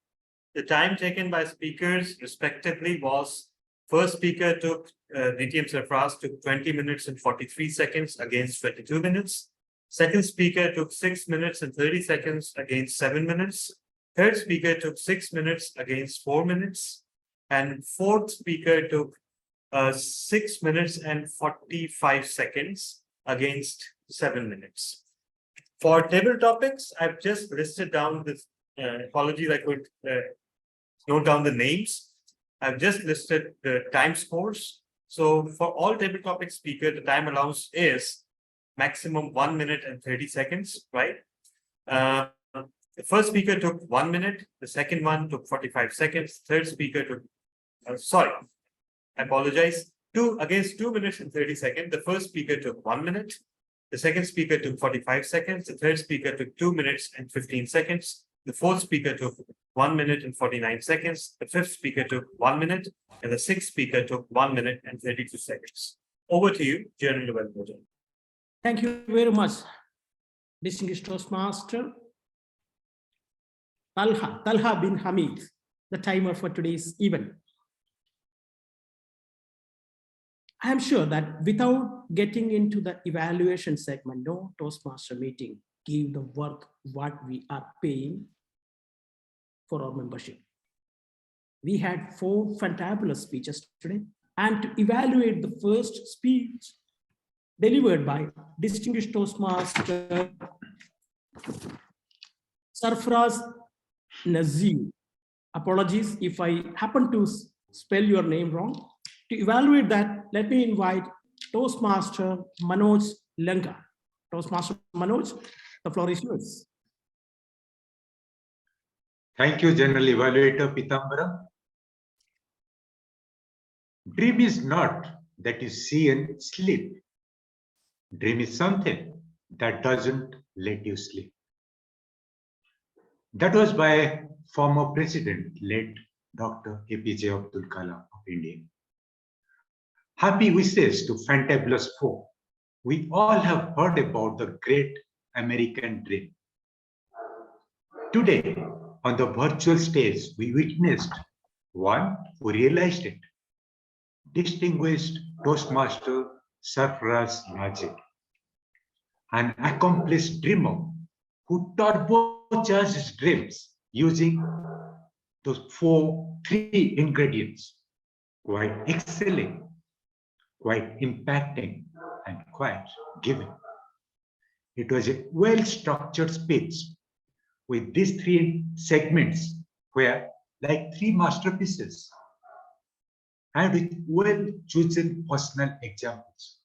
The time taken by speakers respectively was First speaker took, DTM Sarfraz took 20 minutes and 43 seconds against 22 minutes. Second speaker took 6 minutes and 30 seconds against 7 minutes. Third speaker took 6 minutes against 4 minutes. And fourth speaker took 6 minutes and 45 seconds against 7 minutes. For table topics, I've just listed down this, apologies, I could note down the names. I've just listed the time scores. So for all table topic speaker, the time allowance is maximum 1 minute and 30 seconds, right? The first speaker took 1 minute. The second one took 45 seconds. Third speaker took, sorry, I apologize. 2 minutes and 30 seconds. The first speaker took 1 minute. The second speaker took 45 seconds. The third speaker took 2 minutes and 15 seconds. The fourth speaker took 1 minute and 49 seconds. The fifth speaker took 1 minute. And the sixth speaker took 1 minute and 32 seconds. Over to you, General Development. Thank you very much, distinguished Toastmaster Talha bin Hamid, the timer for today's event. I am sure that without getting into the evaluation segment, no Toastmaster meeting give the work what we are paying for our membership. We had 4 fantabulous speeches today, and to evaluate the first speech delivered by distinguished Toastmaster Sarfraz Nazir. Apologies if I happen to spell your name wrong. To evaluate that, let me invite Toastmaster Manoj Lanka. Toastmaster Manoj, the floor is yours. Thank you, General Evaluator Pitambara. Dream is not that you see and sleep. Dream is something that doesn't let you sleep. That was by former President, late Dr. APJ Abdul Kalam of India. Happy wishes to Fantabulous 4. We all have heard about the great American dream. Today, on the virtual stage, we witnessed one who realized it. Distinguished Toastmaster Sarfraz Nazir, an accomplished dreamer who turbocharged his dreams using those 3 ingredients: quite excelling, quite impacting, and quite giving. It was a well-structured speech with these 3 segments where, like 3 masterpieces, and with well-chosen personal examples.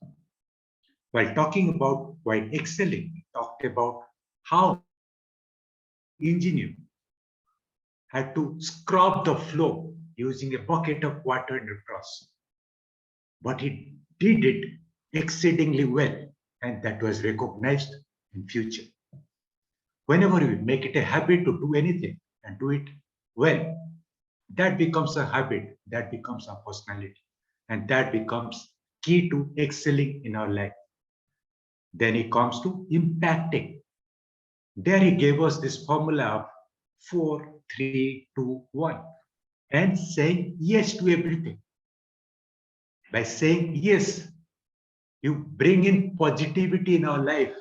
While talking about quite excelling, he talked about how engineer had to scrub the floor using a bucket of water and a brush. But he did it exceedingly well, and that was recognized in future. Whenever we make it a habit to do anything and do it well, that becomes a habit, that becomes our personality, and that becomes key to excelling in our life. Then it comes to impacting. There he gave us this formula of 4, 3, 2, 1, and saying yes to everything. By saying yes, you bring in positivity in our life,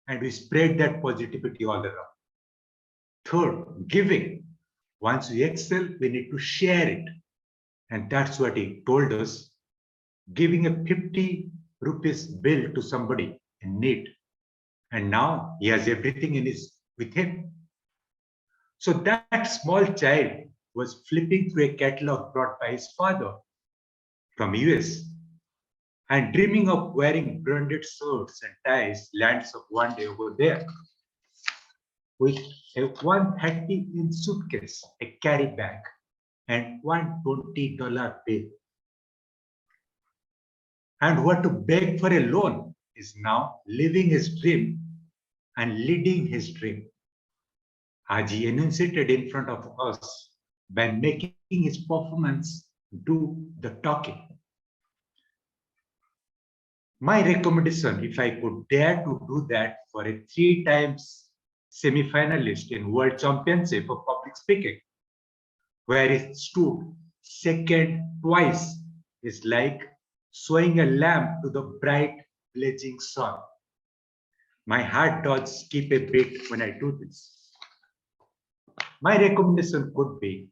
and we spread that positivity all around. Third, giving. Once we excel, we need to share it. And that's what he told us, giving a 50 rupees bill to somebody in need. And now he has everything with him. So that small child was flipping through a catalog brought by his father from US and dreaming of wearing branded shirts and ties lands of one day over there. With a 130 in suitcase, a carry bag, and one $20 bill. And what to beg for a loan is now living his dream and leading his dream. As he enunciated in front of us by making his performance do the talking. My recommendation, if I could dare to do that for a 3 times semi-finalist in World Championship of Public Speaking, where he stood second twice is like showing a lamp to the bright blazing sun. My heart does skip a beat when I do this. My recommendation could be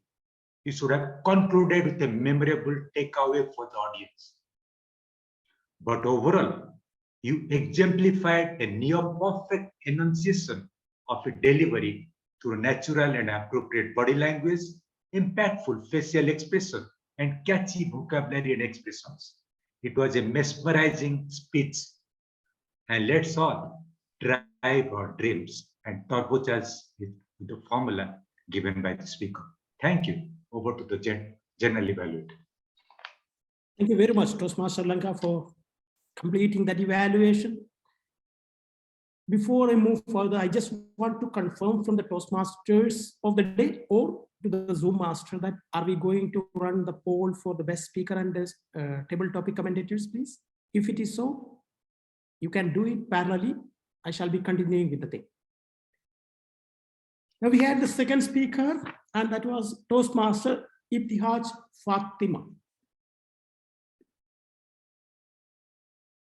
you should have concluded with a memorable takeaway for the audience. But overall, you exemplified a near perfect enunciation of a delivery through natural and appropriate body language, impactful facial expression, and catchy vocabulary and expressions. It was a mesmerizing speech. And let's all drive our dreams and turbocharge it with the formula given by the speaker. Thank you. Over to the general evaluator. Thank you very much, Toastmaster Lanka, for completing that evaluation. Before I move further, I just want to confirm from the Toastmasters of the day or to the Zoom master that are we going to run the poll for the best speaker and the table topic commentators, please? If it is so, you can do it parallelly. I shall be continuing with the thing. Now we had the second speaker, and that was Toastmaster Ibtihaj Fatima.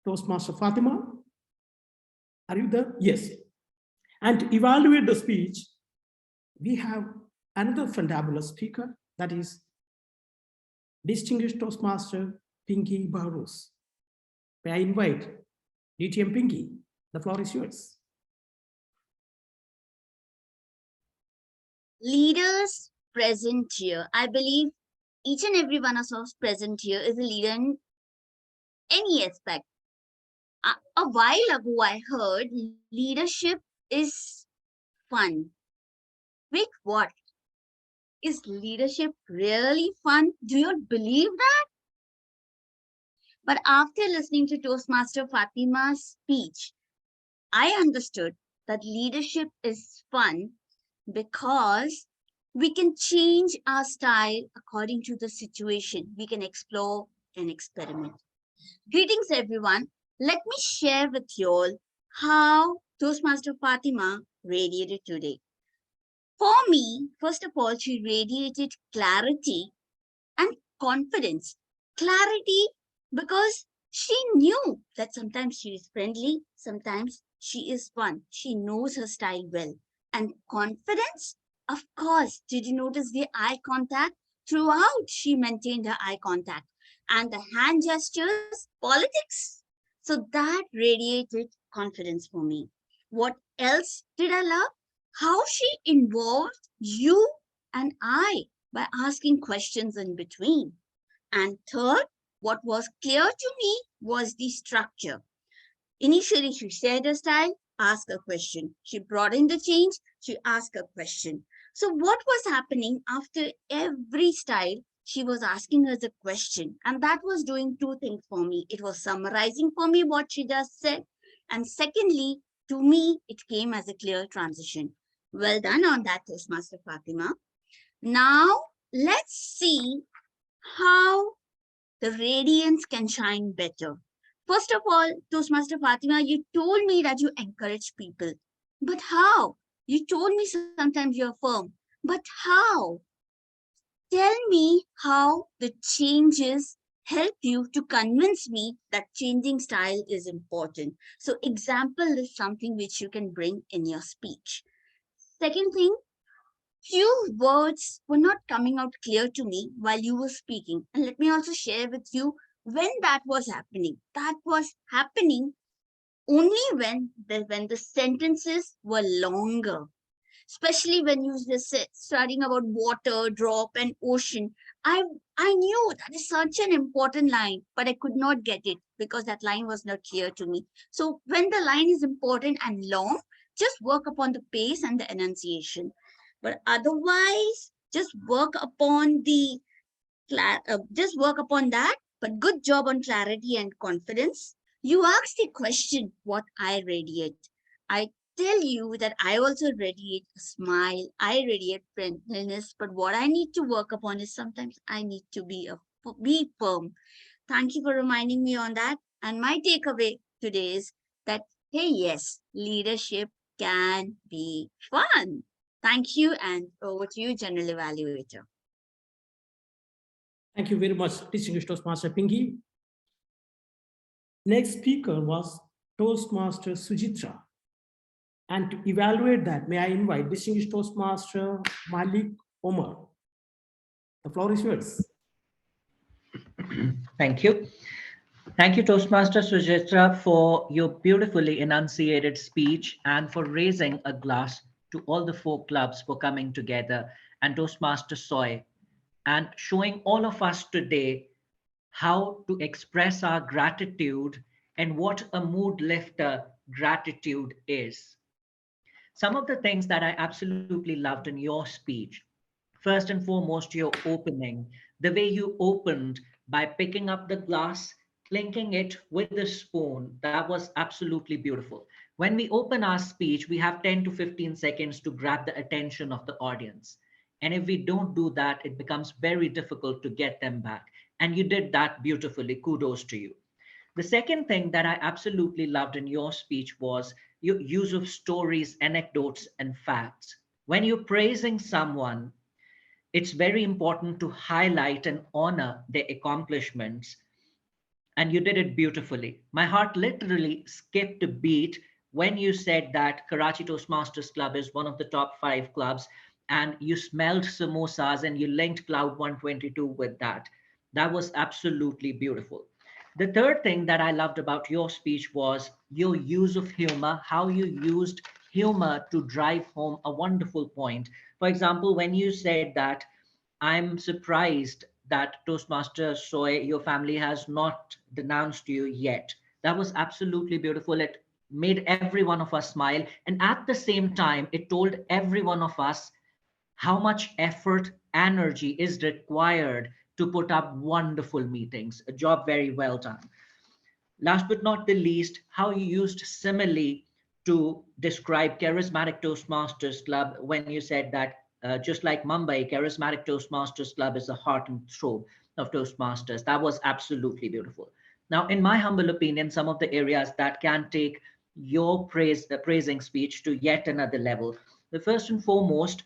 Toastmaster Fatima, are you there? Yes. And to evaluate the speech, we have another fantabulous speaker, that is distinguished Toastmaster Pinky Barros. May I invite DTM Pinky? The floor is yours. Leaders present here. I believe each and every one of us present here is a leader in any aspect. A while ago, I heard leadership is fun. Wait, what? Is leadership really fun? Do you believe that? But after listening to Toastmaster Fatima's speech, I understood that leadership is fun because we can change our style according to the situation. We can explore and experiment. Greetings, everyone. Let me share with you all how Toastmaster Fatima radiated today. For me, first of all, she radiated clarity and confidence. Clarity because she knew that sometimes she is friendly, sometimes she is fun. She knows her style well. And confidence, of course, did you notice the eye contact? Throughout, she maintained her eye contact. And the hand gestures, politics. So that radiated confidence for me. What else did I love? How she involved you and I by asking questions in between. And third, what was clear to me was the structure. Initially, she shared her style, asked a question. She brought in the change, she asked a question. So what was happening after every style? She was asking us a question, and that was doing two things for me. It was summarizing for me what she just said. And secondly, to me, it came as a clear transition. Well done on that, Toastmaster Fatima. Now, let's see how the radiance can shine better. First of all, Toastmaster Fatima, you told me that you encourage people. But how? You told me sometimes you're firm. But how? Tell me how the changes help you to convince me that changing style is important. So example is something which you can bring in your speech. Second thing, few words were not coming out clear to me while you were speaking. And let me also share with you when that was happening. That was happening only when the sentences were longer. Especially when you were studying about water, drop, and ocean. I knew that is such an important line, but I could not get it because that line was not clear to me. So when the line is important and long, just work upon the pace and the enunciation. But otherwise, just work upon that. But good job on clarity and confidence. You asked the question, what I radiate. I tell you that I also radiate a smile. I radiate friendliness. But what I need to work upon is sometimes I need to be firm. Thank you for reminding me on that. And my takeaway today is that, hey, yes, leadership can be fun. Thank you, and over to you, General Evaluator. Thank you very much, distinguished Toastmaster Pinky. Next speaker was Toastmaster Sujitra. And to evaluate that, may I invite distinguished Toastmaster Malik Omar. The floor is yours. Thank you. Thank you, Toastmaster Sujitra, for your beautifully enunciated speech and for raising a glass to all the 4 clubs for coming together, and Toastmaster Soy, and showing all of us today how to express our gratitude and what a mood lifter gratitude is. Some of the things that I absolutely loved in your speech, first and foremost, your opening, the way you opened by picking up the glass, clinking it with the spoon, that was absolutely beautiful. When we open our speech, we have 10 to 15 seconds to grab the attention of the audience. And if we don't do that, it becomes very difficult to get them back. And you did that beautifully. Kudos to you. The second thing that I absolutely loved in your speech was your use of stories, anecdotes, and facts. When you're praising someone, it's very important to highlight and honor their accomplishments. And you did it beautifully. My heart literally skipped a beat when you said that Karachi Toastmasters Club is one of the top 5 clubs, and you smelled samosas and you linked Cloud 122 with that. That was absolutely beautiful. The third thing that I loved about your speech was your use of humor, how you used humor to drive home a wonderful point. For example, when you said that, I'm surprised that Toastmaster Soy, your family has not denounced you yet. That was absolutely beautiful. It made every one of us smile. And at the same time, it told every one of us how much effort, energy is required to put up wonderful meetings. A job very well done. Last but not the least, how you used simile to describe Charismatic Toastmasters Club when you said that just like Mumbai, Charismatic Toastmasters Club is the heart and soul of Toastmasters. That was absolutely beautiful. Now, in my humble opinion, some of the areas that can take your praising speech to yet another level. The first and foremost,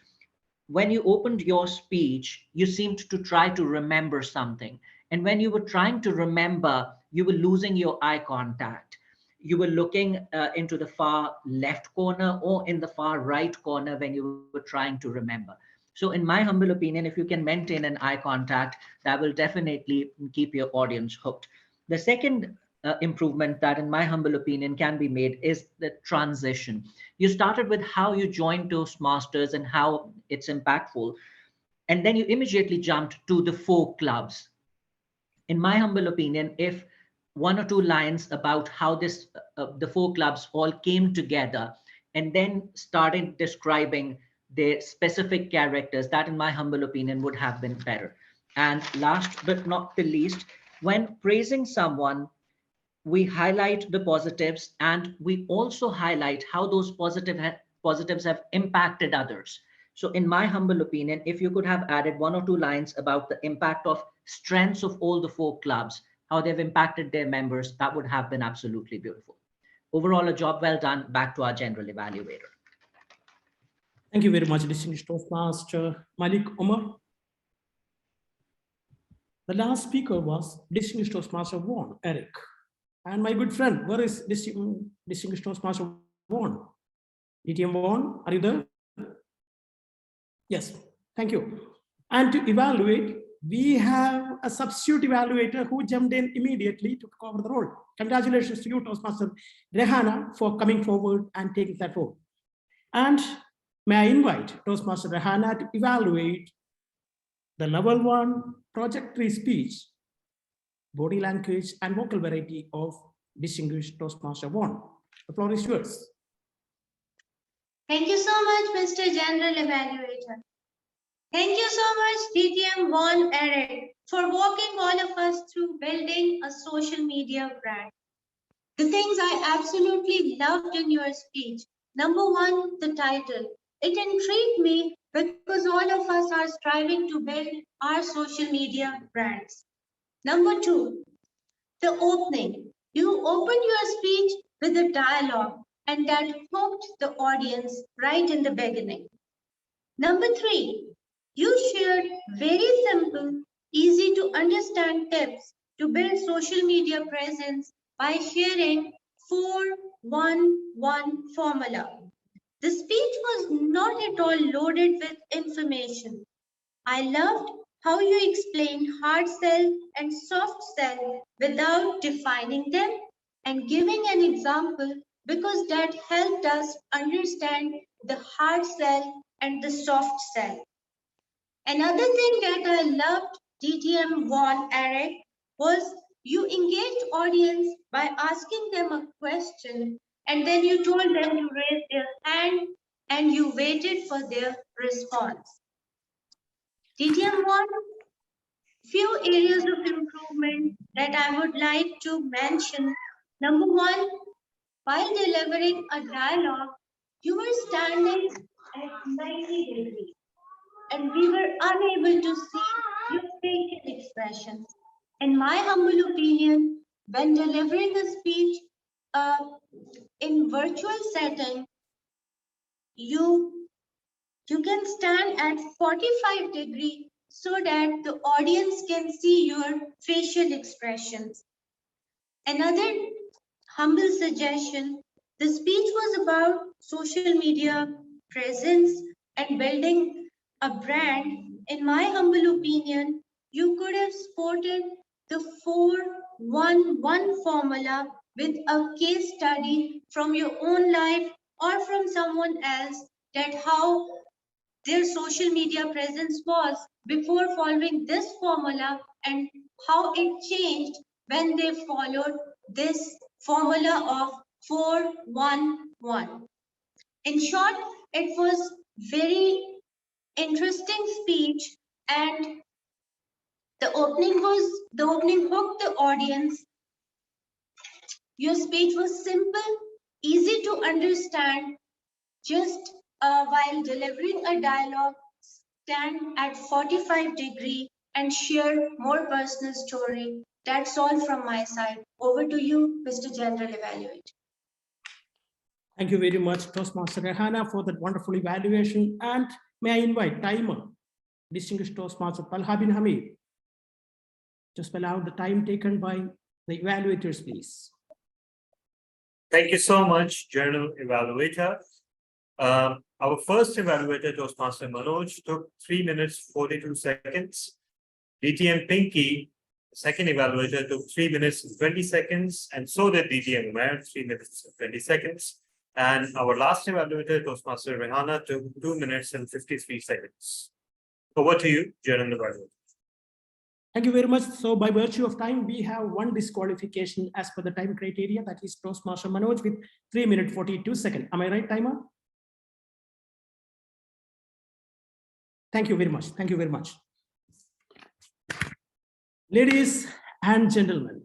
when you opened your speech, you seemed to try to remember something. And when you were trying to remember, you were losing your eye contact. You were looking into the far left corner or in the far right corner when you were trying to remember. So in my humble opinion, if you can maintain an eye contact, that will definitely keep your audience hooked. The second improvement that in my humble opinion can be made is the transition. You started with how you joined Toastmasters and how it's impactful. And then you immediately jumped to the 4 clubs. In my humble opinion, if 1 or 2 lines about how this the 4 clubs all came together and then started describing their specific characters, that in my humble opinion would have been better. And last but not the least, when praising someone, we highlight the positives and we also highlight how those positives have impacted others. So in my humble opinion, if you could have added 1 or 2 lines about the impact of strengths of all the 4 clubs, how they've impacted their members, that would have been absolutely beautiful. Overall, a job well done. Back to our general evaluator. Thank you very much, distinguished Toastmaster Malik Omar. The last speaker was distinguished Toastmaster Vaughan, Eric. And my good friend, where is distinguished Toastmaster Vaughan? DTM Vaughan, are you there? Yes, thank you. And to evaluate, we have a substitute evaluator who jumped in immediately to cover the role. Congratulations to you, Toastmaster Rehana, for coming forward and taking that role. And may I invite Toastmaster Rehana to evaluate the level 1 project 3 speech, body language, and vocal variety of distinguished Toastmaster Vaughan. The floor is yours. Thank you so much, Mr. General Evaluator. Thank you so much, DTM Vaughan Eric, for walking all of us through building a social media brand. The things I absolutely loved in your speech. Number 1, the title. It intrigued me because all of us are striving to build our social media brands. Number 2, the opening. You opened your speech with a dialogue, and that hooked the audience right in the beginning. Number 3, you shared very simple easy to understand tips to build social media presence by sharing 4-1-1 formula. The speech was not at all loaded with information. I loved how you explained hard sell and soft sell without defining them and giving an example, because that helped us understand the hard sell and the soft sell. Another thing that I loved, DTM Von Eric, was you engaged audience by asking them a question, and then you told them to raise their hand and you waited for their response. DTM Von, few areas of improvement that I would like to mention. Number one, while delivering a dialogue, you were standing at 90 degrees and we were unable to see your facial expressions. In my humble opinion, when delivering a speech in virtual setting, you can stand at 45 degrees so that the audience can see your facial expressions. Another humble suggestion, the speech was about social media presence and building a brand. In my humble opinion, you could have sported the 4-1-1 formula with a case study from your own life or from someone else, that how their social media presence was before following this formula and how it changed when they followed this formula of 4-1-1. In short, it was very interesting speech, and the opening hooked the audience. Your speech was simple, easy to understand, just while delivering a dialogue, stand at 45 degrees and share more personal story. That's all from my side. Over to you, Mr. General Evaluator. Thank you very much, Toastmaster Rehana, for that wonderful evaluation. And may I invite timer, distinguished Toastmaster Talha bin Hamid, to spell out the time taken by the evaluators, please. Thank you so much, General Evaluator. Our first evaluator, Toastmaster Manoj, took 3 minutes 42 seconds. DTM Pinky, second evaluator, took 3 minutes 20 seconds, and so did DTM Umair, 3 minutes 20 seconds. And our last evaluator, Toastmaster Rehana, took 2 minutes and 53 seconds. Over to you, General Evaluator. Thank you very much. So by virtue of time, we have one disqualification as per the time criteria, that is Toastmaster Manoj with 3 minutes 42 seconds. Am I right, timer? Thank you very much. Thank you very much. Ladies and gentlemen,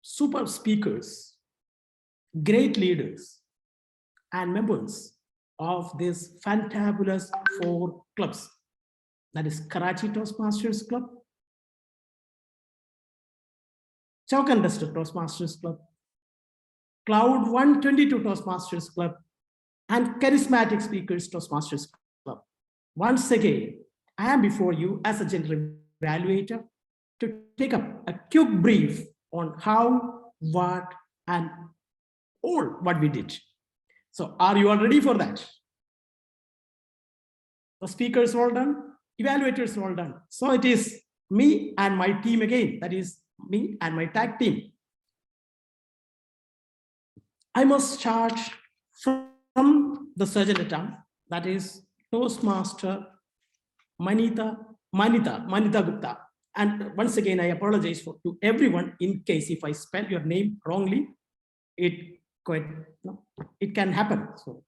super speakers, great leaders, and members of this fantabulous 4 clubs, that is Karachi Toastmasters Club, Chalk and Duster Toastmasters Club, Cloud 122 Toastmasters Club, and Charismatic Speakers Toastmasters Club. Once again, I am before you as a general evaluator to take up a quick brief on how, what, and all what we did. So are you all ready for that? The speakers all done, evaluators all done. So it is me and my team again, that is me and my tag team. I must start from the surgeon at arm, that is Toastmaster Manita Gupta. And once again, I apologize to everyone in case if I spell your name wrongly. It can happen. So,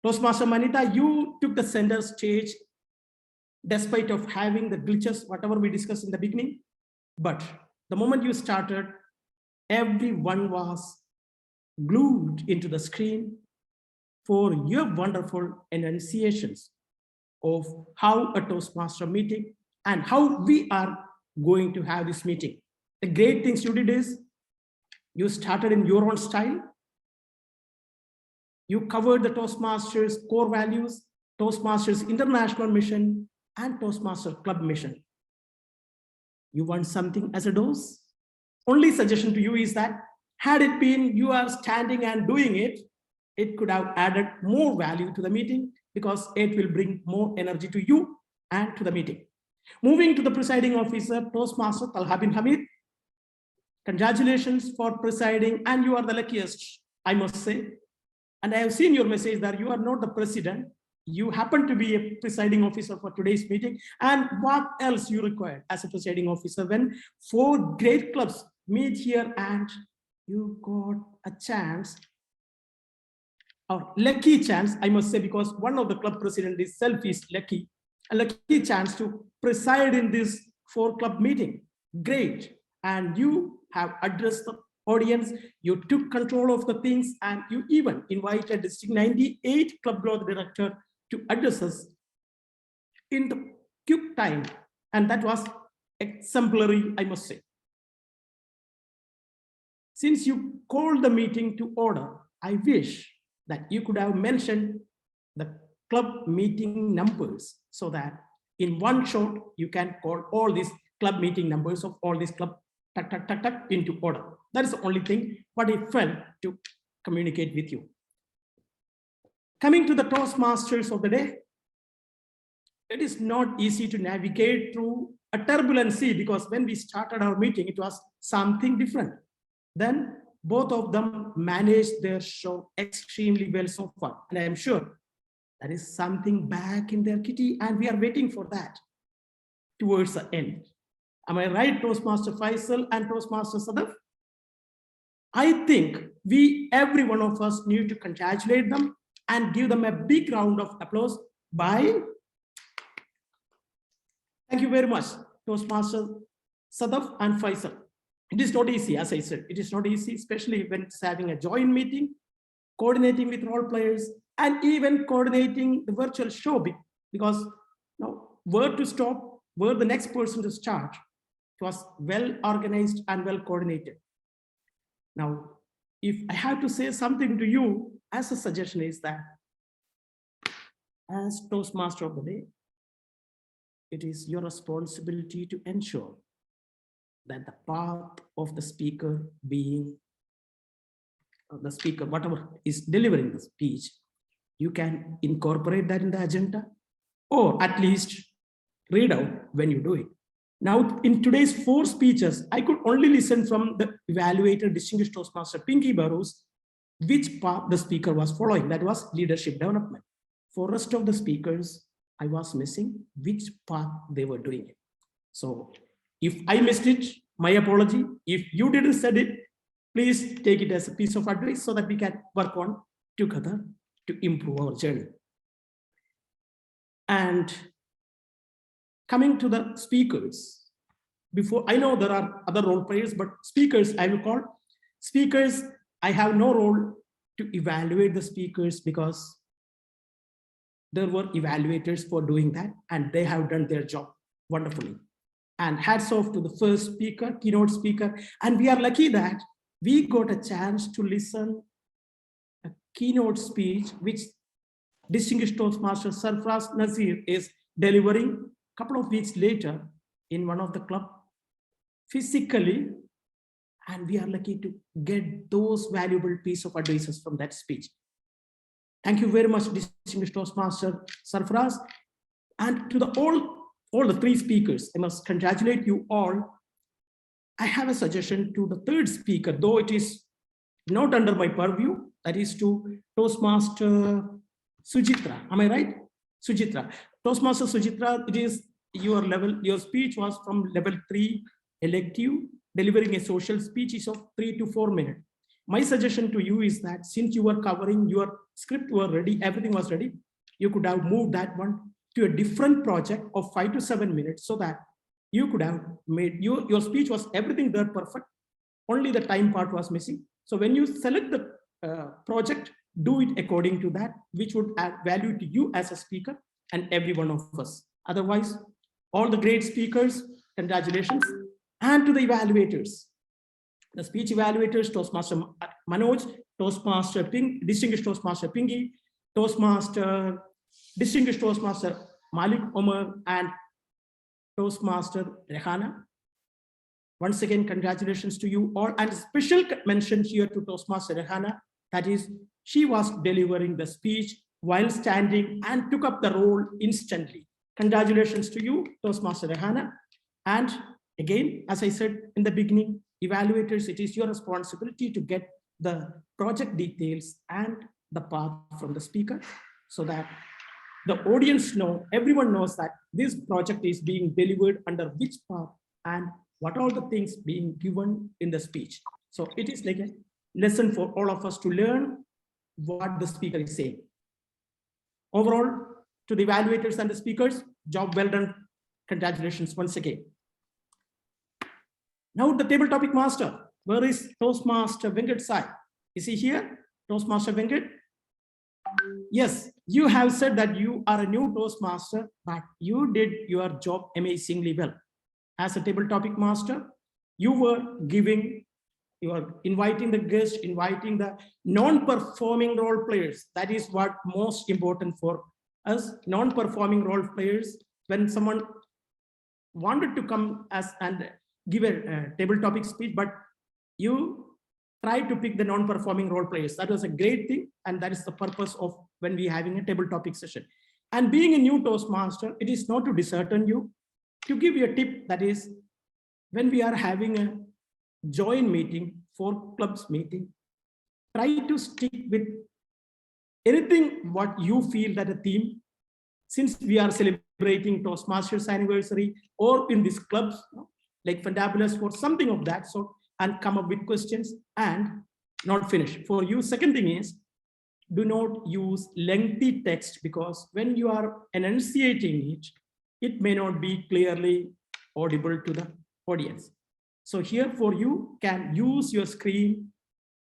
Toastmaster Manita, you took the center stage despite of having the glitches, whatever we discussed in the beginning. But the moment you started, everyone was glued into the screen for your wonderful enunciations of how a Toastmaster meeting and how we are going to have this meeting. The great things you did is you started in your own style. You covered the Toastmasters core values, Toastmasters international mission, and Toastmaster club mission. You want something as a dose? Only suggestion to you is that had it been you are standing and doing it, it could have added more value to the meeting because it will bring more energy to you and to the meeting. Moving to the presiding officer, Toastmaster Talha bin Hamid. Congratulations for presiding, and you are the luckiest, I must say. And I have seen your message that you are not the president. You happen to be a presiding officer for today's meeting. And what else you require as a presiding officer when 4 great clubs meet here and you got a chance, or lucky chance, I must say, because one of the club president itself is lucky, a lucky chance to preside in this 4 club meeting. Great. And you have addressed the audience, you took control of the things, and you even invited District 98 Club Growth Director to address us in the quick time. And that was exemplary, I must say. Since you called the meeting to order, I wish that you could have mentioned the club meeting numbers so that in one shot, you can call all these club meeting numbers of all these club into order. That is the only thing what I felt to communicate with you. Coming to the Toastmasters of the day, it is not easy to navigate through a turbulent sea because when we started our meeting, it was something different. Then both of them managed their show extremely well so far. And I am sure that is something back in their kitty, and we are waiting for that towards the end. Am I right, Toastmaster Faisal and Toastmaster Sadaf? I think every one of us need to congratulate them and give them a big round of applause by. Thank you very much, Toastmaster Sadaf and Faisal. It is not easy, as I said, it is not easy, especially when it's having a joint meeting, coordinating with role players, and even coordinating the virtual show, because where to stop, where the next person to start. It was well organized and well coordinated. Now, if I have to say something to you as a suggestion is that as Toastmaster of the day, it is your responsibility to ensure that the path of the speaker being the speaker, whatever is delivering the speech, you can incorporate that in the agenda or at least read out when you do it. Now, in today's 4 speeches, I could only listen from the evaluator, Distinguished Toastmaster Pinky Barrows, which path the speaker was following. That was leadership development. For rest of the speakers, I was missing which path they were doing it. So if I missed it, my apology. If you didn't said it, please take it as a piece of advice so that we can work on together to improve our journey. And coming to the speakers, before I know there are other role players, but speakers I will call. Speakers, I have no role to evaluate the speakers because there were evaluators for doing that and they have done their job wonderfully. And hats off to the first speaker, keynote speaker. And we are lucky that we got a chance to listen a keynote speech which Distinguished Toastmaster Sarfraz Nazir is delivering a couple of weeks later in one of the club physically, and we are lucky to get those valuable piece of advices from that speech. Thank you very much, Distinguished Toastmaster Sarfraz, and to all the 3 speakers. I must congratulate you all. I have a suggestion to the 3rd speaker, though it is not under my purview, that is to Toastmaster Sujitra. Am I right? Sujitra. Toastmaster Sujitra, it is your level, your speech was from level 3 elective, delivering a social speech is of 3 to 4 minutes. My suggestion to you is that since you were covering, your script were ready, everything was ready, you could have moved that one to a different project of 5 to 7 minutes so that you could have made your speech was everything there perfect, only the time part was missing. So when you select the project, do it according to that, which would add value to you as a speaker and every one of us. Otherwise, all the great speakers, congratulations. And to the evaluators, the speech evaluators, Toastmaster Manoj, Toastmaster Distinguished Toastmaster Pingy, Distinguished Toastmaster Malik Omar, and Toastmaster Rehana. Once again, congratulations to you all, and special mention here to Toastmaster Rehana. That is, she was delivering the speech while standing and took up the role instantly. Congratulations to you, Toastmaster Rehana. And again, as I said in the beginning, evaluators, it is your responsibility to get the project details and the path from the speaker so that the audience know, everyone knows that this project is being delivered under which path and what are the things being given in the speech. So it is like a lesson for all of us to learn what the speaker is saying. Overall, to the evaluators and the speakers, job well done. Congratulations once again. Now the table topic master. Where is Toastmaster Venkat Sai? Is he here? Toastmaster Venkat? Yes, you have said that you are a new Toastmaster, but you did your job amazingly well. As a table topic master, you were inviting the guests, inviting the non-performing role players. That is what most important for us, non-performing role players. When someone wanted to come and give a table topic speech, but you tried to pick the non-performing role players. That was a great thing, and that is the purpose of when we having a table topic session. And being a new Toastmaster, it is not to dishearten you. To give you a tip, that is, when we are having a joint meeting, for clubs meeting, try to stick with anything what you feel that a theme, since we are celebrating Toastmasters anniversary or in these clubs, like Fantabulous or something of that sort, and come up with questions and not finish. For you, second thing is, do not use lengthy text, because when you are enunciating it, it may not be clearly audible to the audience. So here for you can use your screen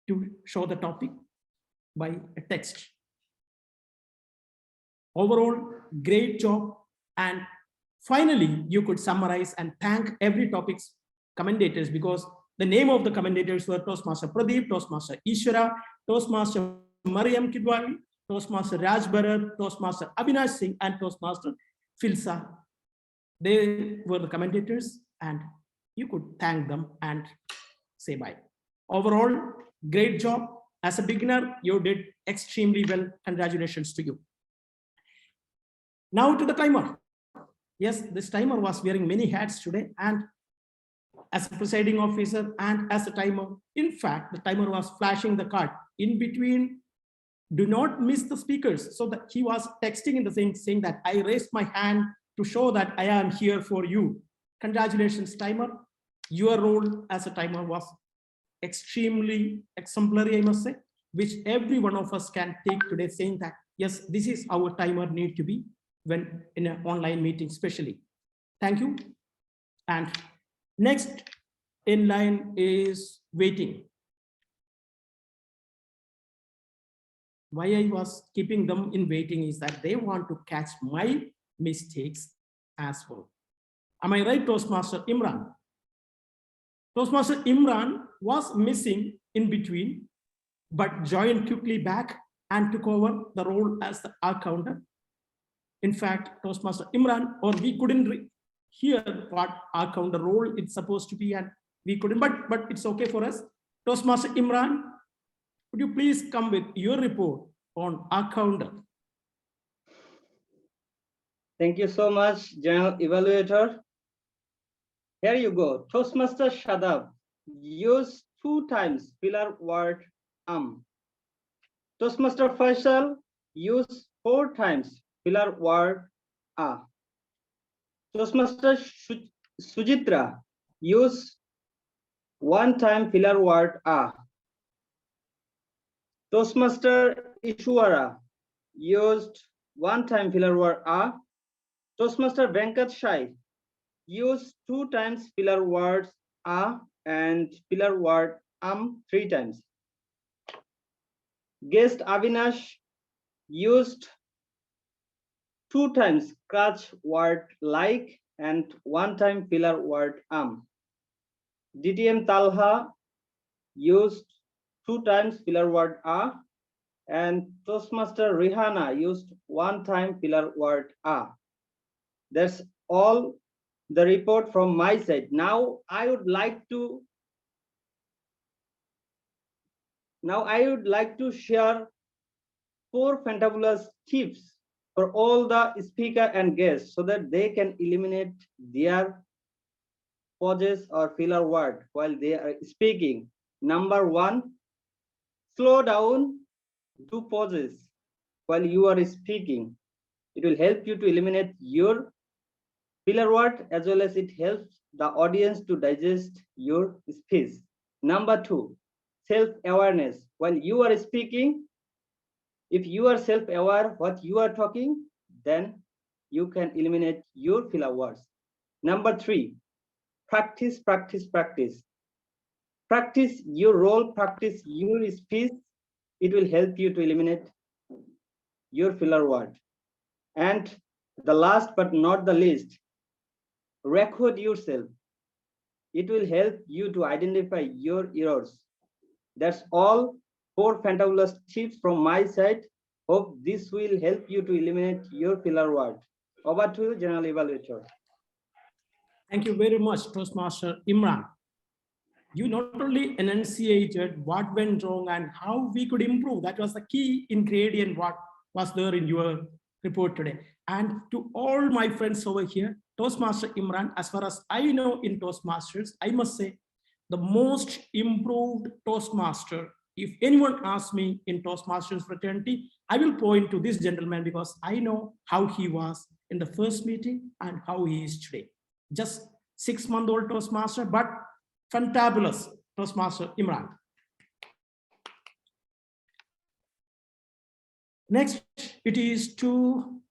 to show the topic by a text. Overall, great job. And finally, you could summarize and thank every topic's commentators, because the name of the commentators were Toastmaster Pradeep, Toastmaster Ishwara, Toastmaster Mariam Kidwali, Toastmaster Raj Bharat, Toastmaster Avinash Singh, and Toastmaster Filsa. They were the commentators, and you could thank them and say bye. Overall, great job. As a beginner, you did extremely well. Congratulations to you. Now to the timer. Yes, this timer was wearing many hats today, and as a presiding officer and as a timer, in fact, the timer was flashing the card in between. Do not miss the speakers. So that he was texting in the saying that I raised my hand to show that I am here for you. Congratulations, timer. Your role as a timer was extremely exemplary, I must say, which every one of us can take today, saying that, yes, this is our timer need to be when in an online meeting, especially. Thank you. And next in line is waiting. Why I was keeping them in waiting is that they want to catch my mistakes as well. Am I right, Toastmaster Imran? Toastmaster Imran was missing in between, but joined quickly back and took over the role as the R counter. In fact, Toastmaster Imran, or we couldn't hear what R counter role it's supposed to be, and we couldn't, but it's okay for us. Toastmaster Imran, would you please come with your report on R counter? Thank you so much, General Evaluator. Here you go. Toastmaster Shadab used 2 times filler word Toastmaster Faisal used 4 times filler word a. Toastmaster Sujitra used 1 time filler word a. Toastmaster Ishwara used 1 time filler word a. Toastmaster Venkat Shai used 2 times filler words a and filler word 3 times. Guest Avinash used 2 times scratch word like and 1 time filler word DTM Talha used 2 times filler word a, and Toastmaster Rihanna used 1 time filler word a. That's all the report from my side. Now I would like to share 4 fantabulous tips for all the speaker and guests so that they can eliminate their pauses or filler word while they are speaking. Number 1, slow down, do pauses while you are speaking. It will help you to eliminate your filler word as well as it helps the audience to digest your speech. Number 2, self-awareness. While you are speaking, if you are self-aware what you are talking, then you can eliminate your filler words. Number 3, practice, practice, practice. Practice your role, practice your speech. It will help you to eliminate your filler word. And the last but not the least, record yourself. It will help you to identify your errors. That's all 4 fantabulous tips from my side. Hope this will help you to eliminate your filler word. Over to you, General Evaluator. Thank you very much, Toastmaster Imran. You not only enunciated what went wrong and how we could improve. That was the key ingredient what was there in your report today. And to all my friends over here, Toastmaster Imran, as far as I know in Toastmasters, I must say the most improved Toastmaster. If anyone asks me in Toastmasters fraternity, I will point to this gentleman because I know how he was in the first meeting and how he is today. Just 6-month-old Toastmaster, but fantabulous Toastmaster Imran. Next, it is to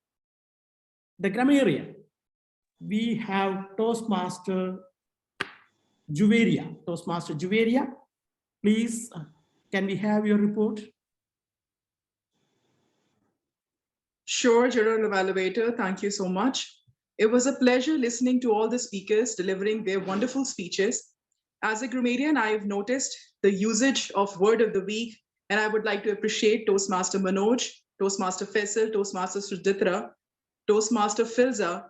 the grammarian. We have Toastmaster Juveria. Toastmaster Juveria, please, can we have your report? Sure, General Evaluator, thank you so much. It was a pleasure listening to all the speakers delivering their wonderful speeches. As a grammarian, I've noticed the usage of word of the week, and I would like to appreciate Toastmaster Manoj, Toastmaster Faisal, Toastmaster Sujitra, Toastmaster Filza,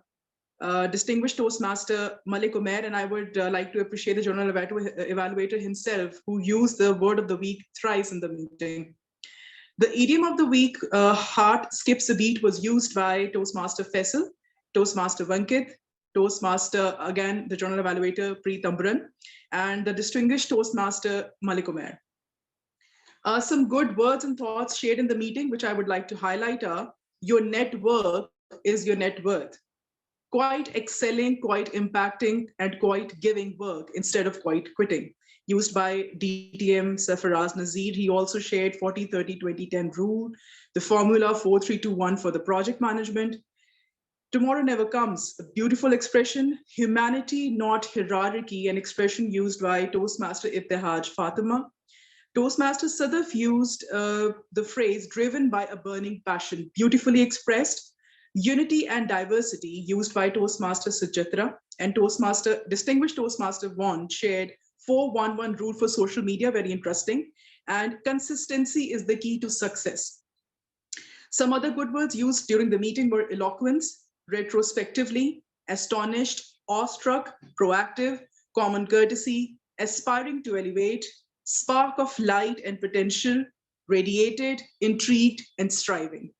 distinguished Toastmaster Malik Umair, and I would like to appreciate the General Evaluator himself, who used the word of the week thrice in the meeting. The idiom of the week, heart skips a beat, was used by Toastmaster Faisal, Toastmaster Vankit, Toastmaster, again, the General Evaluator Preet Amran, and the distinguished Toastmaster Malik Umair. Some good words and thoughts shared in the meeting, which I would like to highlight are, your network is your net worth. Quite excelling, quite impacting, and quite giving work instead of quite quitting. Used by DTM Safaraz Nazir. He also shared 40-30-20-10 rule, the formula 4-3-2-1 for the project management. Tomorrow never comes, a beautiful expression, humanity, not hierarchy, an expression used by Toastmaster Ibtihaj Fatima. Toastmaster Sadaf used the phrase driven by a burning passion, beautifully expressed. Unity and diversity used by Toastmaster Sujitra, and distinguished Toastmaster Vaughn shared 4-1-1 rule for social media, very interesting. And consistency is the key to success. Some other good words used during the meeting were eloquence, retrospectively, astonished, awestruck, proactive, common courtesy, aspiring to elevate, spark of light and potential, radiated, intrigued, and striving.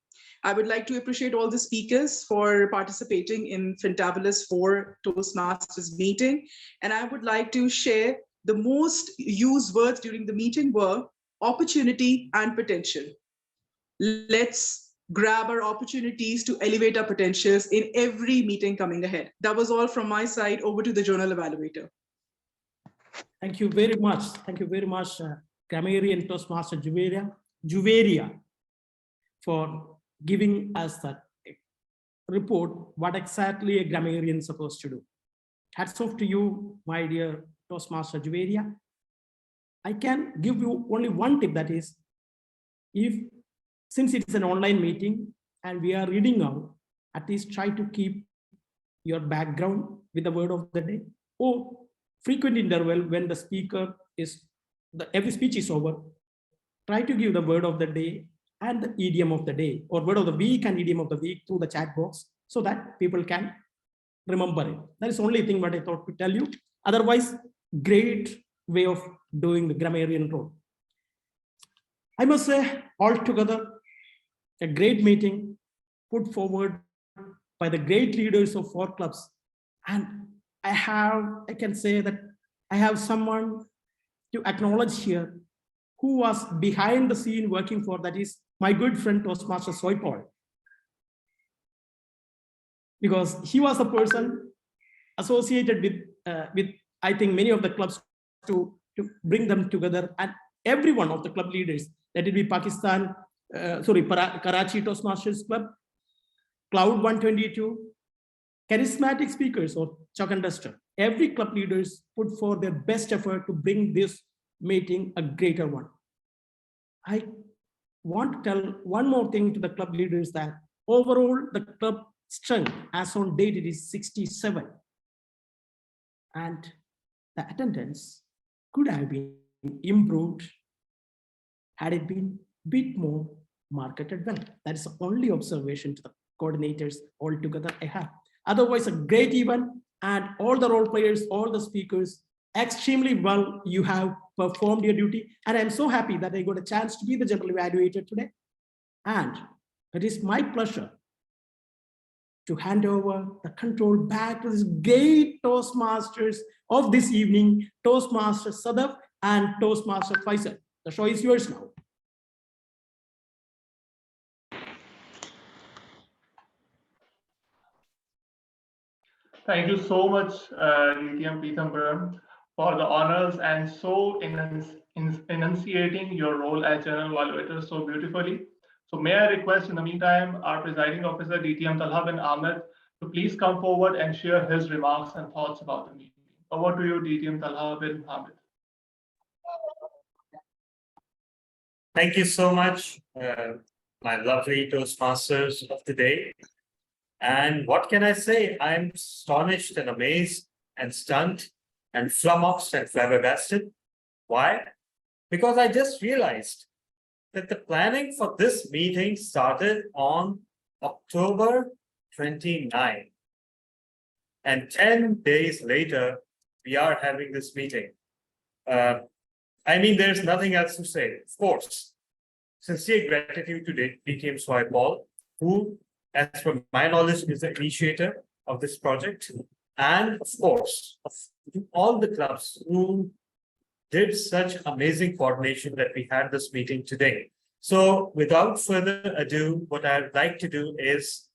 I would like to appreciate all the speakers for participating in Fantabulous 4 Toastmasters meeting. And I would like to share the most used words during the meeting were opportunity and potential. Let's grab our opportunities to elevate our potentials in every meeting coming ahead. That was all from my side. Over to the Journal Evaluator. Thank you very much. Thank you very much, grammarian Toastmaster Juveria, for giving us that report, what exactly a grammarian is supposed to do. Hats off to you, my dear Toastmaster Juveria. I can give you only one tip, that is, since it's an online meeting and we are reading out, at least try to keep your background with the word of the day, or frequent interval when the speaker every speech is over, try to give the word of the day and the idiom of the day, or word of the week and idiom of the week through the chat box, so that people can remember it. That is the only thing what I thought to tell you. Otherwise, great way of doing the grammarian role. I must say, altogether, a great meeting put forward by the great leaders of 4 clubs. And I can say that I have someone to acknowledge here who was behind the scene working for, that is my good friend Toastmaster Soipol. Because he was the person associated with I think many of the clubs to bring them together, and every one of the club leaders, let it be Karachi Toastmasters Club, Cloud 122, charismatic speakers or Chuck and Duster. Every club leaders put forth their best effort to bring this meeting a greater one. I want to tell one more thing to the club leaders, that overall the club strength as on date it is 67. And the attendance could have been improved had it been a bit more marketed well. That is the only observation to the coordinators altogether I have. Otherwise, a great event, and all the role players, all the speakers, extremely well you have performed your duty. And I'm so happy that I got a chance to be the general evaluator today. And it is my pleasure to hand over the control back to this great Toastmasters of this evening, Toastmaster Sadaf and Toastmaster Faisal. The show is yours now. Thank you so much, DTM Petambaram, for the honors and so enunciating your role as general evaluator so beautifully. So may I request in the meantime, our presiding officer, DTM Talha bin Ahmed, to please come forward and share his remarks and thoughts about the meeting. Over to you, DTM Talha bin Ahmed. Thank you so much, my lovely Toastmasters of the day. And what can I say? I'm astonished and amazed and stunned and flummoxed and flabbergasted. Why? Because I just realized that the planning for this meeting started on October 29. And 10 days later, we are having this meeting. I mean, there's nothing else to say. Of course, sincere gratitude to DTM Soipol, who, as per my knowledge, is the initiator of this project. And of course, all the clubs who did such amazing coordination that we had this meeting today. So without further ado, what I would like to do is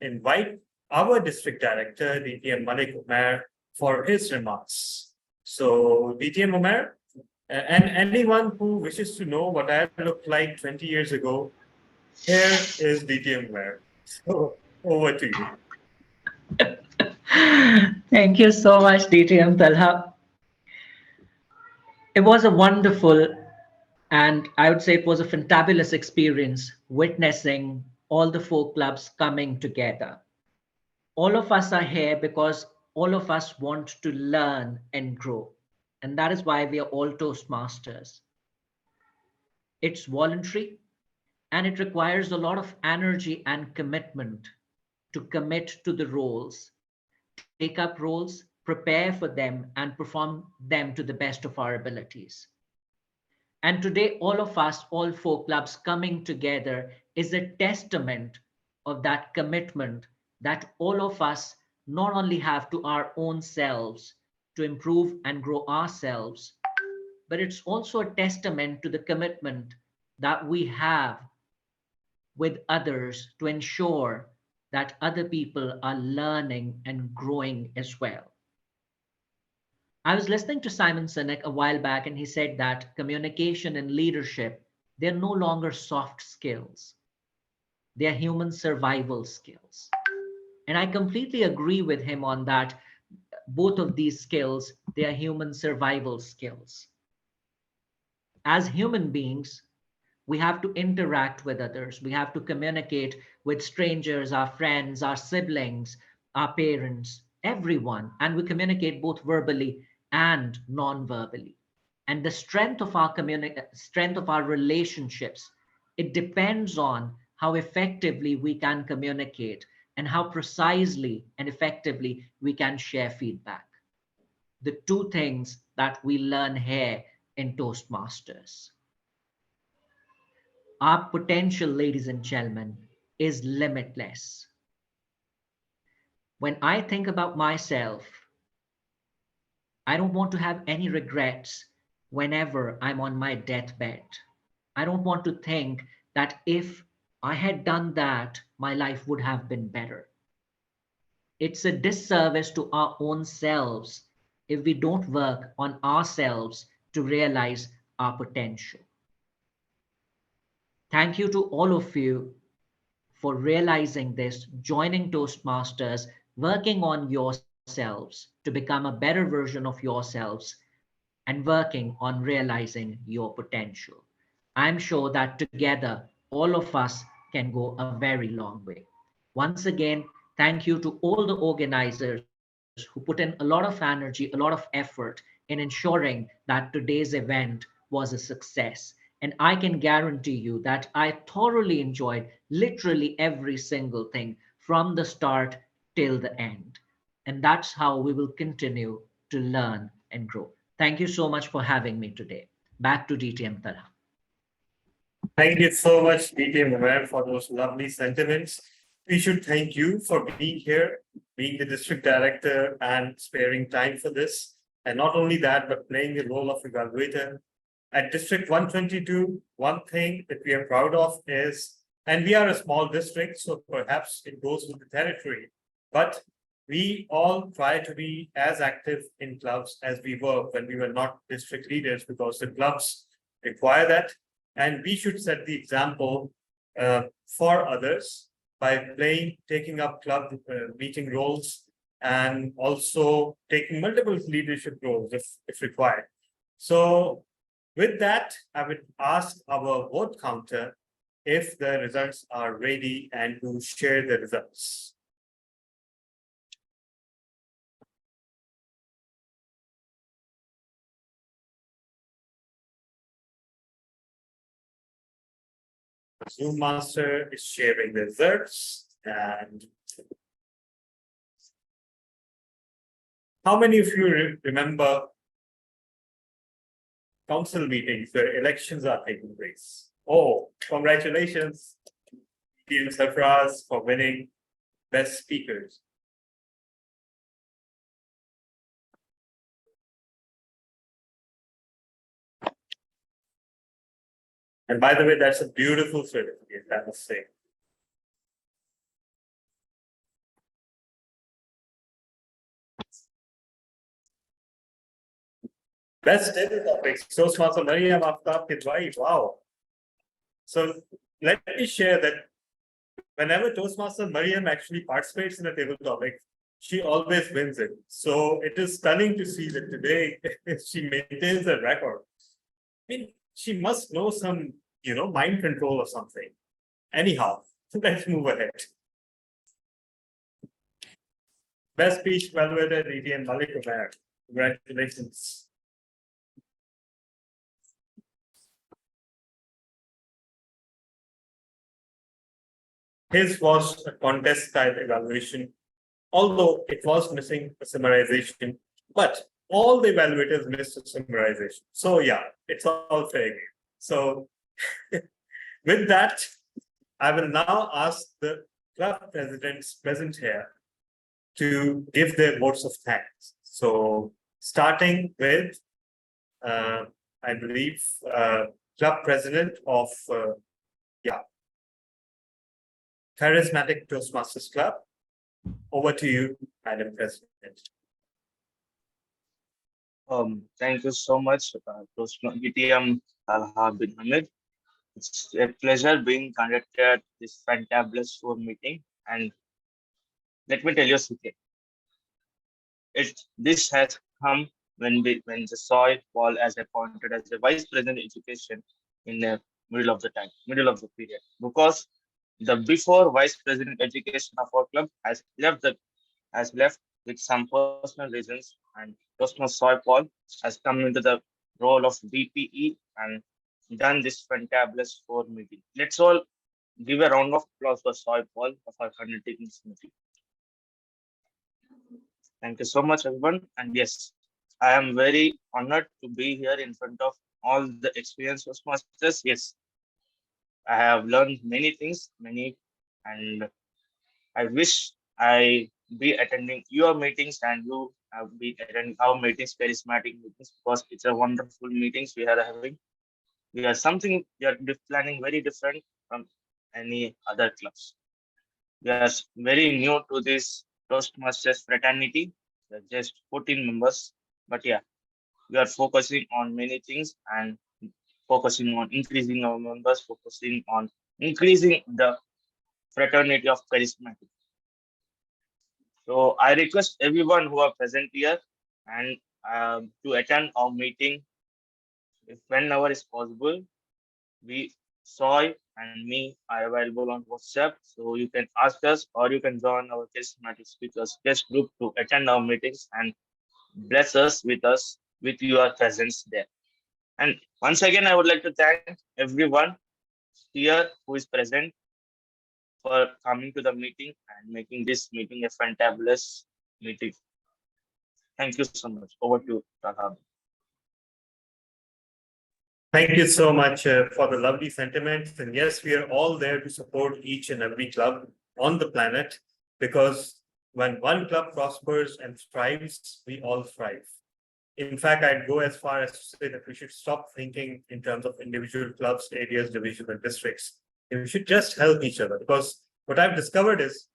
invite our district director, DTM Malik Umair, for his remarks. So DTM Umair, and anyone who wishes to know what I looked like 20 years ago, here is DTM Umair. So over to you. Thank you so much, DTM Talha. It was a wonderful, and I would say it was a fantabulous experience witnessing all the 4 clubs coming together. All of us are here because all of us want to learn and grow. And that is why we are all Toastmasters. It's voluntary, and it requires a lot of energy and commitment to commit to the roles, take up roles, prepare for them, and perform them to the best of our abilities. And today, all of us, all 4 clubs coming together is a testament of that commitment that all of us not only have to our own selves to improve and grow ourselves, but it's also a testament to the commitment that we have with others to ensure that other people are learning and growing as well. I was listening to Simon Sinek a while back, and he said that communication and leadership, they're no longer soft skills. They're human survival skills. And I completely agree with him on that. Both of these skills, they are human survival skills. As human beings, we have to interact with others. We have to communicate with strangers, our friends, our siblings, our parents, everyone. And we communicate both verbally and non-verbally. And the strength of our relationships, it depends on how effectively we can communicate and how precisely and effectively we can share feedback. The two things that we learn here in Toastmasters. Our potential, ladies and gentlemen, is limitless. When I think about myself, I don't want to have any regrets whenever I'm on my deathbed. I don't want to think that if I had done that, my life would have been better. It's a disservice to our own selves if we don't work on ourselves to realize our potential. Thank you to all of you for realizing this, joining Toastmasters, working on yourselves to become a better version of yourselves, and working on realizing your potential. I'm sure that together, all of us can go a very long way. Once again, thank you to all the organizers who put in a lot of energy, a lot of effort in ensuring that today's event was a success. And I can guarantee you that I thoroughly enjoyed literally every single thing from the start till the end. And that's how we will continue to learn and grow. Thank you so much for having me today. Back to DTM Tara. Thank you so much, DTM Umair, for those lovely sentiments. We should thank you for being here, being the district director and sparing time for this. And not only that, but playing the role of evaluator. At District 122, one thing that we are proud of is, and we are a small district, so perhaps it goes with the territory, but we all try to be as active in clubs as we were when we were not district leaders, because the clubs require that. And we should set the example for others by taking up club meeting roles, and also taking multiple leadership roles if required. So with that, I would ask our vote counter if the results are ready and to share the results. Zoom Master is sharing the results. And how many of you remember council meetings where elections are taking place? Oh, congratulations, Team Sarfraz, for winning Best Speakers. And by the way, that's a beautiful certificate, I must say. Best table topics. Toastmaster Mariam Aftab Kidwai. Wow. So let me share that whenever Toastmaster Mariam actually participates in a table topic, she always wins it. So it is stunning to see that today she maintains a record. I mean, she must know some, mind control or something. Anyhow, let's move ahead. Best speech evaluator, DTM Malik Umair. Congratulations. His was a contest type evaluation, although it was missing a summarization, but all the evaluators missed a summarization. So yeah, it's all fair game. So with that, I will now ask the club presidents present here to give their votes of thanks. So starting with, I believe, club president of, Charismatic Toastmasters Club. Over to you, Madam President. Thank you so much, DTM Talha bin Hamid. It's a pleasure being conducted at this fantabulous forum meeting. And let me tell you a secret. This has come when the Soy Paul as appointed as the Vice President Education in the middle of the period, because the before Vice President Education of our club has left with some personal reasons, and Toastmaster Soy Paul has come into the role of VPE and done this fantabulous forum meeting. Let's all give a round of applause for Soy Paul for conducting this meeting. Thank you so much, everyone. And yes, I am very honored to be here in front of all the experienced Toastmasters. Yes, I have learned many things, and I wish I be attending your meetings and you have been attending our meetings, charismatic meetings, because it's a wonderful meetings we are having. We are planning very different from any other clubs. We are very new to this Toastmasters fraternity. We're just 14 members, but yeah, we are focusing on many things and focusing on increasing our members, focusing on increasing the fraternity of charismatic. So I request everyone who are present here and to attend our meeting if whenever is possible. We Soy and me are available on WhatsApp, so you can ask us or you can join our charismatic speakers guest group to attend our meetings and bless us with your presence there. And once again, I would like to thank everyone here who is present for coming to the meeting and making this meeting a fantabulous meeting. Thank you so much. Over to Rahab. Thank you so much for the lovely sentiments. And yes, we are all there to support each and every club on the planet, because when one club prospers and thrives, we all thrive. In fact, I'd go as far as to say that we should stop thinking in terms of individual clubs, areas, divisions, and districts. And we should just help each other, because what I've discovered is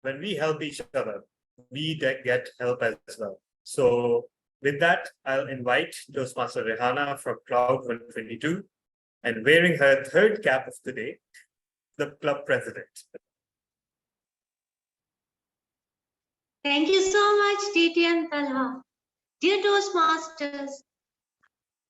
when we help each other, we get help as well. So with that, I'll invite Toastmaster Rehana from Cloud 122, and wearing her third cap of the day, the club president. Thank you so much, DTM Talha. Dear Toastmasters,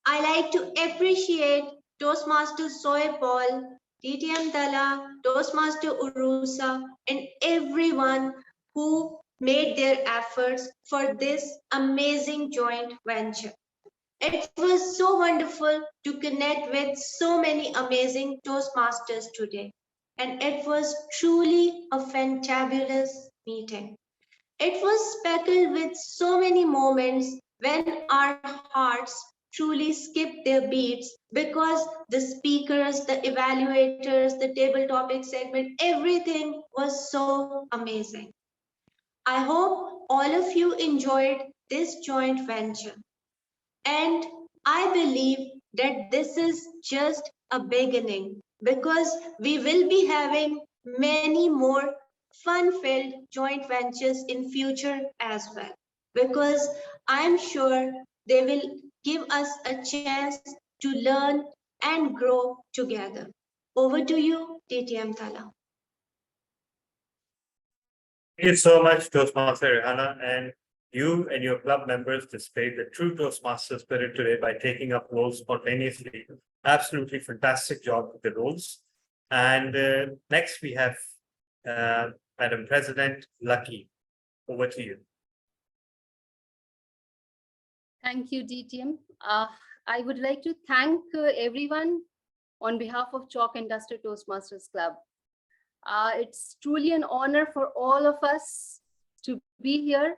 I like to appreciate Toastmaster Soy Paul, DTM Talha, Toastmaster Urusa, and everyone who made their efforts for this amazing joint venture. It was so wonderful to connect with so many amazing Toastmasters today, and it was truly a fantabulous meeting. It was speckled with so many moments when our hearts truly skipped their beats because the speakers, the evaluators, the table topic segment, everything was so amazing. I hope all of you enjoyed this joint venture. And I believe that this is just a beginning, because we will be having many more fun-filled joint ventures in future as well, because I'm sure they will give us a chance to learn and grow together. Over to you, TTM Tala. Thank you so much, Toastmaster Rehana, and you and your club members displayed the true Toastmaster spirit today by taking up roles spontaneously. Absolutely fantastic job with the roles. And next we have Madam President Lucky. Over to you. Thank you, DTM. I would like to thank everyone on behalf of Chalk and Duster Toastmasters Club. It's truly an honor for all of us to be here.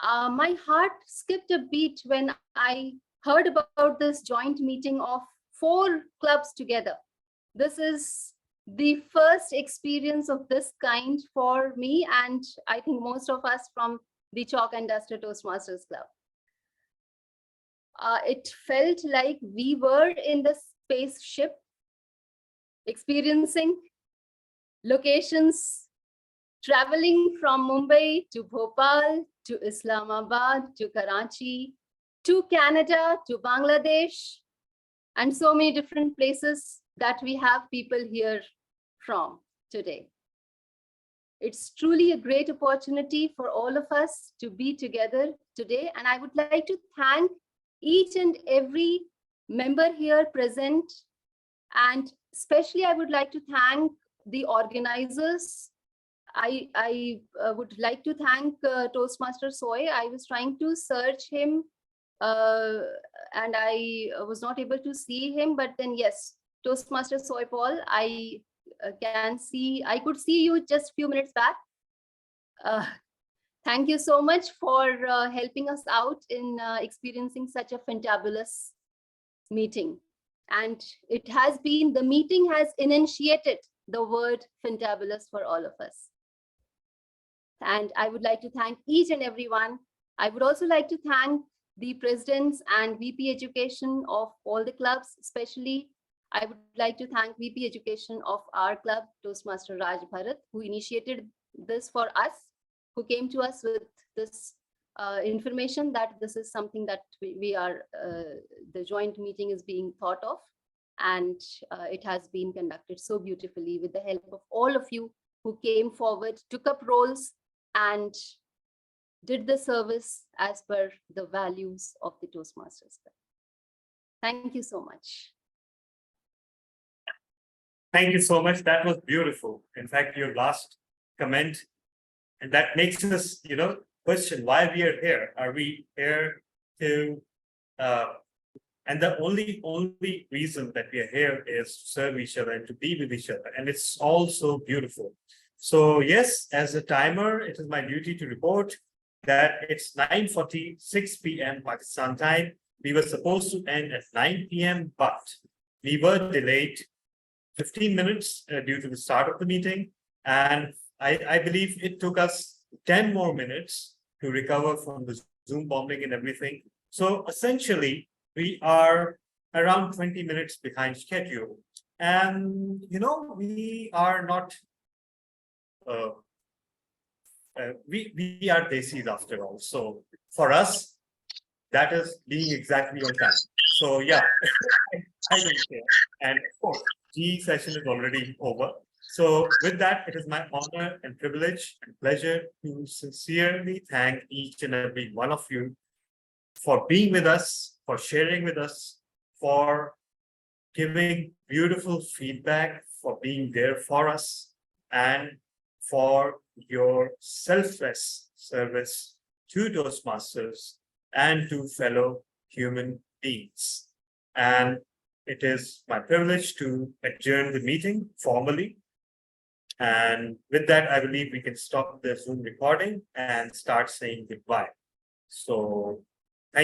My heart skipped a beat when I heard about this joint meeting of 4 clubs together. This is the first experience of this kind for me, and I think most of us from the Chalk and Duster Toastmasters Club. It felt like we were in the spaceship, experiencing locations, traveling from Mumbai to Bhopal, to Islamabad, to Karachi, to Canada, to Bangladesh, and so many different places that we have people here from today. It's truly a great opportunity for all of us to be together today, and I would like to thank each and every member here present, and especially I would like to thank the organizers. I would like to thank Toastmaster Soy. I was trying to search him and I was not able to see him, but then yes, Toastmaster Soy Paul, I I could see you just a few minutes back. Thank you so much for helping us out in experiencing such a fantabulous meeting. And the meeting has initiated the word fantabulous for all of us. And I would like to thank each and everyone. I would also like to thank the presidents and VP Education of all the clubs, especially I would like to thank VP Education of our club, Toastmaster Raj Bharat, who initiated this for us, who came to us with this information that this is something that the joint meeting is being thought of, and it has been conducted so beautifully with the help of all of you who came forward, took up roles, and did the service as per the values of the Toastmasters. Thank you so much. Thank you so much. That was beautiful. In fact, your last comment, and that makes us, question why we are here. Are we here to, and the only reason that we are here is to serve each other and to be with each other. And it's all so beautiful. So yes, as a timer, it is my duty to report that it's 9:46 p.m. Pakistan time. We were supposed to end at 9 p.m., but we were delayed 15 minutes due to the start of the meeting. And I believe it took us 10 more minutes to recover from the Zoom bombing and everything. So essentially, we are around 20 minutes behind schedule. And, we are not, we are Desis after all. So for us, that is being exactly on time. So yeah, I don't care. And of course, GE session is already over. So with that, it is my honor and privilege and pleasure to sincerely thank each and every one of you for being with us, for sharing with us, for giving beautiful feedback, for being there for us, and for your selfless service to Toastmasters and to fellow human beings. And it is my privilege to adjourn the meeting formally. And with that, I believe we can stop the Zoom recording and start saying goodbye. So